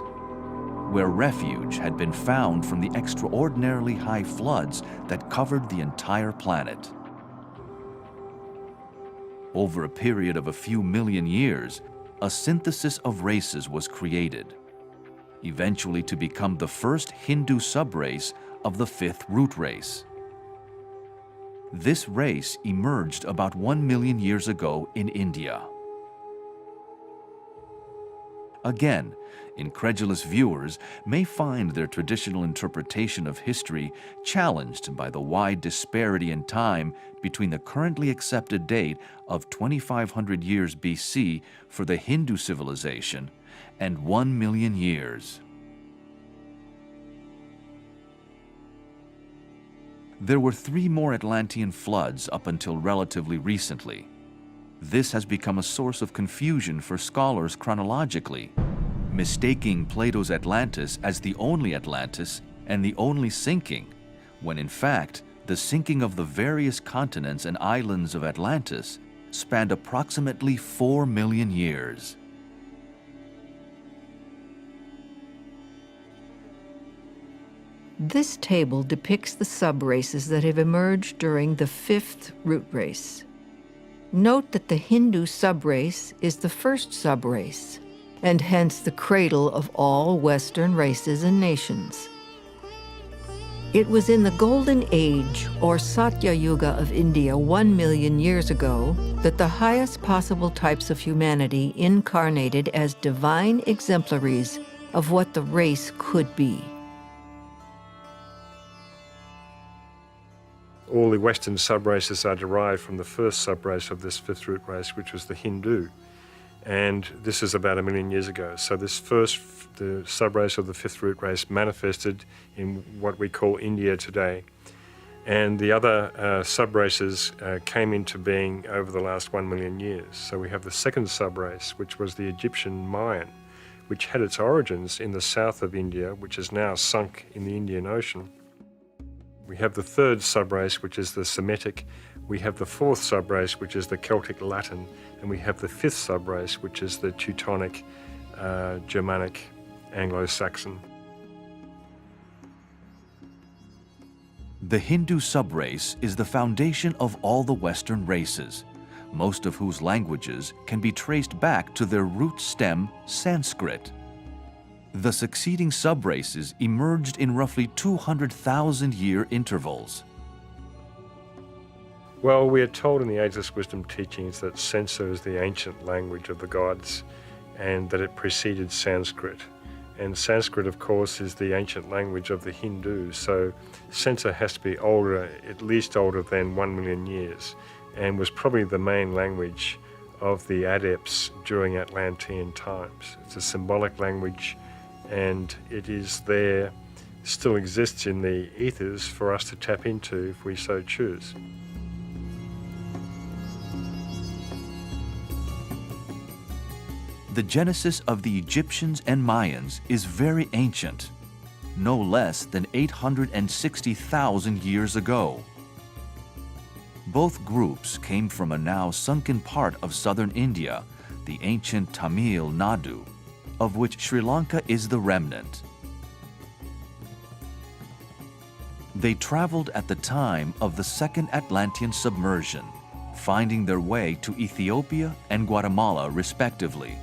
where refuge had been found from the extraordinarily high floods that covered the entire planet. Over a period of a few million years, a synthesis of races was created, eventually to become the first Hindu subrace of the fifth root race. This race emerged about 1 million years ago in India. Again, incredulous viewers may find their traditional interpretation of history challenged by the wide disparity in time between the currently accepted date of 2,500 years BC for the Hindu civilization and 1 million years. There were 3 more Atlantean floods up until relatively recently. This has become a source of confusion for scholars chronologically, mistaking Plato's Atlantis as the only Atlantis and the only sinking, when in fact, the sinking of the various continents and islands of Atlantis spanned approximately 4 million years. This table depicts the subraces that have emerged during the fifth root race. Note that the Hindu subrace is the first subrace, and hence the cradle of all Western races and nations. It was in the Golden Age, or Satya Yuga of India 1 million years ago, that the highest possible types of humanity incarnated as divine exemplaries of what the race could be. All the Western subraces are derived from the first subrace of this fifth root race, which was the Hindu. And this is about 1 million years ago. So the subrace of the fifth root race manifested in what we call India today. And the other subraces came into being over the last 1 million years. So we have the second subrace, which was the Egyptian Mayan, which had its origins in the south of India, which is now sunk in the Indian Ocean. We have the third subrace, which is the Semitic. We have the fourth subrace, which is the Celtic Latin. And we have the fifth subrace, which is the Teutonic, Germanic, Anglo-Saxon. The Hindu subrace is the foundation of all the Western races, most of whose languages can be traced back to their root stem, Sanskrit. The succeeding subraces emerged in roughly 200,000-year intervals. Well, we are told in the Ageless Wisdom teachings that Sansa is the ancient language of the gods and that it preceded Sanskrit. And Sanskrit, of course, is the ancient language of the Hindus, so Sansa has to be older, at least older than 1 million years, and was probably the main language of the adepts during Atlantean times. It's a symbolic language, and it is there, still exists in the ethers for us to tap into if we so choose. The genesis of the Egyptians and Mayans is very ancient, no less than 860,000 years ago. Both groups came from a now sunken part of southern India, the ancient Tamil Nadu, of which Sri Lanka is the remnant. They traveled at the time of the Second Atlantean submersion, finding their way to Ethiopia and Guatemala respectively.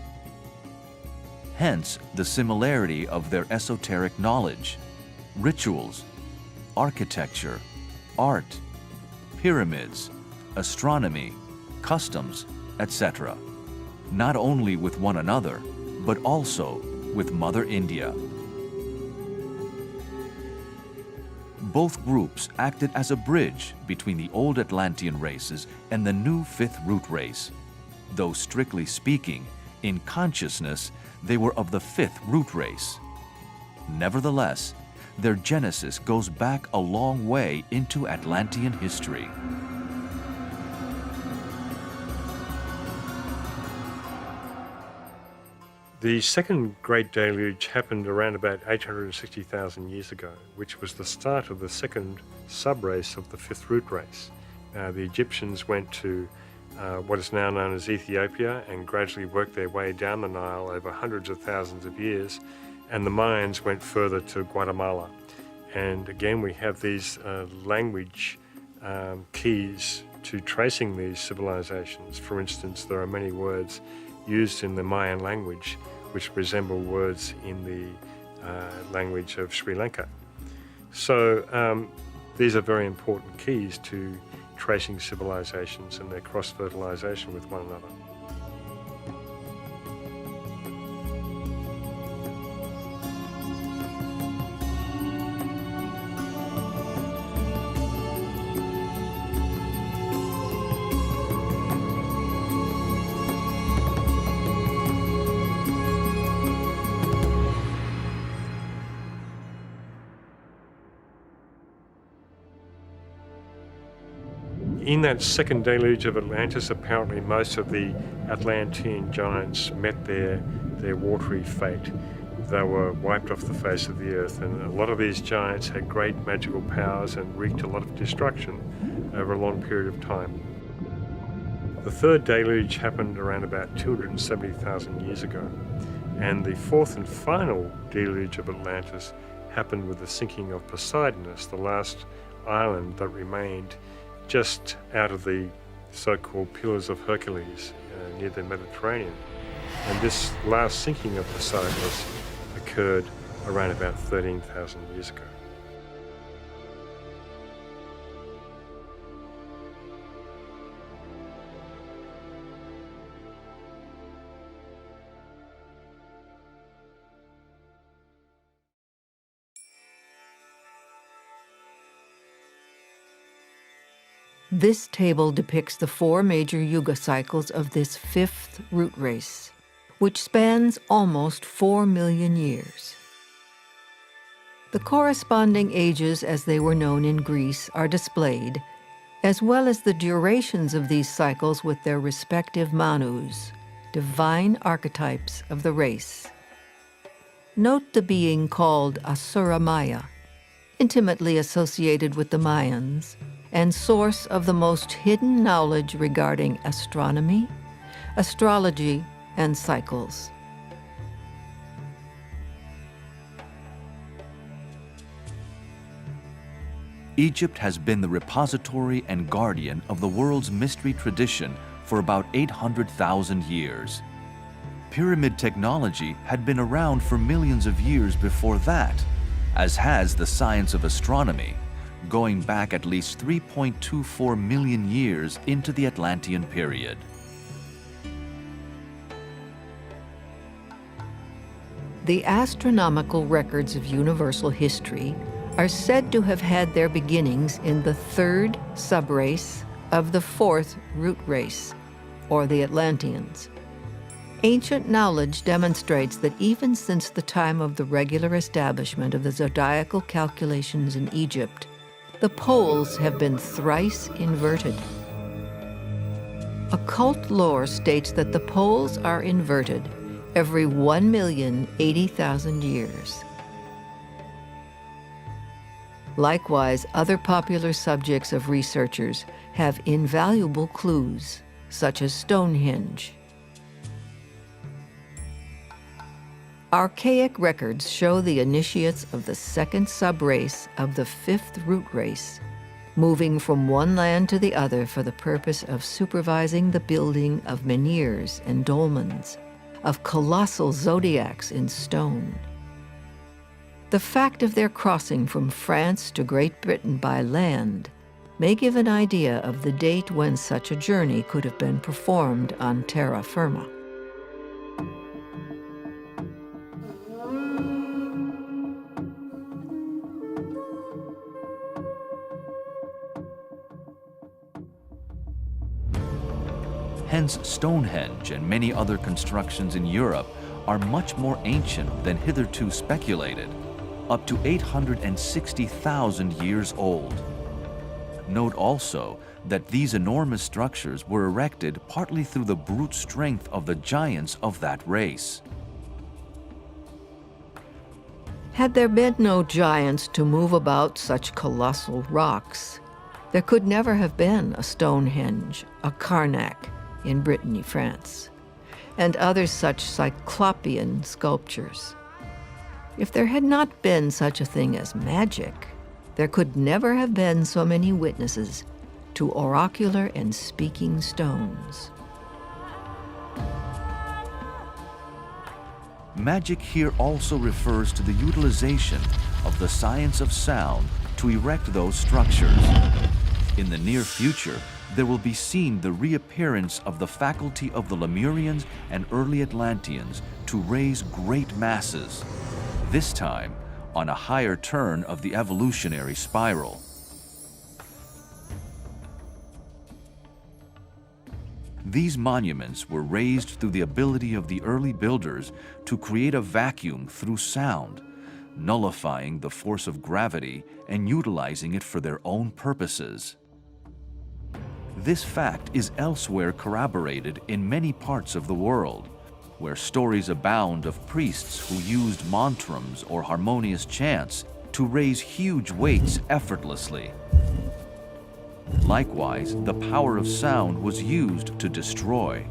Hence the similarity of their esoteric knowledge, rituals, architecture, art, pyramids, astronomy, customs, etc., not only with one another, but also with Mother India. Both groups acted as a bridge between the old Atlantean races and the new fifth root race, though strictly speaking, in consciousness, they were of the fifth root race. Nevertheless, their genesis goes back a long way into Atlantean history. The second great deluge happened around about 860,000 years ago, which was the start of the second subrace of the fifth root race. The Egyptians went to what is now known as Ethiopia and gradually worked their way down the Nile over hundreds of thousands of years, and the Mayans went further to Guatemala. And again, we have these language keys to tracing these civilizations. For instance, there are many words used in the Mayan language which resemble words in the language of Sri Lanka. So these are very important keys to tracing civilizations and their cross-fertilization with one another. In that second deluge of Atlantis, apparently most of the Atlantean giants met their watery fate. They were wiped off the face of the earth, and a lot of these giants had great magical powers and wreaked a lot of destruction over a long period of time. The third deluge happened around about 270,000 years ago, and the fourth and final deluge of Atlantis happened with the sinking of Poseidon, the last island that remained just out of the so-called Pillars of Hercules near the Mediterranean. And this last sinking of the sagas occurred around about 13,000 years ago. This table depicts the 4 major Yuga cycles of this 5th root race, which spans almost 4 million years. The corresponding ages as they were known in Greece are displayed, as well as the durations of these cycles with their respective manus, divine archetypes of the race. Note the being called Asura Maya, intimately associated with the Mayans, and source of the most hidden knowledge regarding astronomy, astrology, and cycles. Egypt has been the repository and guardian of the world's mystery tradition for about 800,000 years. Pyramid technology had been around for millions of years before that, as has the science of astronomy, going back at least 3.24 million years into the Atlantean period. The astronomical records of universal history are said to have had their beginnings in the 3rd subrace of the 4th root race, or the Atlanteans. Ancient knowledge demonstrates that even since the time of the regular establishment of the zodiacal calculations in Egypt, the poles have been thrice inverted. Occult lore states that the poles are inverted every 1,080,000 years. Likewise, other popular subjects of researchers have invaluable clues, such as Stonehenge. Archaic records show the initiates of the 2nd subrace of the 5th root race, moving from one land to the other for the purpose of supervising the building of menhirs and dolmens, of colossal zodiacs in stone. The fact of their crossing from France to Great Britain by land may give an idea of the date when such a journey could have been performed on terra firma. Hence, Stonehenge and many other constructions in Europe are much more ancient than hitherto speculated, up to 860,000 years old. Note also that these enormous structures were erected partly through the brute strength of the giants of that race. Had there been no giants to move about such colossal rocks, there could never have been a Stonehenge, a Karnak in Brittany, France, and other such cyclopean sculptures. If there had not been such a thing as magic, there could never have been so many witnesses to oracular and speaking stones. Magic here also refers to the utilization of the science of sound to erect those structures. In the near future, there will be seen the reappearance of the faculty of the Lemurians and early Atlanteans to raise great masses, this time on a higher turn of the evolutionary spiral. These monuments were raised through the ability of the early builders to create a vacuum through sound, nullifying the force of gravity and utilizing it for their own purposes. This fact is elsewhere corroborated in many parts of the world, where stories abound of priests who used mantrams or harmonious chants to raise huge weights effortlessly. Likewise, the power of sound was used to destroy.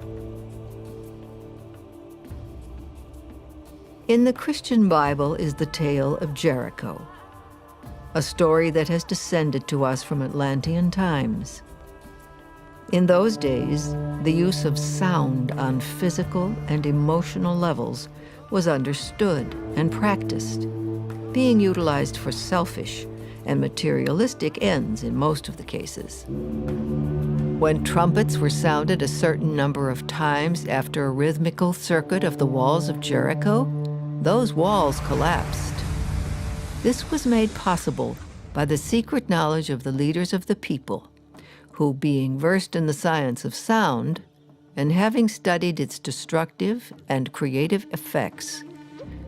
In the Christian Bible is the tale of Jericho, a story that has descended to us from Atlantean times. In those days, the use of sound on physical and emotional levels was understood and practiced, being utilized for selfish and materialistic ends in most of the cases. When trumpets were sounded a certain number of times after a rhythmical circuit of the walls of Jericho, those walls collapsed. This was made possible by the secret knowledge of the leaders of the people, who, being versed in the science of sound, and having studied its destructive and creative effects,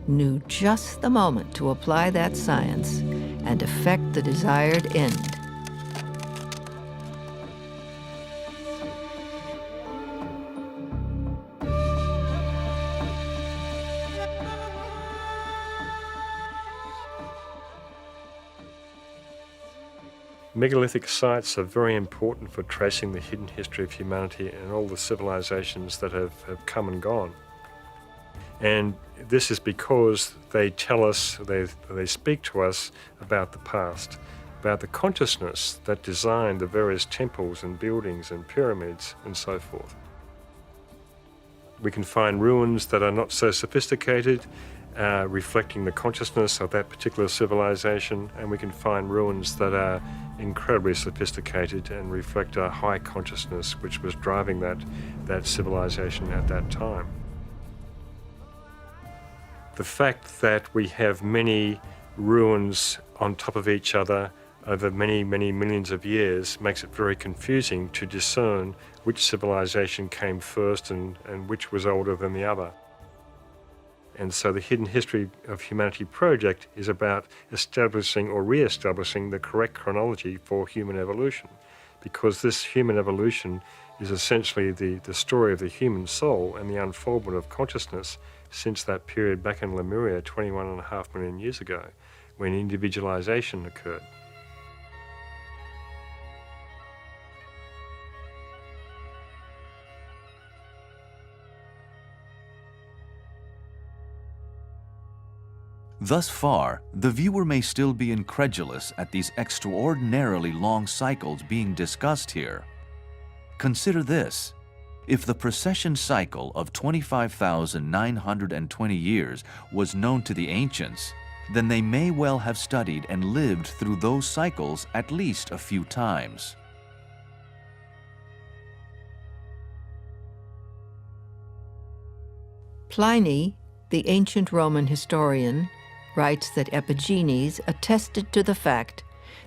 knew just the moment to apply that science and effect the desired end. Megalithic sites are very important for tracing the hidden history of humanity and all the civilizations that have come and gone. And this is because they tell us, they speak to us about the past, about the consciousness that designed the various temples and buildings and pyramids and so forth. We can find ruins that are not so sophisticated, reflecting the consciousness of that particular civilization, and we can find ruins that are incredibly sophisticated and reflect a high consciousness which was driving that civilization at that time. The fact that we have many ruins on top of each other over many, many millions of years makes it very confusing to discern which civilization came first and which was older than the other. And so the Hidden History of Humanity project is about establishing or re-establishing the correct chronology for human evolution, because this human evolution is essentially the story of the human soul and the unfoldment of consciousness since that period back in Lemuria 21.5 million years ago, when individualization occurred. Thus far, the viewer may still be incredulous at these extraordinarily long cycles being discussed here. Consider this. If the precession cycle of 25,920 years was known to the ancients, then they may well have studied and lived through those cycles at least a few times. Pliny, the ancient Roman historian, writes that Epigenes attested to the fact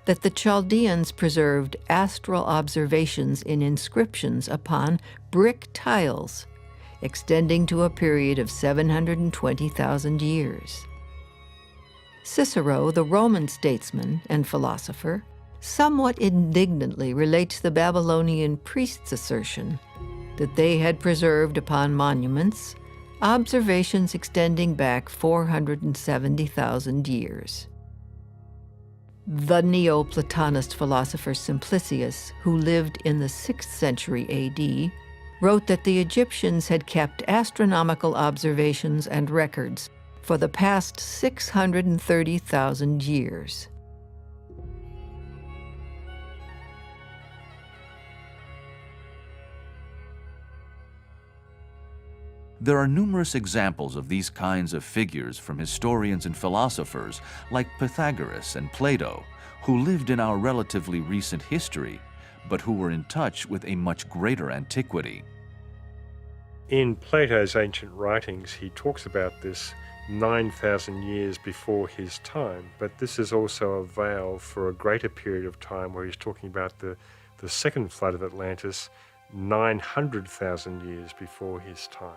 that the Chaldeans preserved astral observations in inscriptions upon brick tiles, extending to a period of 720,000 years. Cicero, the Roman statesman and philosopher, somewhat indignantly relates the Babylonian priests' assertion that they had preserved upon monuments observations extending back 470,000 years. The Neoplatonist philosopher Simplicius, who lived in the 6th century AD, wrote that the Egyptians had kept astronomical observations and records for the past 630,000 years. There are numerous examples of these kinds of figures from historians and philosophers like Pythagoras and Plato, who lived in our relatively recent history, but who were in touch with a much greater antiquity. In Plato's ancient writings, he talks about this 9,000 years before his time, but this is also a veil for a greater period of time where he's talking about the second flood of Atlantis 900,000 years before his time.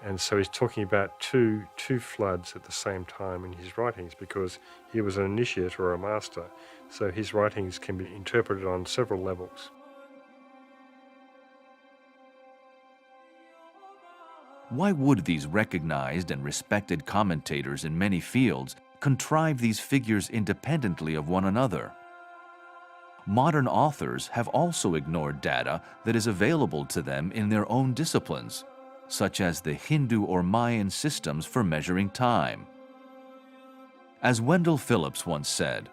And so he's talking about two floods at the same time in his writings, because he was an initiate or a master, so his writings can be interpreted on several levels. Why would these recognized and respected commentators in many fields contrive these figures independently of one another? Modern authors have also ignored data that is available to them in their own disciplines, such as the Hindu or Mayan systems for measuring time. As Wendell Phillips once said,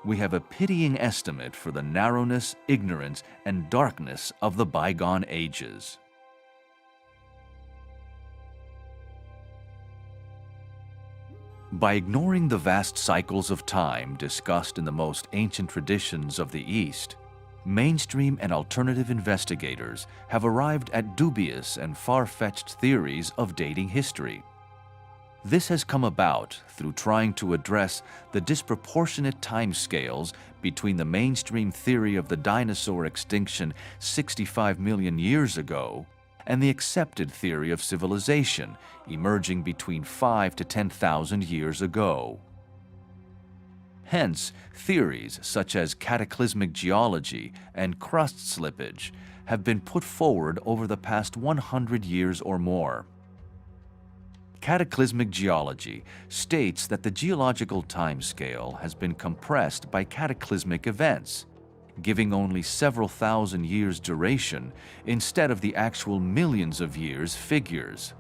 we have a pitying estimate for the narrowness, ignorance, and darkness of the bygone ages. By ignoring the vast cycles of time discussed in the most ancient traditions of the East, mainstream and alternative investigators have arrived at dubious and far-fetched theories of dating history. This has come about through trying to address the disproportionate timescales between the mainstream theory of the dinosaur extinction 65 million years ago and the accepted theory of civilization emerging between 5,000 to 10,000 years ago. Hence, theories such as cataclysmic geology and crust slippage have been put forward over the past 100 years or more. Cataclysmic geology states that the geological timescale has been compressed by cataclysmic events, giving only several thousand years duration instead of the actual millions of years figures.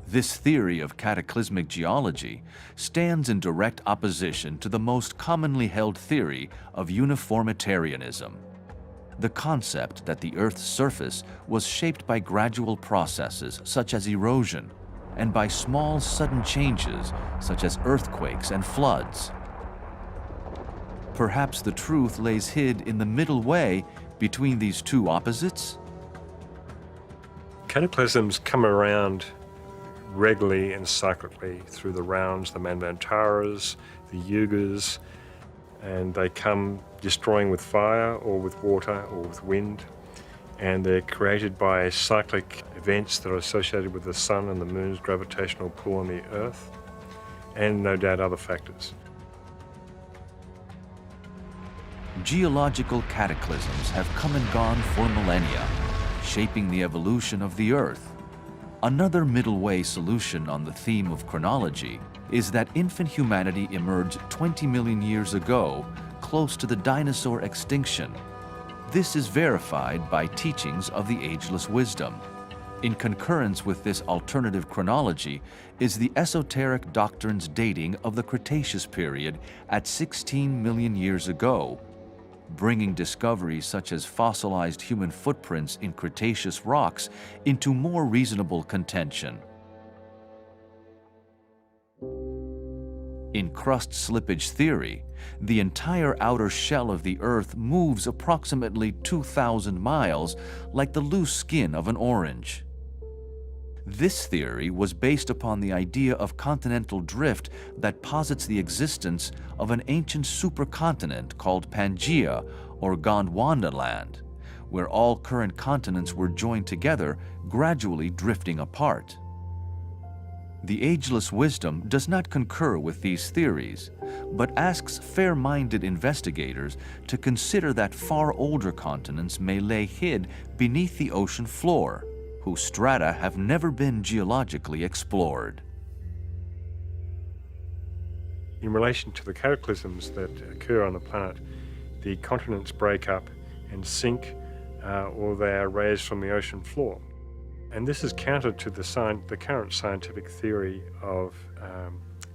This theory of cataclysmic geology stands in direct opposition to the most commonly held theory of uniformitarianism, the concept that the Earth's surface was shaped by gradual processes such as erosion and by small sudden changes such as earthquakes and floods. Perhaps the truth lays hid in the middle way between these two opposites? Cataclysms come around regularly and cyclically through the rounds, the Manvantaras, the Yugas, and they come destroying with fire or with water or with wind, and they're created by cyclic events that are associated with the sun and the moon's gravitational pull on the earth, and no doubt other factors. Geological cataclysms have come and gone for millennia, shaping the evolution of the Earth. Another middle way solution on the theme of chronology is that infant humanity emerged 20 million years ago, close to the dinosaur extinction. This is verified by teachings of the ageless wisdom. In concurrence with this alternative chronology is the esoteric doctrine's dating of the Cretaceous period at 16 million years ago, bringing discoveries such as fossilized human footprints in Cretaceous rocks into more reasonable contention. In crust slippage theory, the entire outer shell of the Earth moves approximately 2,000 miles like the loose skin of an orange. This theory was based upon the idea of continental drift that posits the existence of an ancient supercontinent called Pangaea or Gondwana land, where all current continents were joined together, gradually drifting apart. The ageless wisdom does not concur with these theories, but asks fair-minded investigators to consider that far older continents may lay hid beneath the ocean floor, whose strata have never been geologically explored. In relation to the cataclysms that occur on the planet, the continents break up and sink, or they are raised from the ocean floor. And this is counter to the current scientific theory of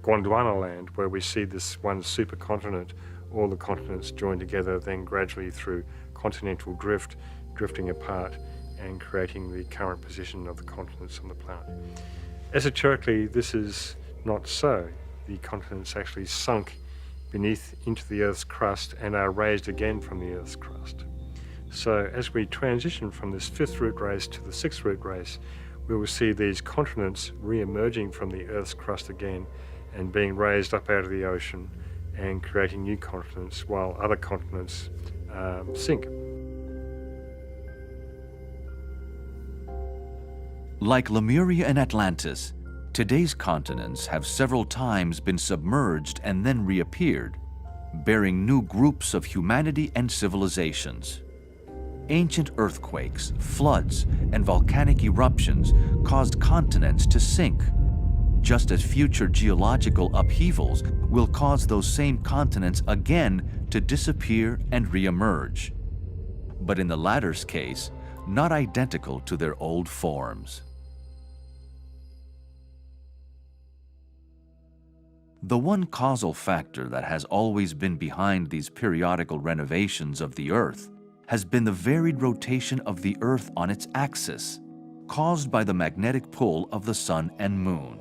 Gondwana land, where we see this one supercontinent, all the continents joined together, then gradually through continental drift, drifting apart and creating the current position of the continents on the planet. Esoterically, this is not so. The continents actually sunk beneath into the Earth's crust and are raised again from the Earth's crust. So as we transition from this fifth root race to the sixth root race, we will see these continents re-emerging from the Earth's crust again and being raised up out of the ocean and creating new continents while other continents sink. Like Lemuria and Atlantis, today's continents have several times been submerged and then reappeared, bearing new groups of humanity and civilizations. Ancient earthquakes, floods, and volcanic eruptions caused continents to sink, just as future geological upheavals will cause those same continents again to disappear and re-emerge. But in the latter's case, not identical to their old forms. The one causal factor that has always been behind these periodical renovations of the Earth has been the varied rotation of the Earth on its axis, caused by the magnetic pull of the Sun and Moon.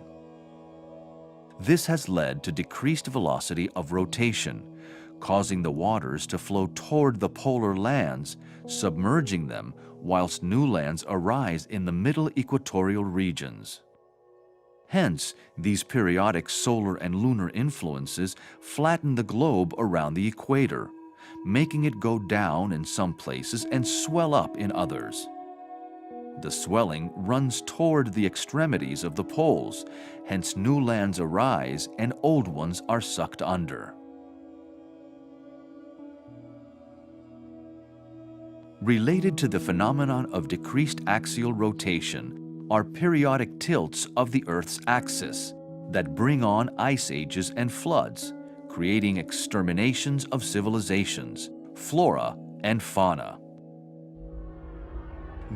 This has led to decreased velocity of rotation, causing the waters to flow toward the polar lands, submerging them, whilst new lands arise in the middle equatorial regions. Hence, these periodic solar and lunar influences flatten the globe around the equator, making it go down in some places and swell up in others. The swelling runs toward the extremities of the poles, hence new lands arise and old ones are sucked under. Related to the phenomenon of decreased axial rotation are periodic tilts of the Earth's axis that bring on ice ages and floods, creating exterminations of civilizations, flora, and fauna.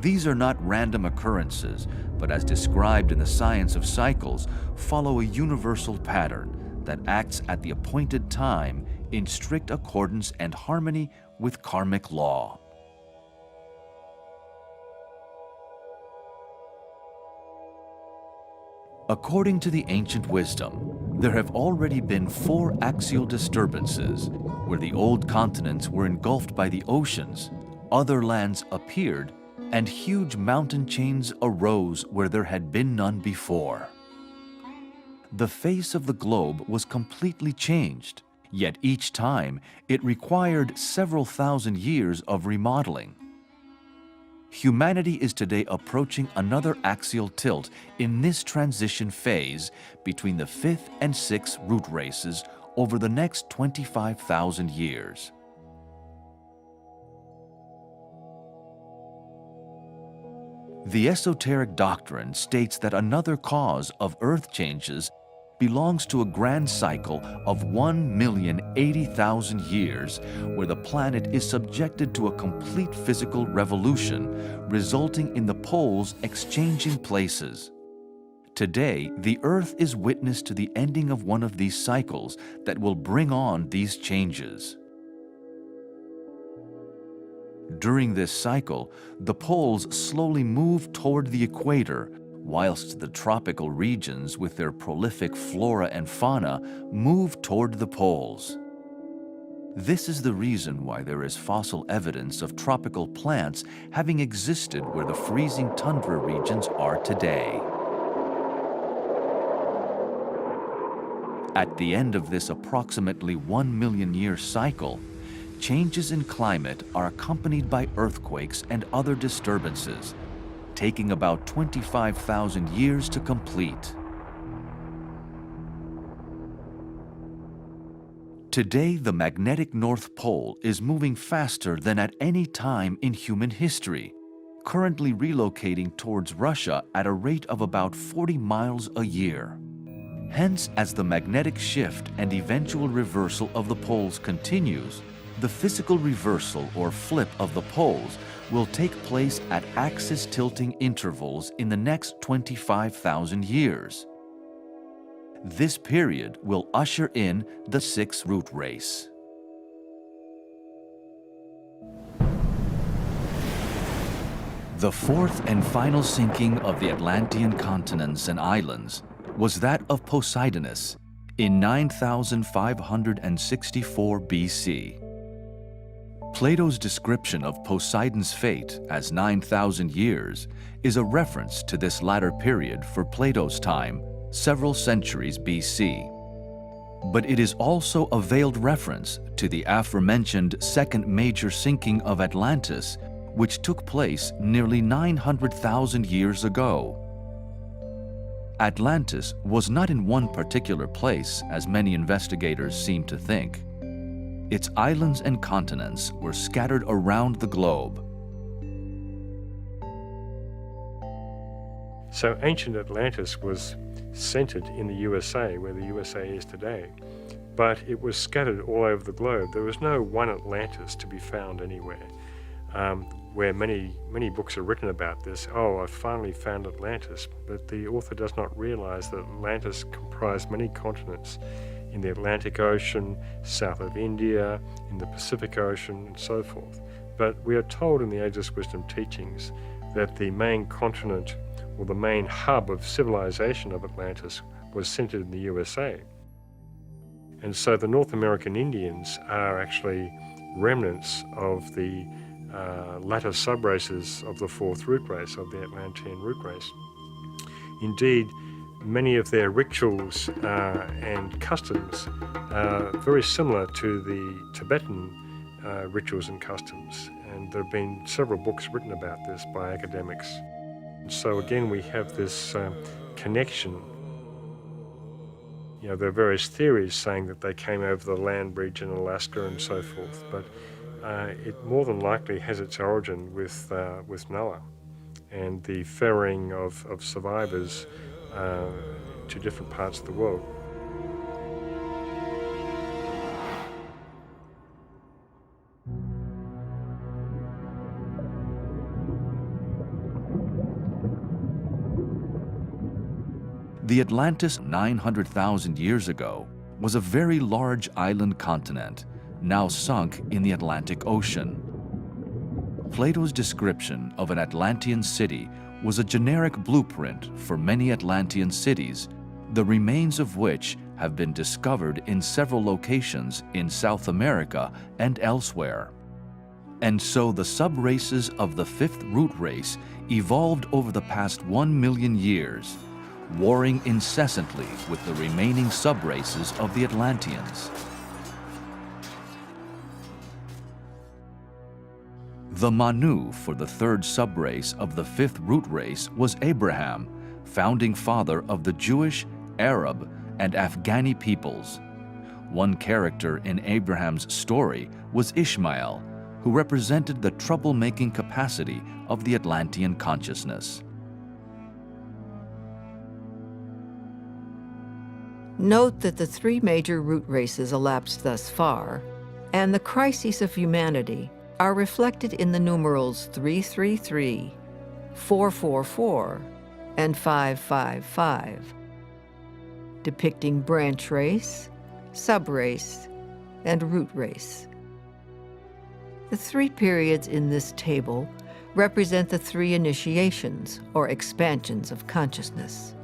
These are not random occurrences, but as described in the science of cycles, follow a universal pattern that acts at the appointed time in strict accordance and harmony with karmic law. According to the ancient wisdom, there have already been 4 axial disturbances, where the old continents were engulfed by the oceans, other lands appeared, and huge mountain chains arose where there had been none before. The face of the globe was completely changed, yet each time it required several thousand years of remodeling. Humanity is today approaching another axial tilt in this transition phase between the 5th and 6th root races over the next 25,000 years. The esoteric doctrine states that another cause of Earth changes belongs to a grand cycle of 1,080,000 years where the planet is subjected to a complete physical revolution, resulting in the poles exchanging places. Today, the Earth is witness to the ending of one of these cycles that will bring on these changes. During this cycle, the poles slowly move toward the equator, whilst the tropical regions with their prolific flora and fauna move toward the poles. This is the reason why there is fossil evidence of tropical plants having existed where the freezing tundra regions are today. At the end of this approximately 1 million year cycle, changes in climate are accompanied by earthquakes and other disturbances, taking about 25,000 years to complete. Today, the magnetic North Pole is moving faster than at any time in human history, currently relocating towards Russia at a rate of about 40 miles a year. Hence, as the magnetic shift and eventual reversal of the poles continues, the physical reversal or flip of the poles will take place at axis tilting intervals in the next 25,000 years. This period will usher in the 6th root race. The 4th and final sinking of the Atlantean continents and islands was that of Poseidonus in 9564 BC. Plato's description of Poseidon's fate as 9,000 years is a reference to this latter period for Plato's time, several centuries BC. But it is also a veiled reference to the aforementioned second major sinking of Atlantis, which took place nearly 900,000 years ago. Atlantis was not in one particular place, as many investigators seem to think. Its islands and continents were scattered around the globe. So ancient Atlantis was centered in the USA, where the USA is today, but it was scattered all over the globe. There was no one Atlantis to be found anywhere. Where many books are written about this, oh, I finally found Atlantis, but the author does not realize that Atlantis comprised many continents in the Atlantic Ocean, south of India, in the Pacific Ocean, and so forth. But we are told in the Ageless Wisdom teachings that the main continent, or the main hub of civilization of Atlantis, was centered in the USA. And so the North American Indians are actually remnants of the latter subraces of the fourth root race, of the Atlantean root race. Indeed, many of their rituals and customs are very similar to the Tibetan rituals and customs, and there have been several books written about this by academics. And so again, we have this connection. You know, there are various theories saying that they came over the land bridge in Alaska and so forth, but it more than likely has its origin with Noah and the ferrying of survivors to different parts of the world. The Atlantis 900,000 years ago was a very large island continent, now sunk in the Atlantic Ocean. Plato's description of an Atlantean city was a generic blueprint for many Atlantean cities, the remains of which have been discovered in several locations in South America and elsewhere. And so the sub-races of the fifth root race evolved over the past 1 million years, warring incessantly with the remaining sub-races of the Atlanteans. The Manu for the third sub-race of the fifth root race was Abraham, founding father of the Jewish, Arab, and Afghani peoples. One character in Abraham's story was Ishmael, who represented the troublemaking capacity of the Atlantean consciousness. Note that the three major root races elapsed thus far, and the crises of humanity are reflected in the numerals 333, 444, and 555, depicting branch race, subrace, and root race. The three periods in this table represent the three initiations or expansions of consciousness,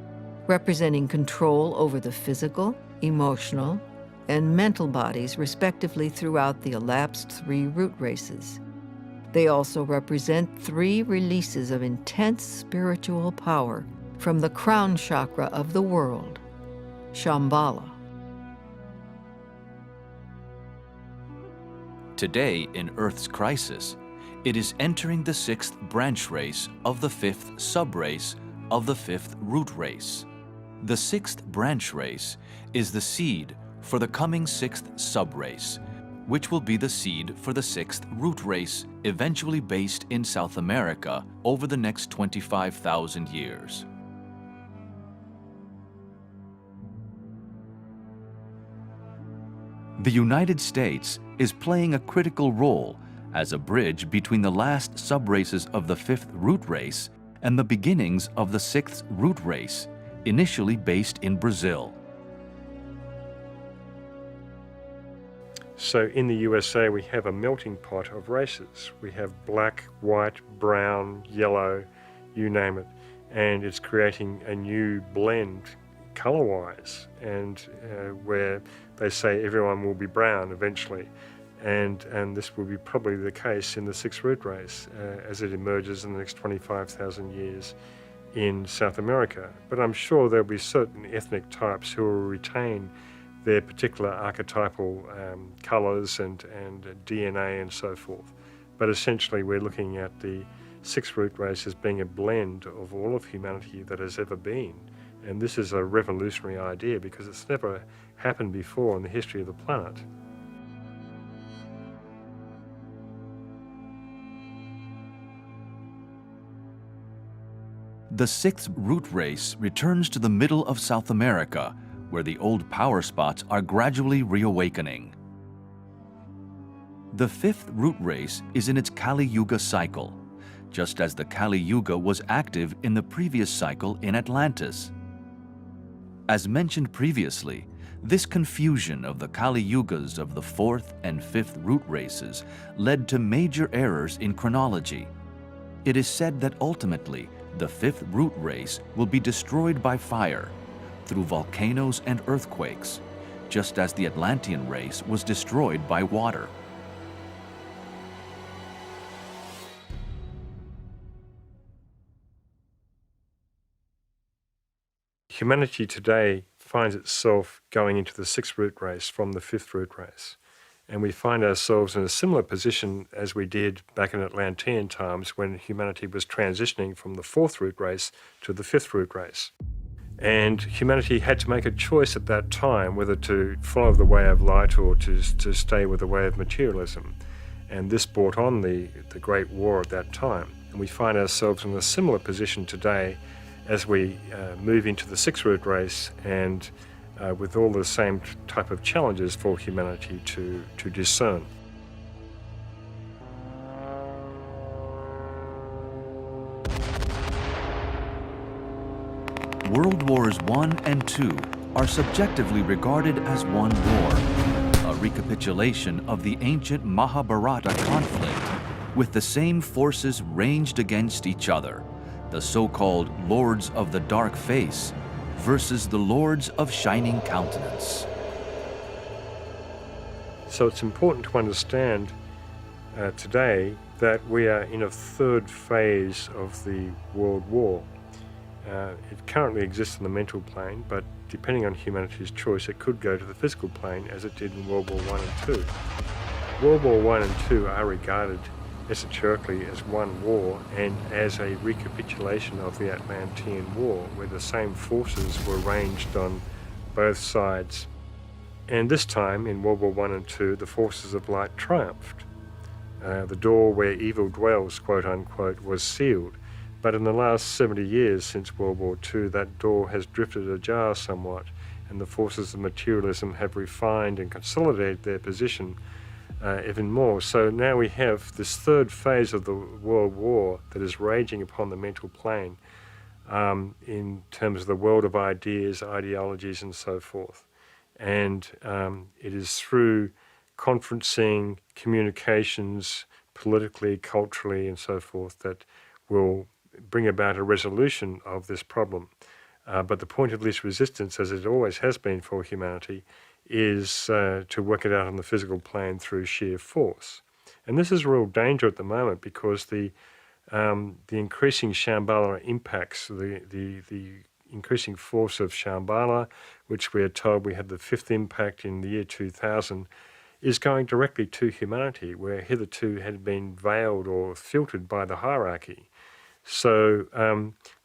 representing control over the physical, emotional, and mental bodies respectively throughout the elapsed three root races. They also represent three releases of intense spiritual power from the crown chakra of the world, Shambhala. Today, in Earth's crisis, it is entering the sixth branch race of the fifth subrace of the fifth root race. The sixth branch race is the seed for the coming sixth subrace, which will be the seed for the sixth root race, eventually based in South America over the next 25,000 years. The United States is playing a critical role as a bridge between the last subraces of the fifth root race and the beginnings of the sixth root race, initially based in Brazil. So in the USA, we have a melting pot of races. We have black, white, brown, yellow, you name it. And it's creating a new blend color-wise, and where they say everyone will be brown eventually. And this will be probably the case in the sixth root race as it emerges in the next 25,000 years in South America. But I'm sure there'll be certain ethnic types who will retain their particular archetypal colors and DNA and so forth. But essentially we're looking at the sixth root race as being a blend of all of humanity that has ever been. And this is a revolutionary idea because it's never happened before in the history of the planet. The sixth root race returns to the middle of South America, where the old power spots are gradually reawakening. The fifth root race is in its Kali Yuga cycle, just as the Kali Yuga was active in the previous cycle in Atlantis. As mentioned previously, This confusion of the Kali Yugas of the fourth and fifth root races led to major errors in chronology. It is said that ultimately, the fifth root race will be destroyed by fire, through volcanoes and earthquakes, just as the Atlantean race was destroyed by water. Humanity today finds itself going into the sixth root race from the fifth root race. And we find ourselves in a similar position as we did back in Atlantean times when humanity was transitioning from the fourth root race to the fifth root race. And humanity had to make a choice at that time whether to follow the way of light or to stay with the way of materialism. And this brought on the Great War at that time. And we find ourselves in a similar position today as we move into the sixth root race and with all the same type of challenges for humanity to discern. World Wars I and II are subjectively regarded as one war, a recapitulation of the ancient Mahabharata conflict, with the same forces ranged against each other, the so-called Lords of the Dark Face versus the Lords of Shining Countenance. So it's important to understand today that we are in a third phase of the World War. It currently exists in the mental plane, but depending on humanity's choice, it could go to the physical plane as it did in World War I and II. World War I and II are regarded esoterically as one war and as a recapitulation of the Atlantean War, where the same forces were ranged on both sides. And this time, in World War I and II, the forces of light triumphed. The door where evil dwells, quote unquote, was sealed. But in the last 70 years since World War II, that door has drifted ajar somewhat, and the forces of materialism have refined and consolidated their position even more. So now we have this third phase of the World War that is raging upon the mental plane in terms of the world of ideas, ideologies, and so forth. And it is through conferencing, communications, politically, culturally, and so forth, that will bring about a resolution of this problem. But the point of least resistance, as it always has been for humanity, is to work it out on the physical plane through sheer force. And this is a real danger at the moment because the increasing Shambhala impacts, the increasing force of Shambhala, which we are told we had the fifth impact in the year 2000, is going directly to humanity, where hitherto had been veiled or filtered by the hierarchy. So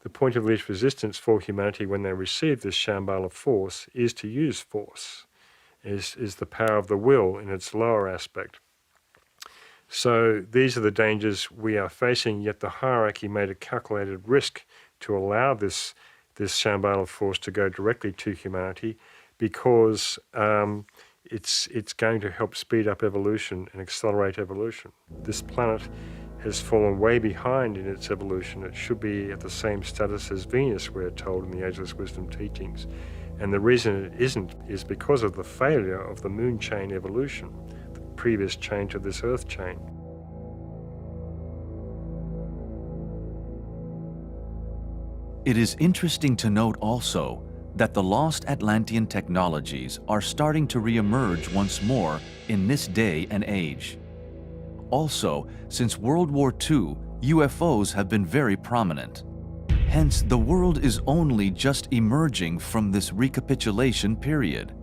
the point of least resistance for humanity when they receive this Shambhala force is to use force, is the power of the will in its lower aspect. So these are the dangers we are facing, yet the hierarchy made a calculated risk to allow this Shambhala force to go directly to humanity because it's going to help speed up evolution and accelerate evolution. This planet has fallen way behind in its evolution. It should be at the same status as Venus, we're told in the Ageless Wisdom teachings. And the reason it isn't is because of the failure of the moon chain evolution, the previous chain to this earth chain. It is interesting to note also that the lost Atlantean technologies are starting to re-emerge once more in this day and age. Also, since World War II, UFOs have been very prominent. Hence, the world is only just emerging from this recapitulation period.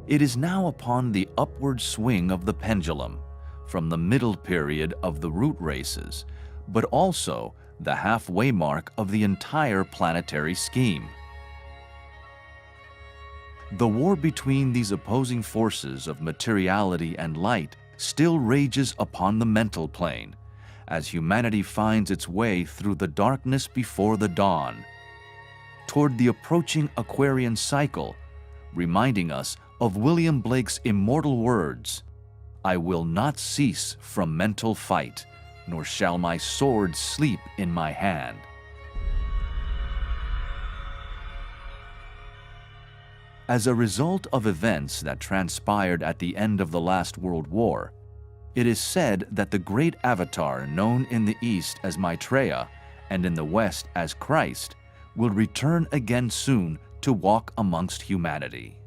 It is now upon the upward swing of the pendulum, from the middle period of the root races, but also the halfway mark of the entire planetary scheme. The war between these opposing forces of materiality and light still rages upon the mental plane, as humanity finds its way through the darkness before the dawn, toward the approaching Aquarian cycle, reminding us of William Blake's immortal words, "I will not cease from mental fight, nor shall my sword sleep in my hand." As a result of events that transpired at the end of the last World War, it is said that the great avatar known in the East as Maitreya and in the West as Christ will return again soon to walk amongst humanity.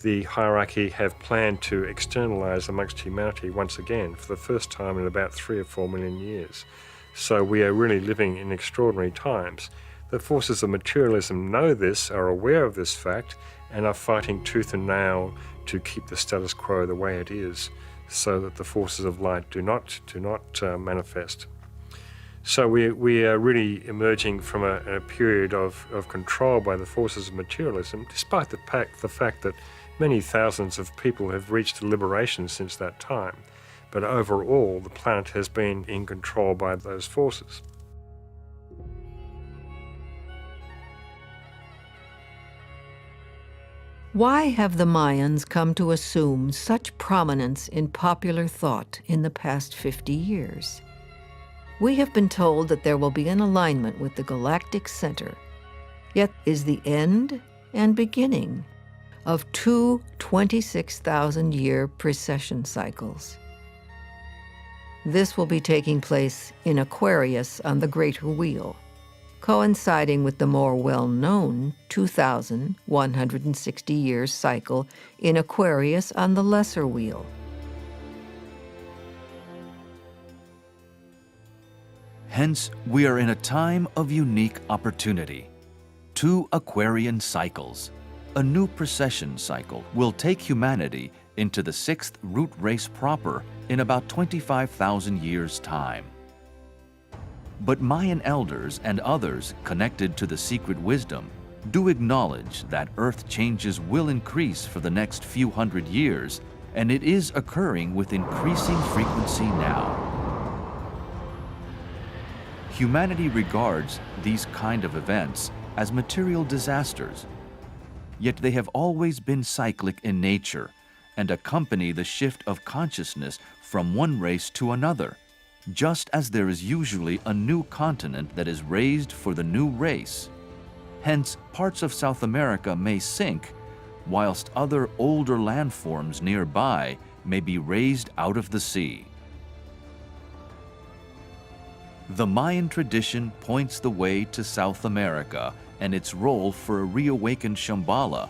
The hierarchy have planned to externalize amongst humanity once again for the first time in about 3 or 4 million years. So we are really living in extraordinary times. The forces of materialism know this, are aware of this fact, and are fighting tooth and nail to keep the status quo the way it is, so that the forces of light do not manifest. So we are really emerging from a period of control by the forces of materialism, despite the fact that many thousands of people have reached liberation since that time. But overall, the planet has been in control by those forces. Why have the Mayans come to assume such prominence in popular thought in the past 50 years? We have been told that there will be an alignment with the galactic center, yet is the end and beginning of 2 26,000-year precession cycles. This will be taking place in Aquarius on the Greater Wheel, coinciding with the more well-known 2,160-year cycle in Aquarius on the Lesser Wheel. Hence, we are in a time of unique opportunity. 2 Aquarian cycles. A new precession cycle will take humanity into the 6th root race proper in about 25,000 years' time. But Mayan elders and others connected to the secret wisdom do acknowledge that Earth changes will increase for the next few hundred years, and it is occurring with increasing frequency now. Humanity regards these kind of events as material disasters, yet they have always been cyclic in nature and accompany the shift of consciousness from one race to another, just as there is usually a new continent that is raised for the new race. Hence, parts of South America may sink, whilst other older landforms nearby may be raised out of the sea. The Mayan tradition points the way to South America and its role for a reawakened Shambhala,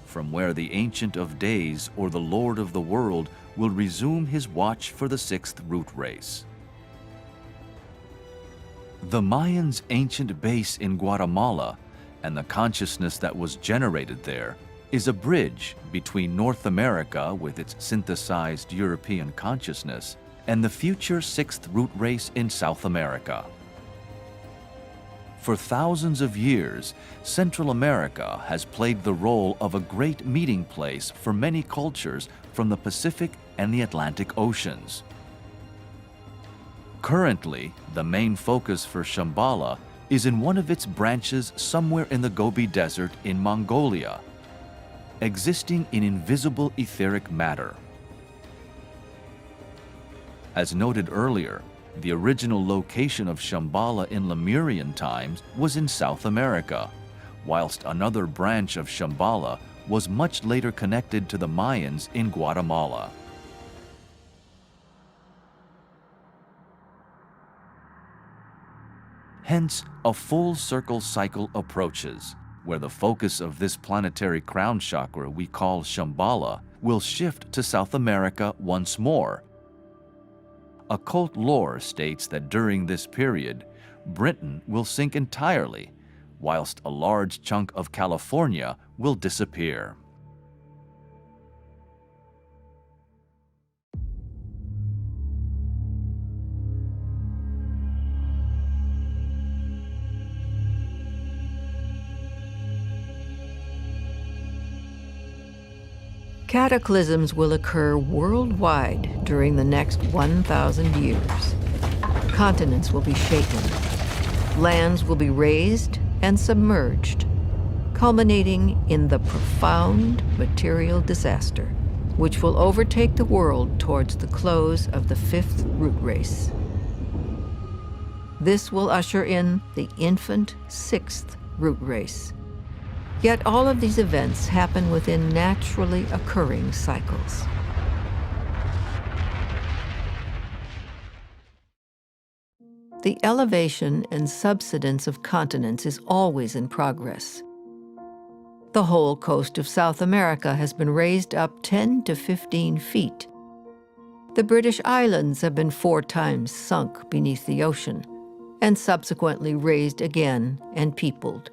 from where the Ancient of Days or the Lord of the World will resume his watch for the 6th root race. The Mayans' ancient base in Guatemala and the consciousness that was generated there is a bridge between North America with its synthesized European consciousness and the future 6th root race in South America. For thousands of years, Central America has played the role of a great meeting place for many cultures from the Pacific and the Atlantic Oceans. Currently, the main focus for Shambhala is in one of its branches somewhere in the Gobi Desert in Mongolia, existing in invisible etheric matter. As noted earlier, the original location of Shambhala in Lemurian times was in South America, whilst another branch of Shambhala was much later connected to the Mayans in Guatemala. Hence, a full circle cycle approaches, where the focus of this planetary crown chakra we call Shambhala will shift to South America once more. Occult lore states that during this period, Britain will sink entirely, whilst a large chunk of California will disappear. Cataclysms will occur worldwide during the next 1,000 years. Continents will be shaken. Lands will be raised and submerged, culminating in the profound material disaster, which will overtake the world towards the close of the 5th root race. This will usher in the infant 6th root race, Yet all of these events happen within naturally occurring cycles. The elevation and subsidence of continents is always in progress. The whole coast of South America has been raised up 10 to 15 feet. The British Islands have been 4 times sunk beneath the ocean, and subsequently raised again and peopled.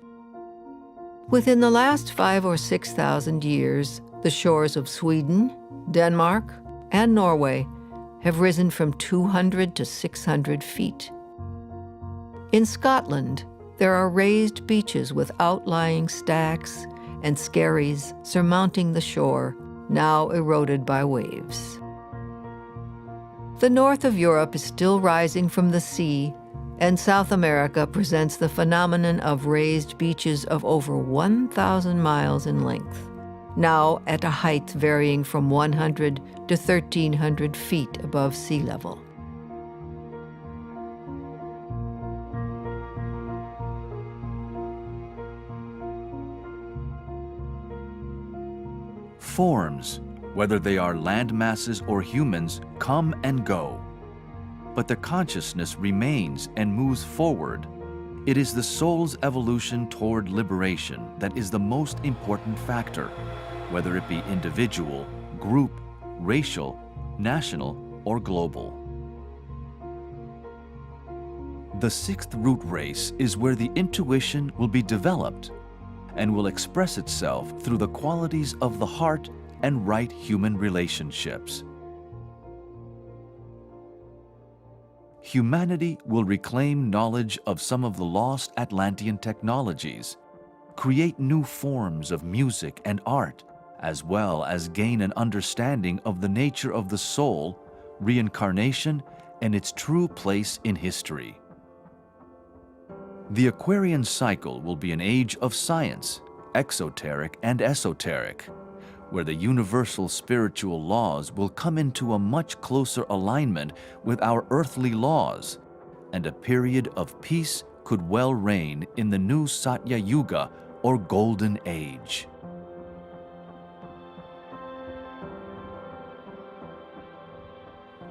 Within the last 5,000 or 6,000 years, the shores of Sweden, Denmark, and Norway have risen from 200 to 600 feet. In Scotland, there are raised beaches with outlying stacks and skerries surmounting the shore, now eroded by waves. The north of Europe is still rising from the sea, and South America presents the phenomenon of raised beaches of over 1,000 miles in length, now at a height varying from 100 to 1,300 feet above sea level. Forms, whether they are land masses or humans, come and go. But the consciousness remains and moves forward. It is the soul's evolution toward liberation that is the most important factor, whether it be individual, group, racial, national, or global. The 6th root race is where the intuition will be developed and will express itself through the qualities of the heart and right human relationships. Humanity will reclaim knowledge of some of the lost Atlantean technologies, create new forms of music and art, as well as gain an understanding of the nature of the soul, reincarnation, and its true place in history. The Aquarian cycle will be an age of science, exoteric and esoteric, where the universal spiritual laws will come into a much closer alignment with our earthly laws, and a period of peace could well reign in the new Satya Yuga, or Golden Age.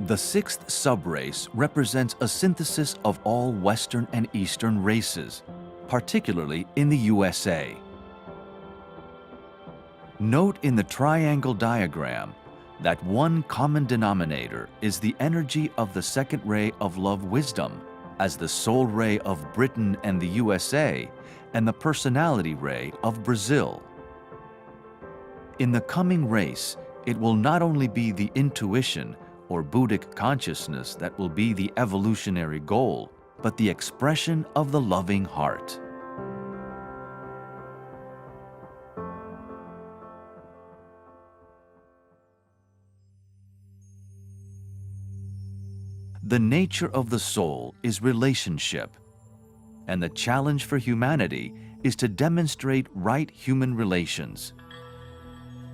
The 6th subrace represents a synthesis of all Western and Eastern races, particularly in the USA. Note in the triangle diagram that one common denominator is the energy of the 2nd ray of love wisdom as the soul ray of Britain and the USA and the personality ray of Brazil. In the coming race, it will not only be the intuition or Buddhic consciousness that will be the evolutionary goal, but the expression of the loving heart. The nature of the soul is relationship, and the challenge for humanity is to demonstrate right human relations.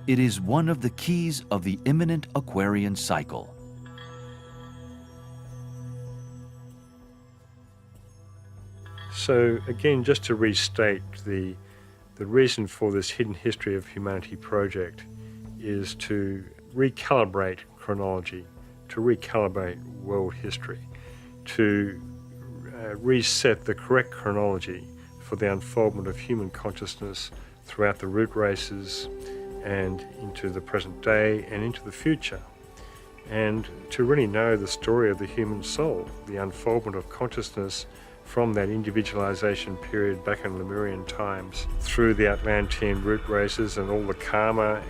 It is one of the keys of the imminent Aquarian cycle. So again, just to restate, the reason for this Hidden History of Humanity project is to recalibrate chronology, to recalibrate world history, to reset the correct chronology for the unfoldment of human consciousness throughout the root races and into the present day and into the future, and to really know the story of the human soul, the unfoldment of consciousness from that individualization period back in Lemurian times through the Atlantean root races and all the karma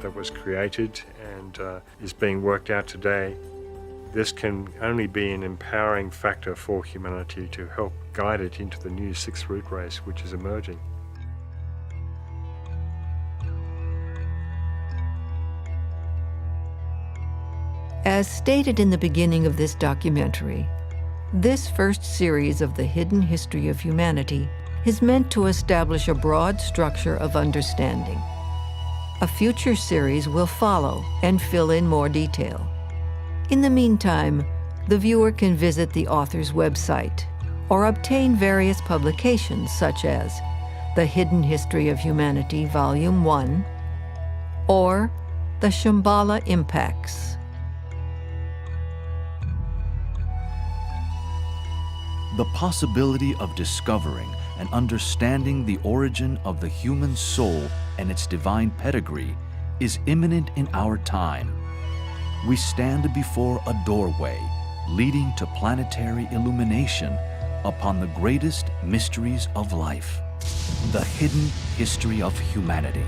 that was created and is being worked out today. This can only be an empowering factor for humanity to help guide it into the new 6th root race which is emerging. As stated in the beginning of this documentary, this first series of the Hidden History of Humanity is meant to establish a broad structure of understanding. A future series will follow and fill in more detail. In the meantime, the viewer can visit the author's website or obtain various publications such as the The Hidden History of Humanity, Volume 1, or The Shambhala Impacts. The possibility of discovering and understanding the origin of the human soul and its divine pedigree is imminent in our time. We stand before a doorway leading to planetary illumination upon the greatest mysteries of life, the hidden history of humanity.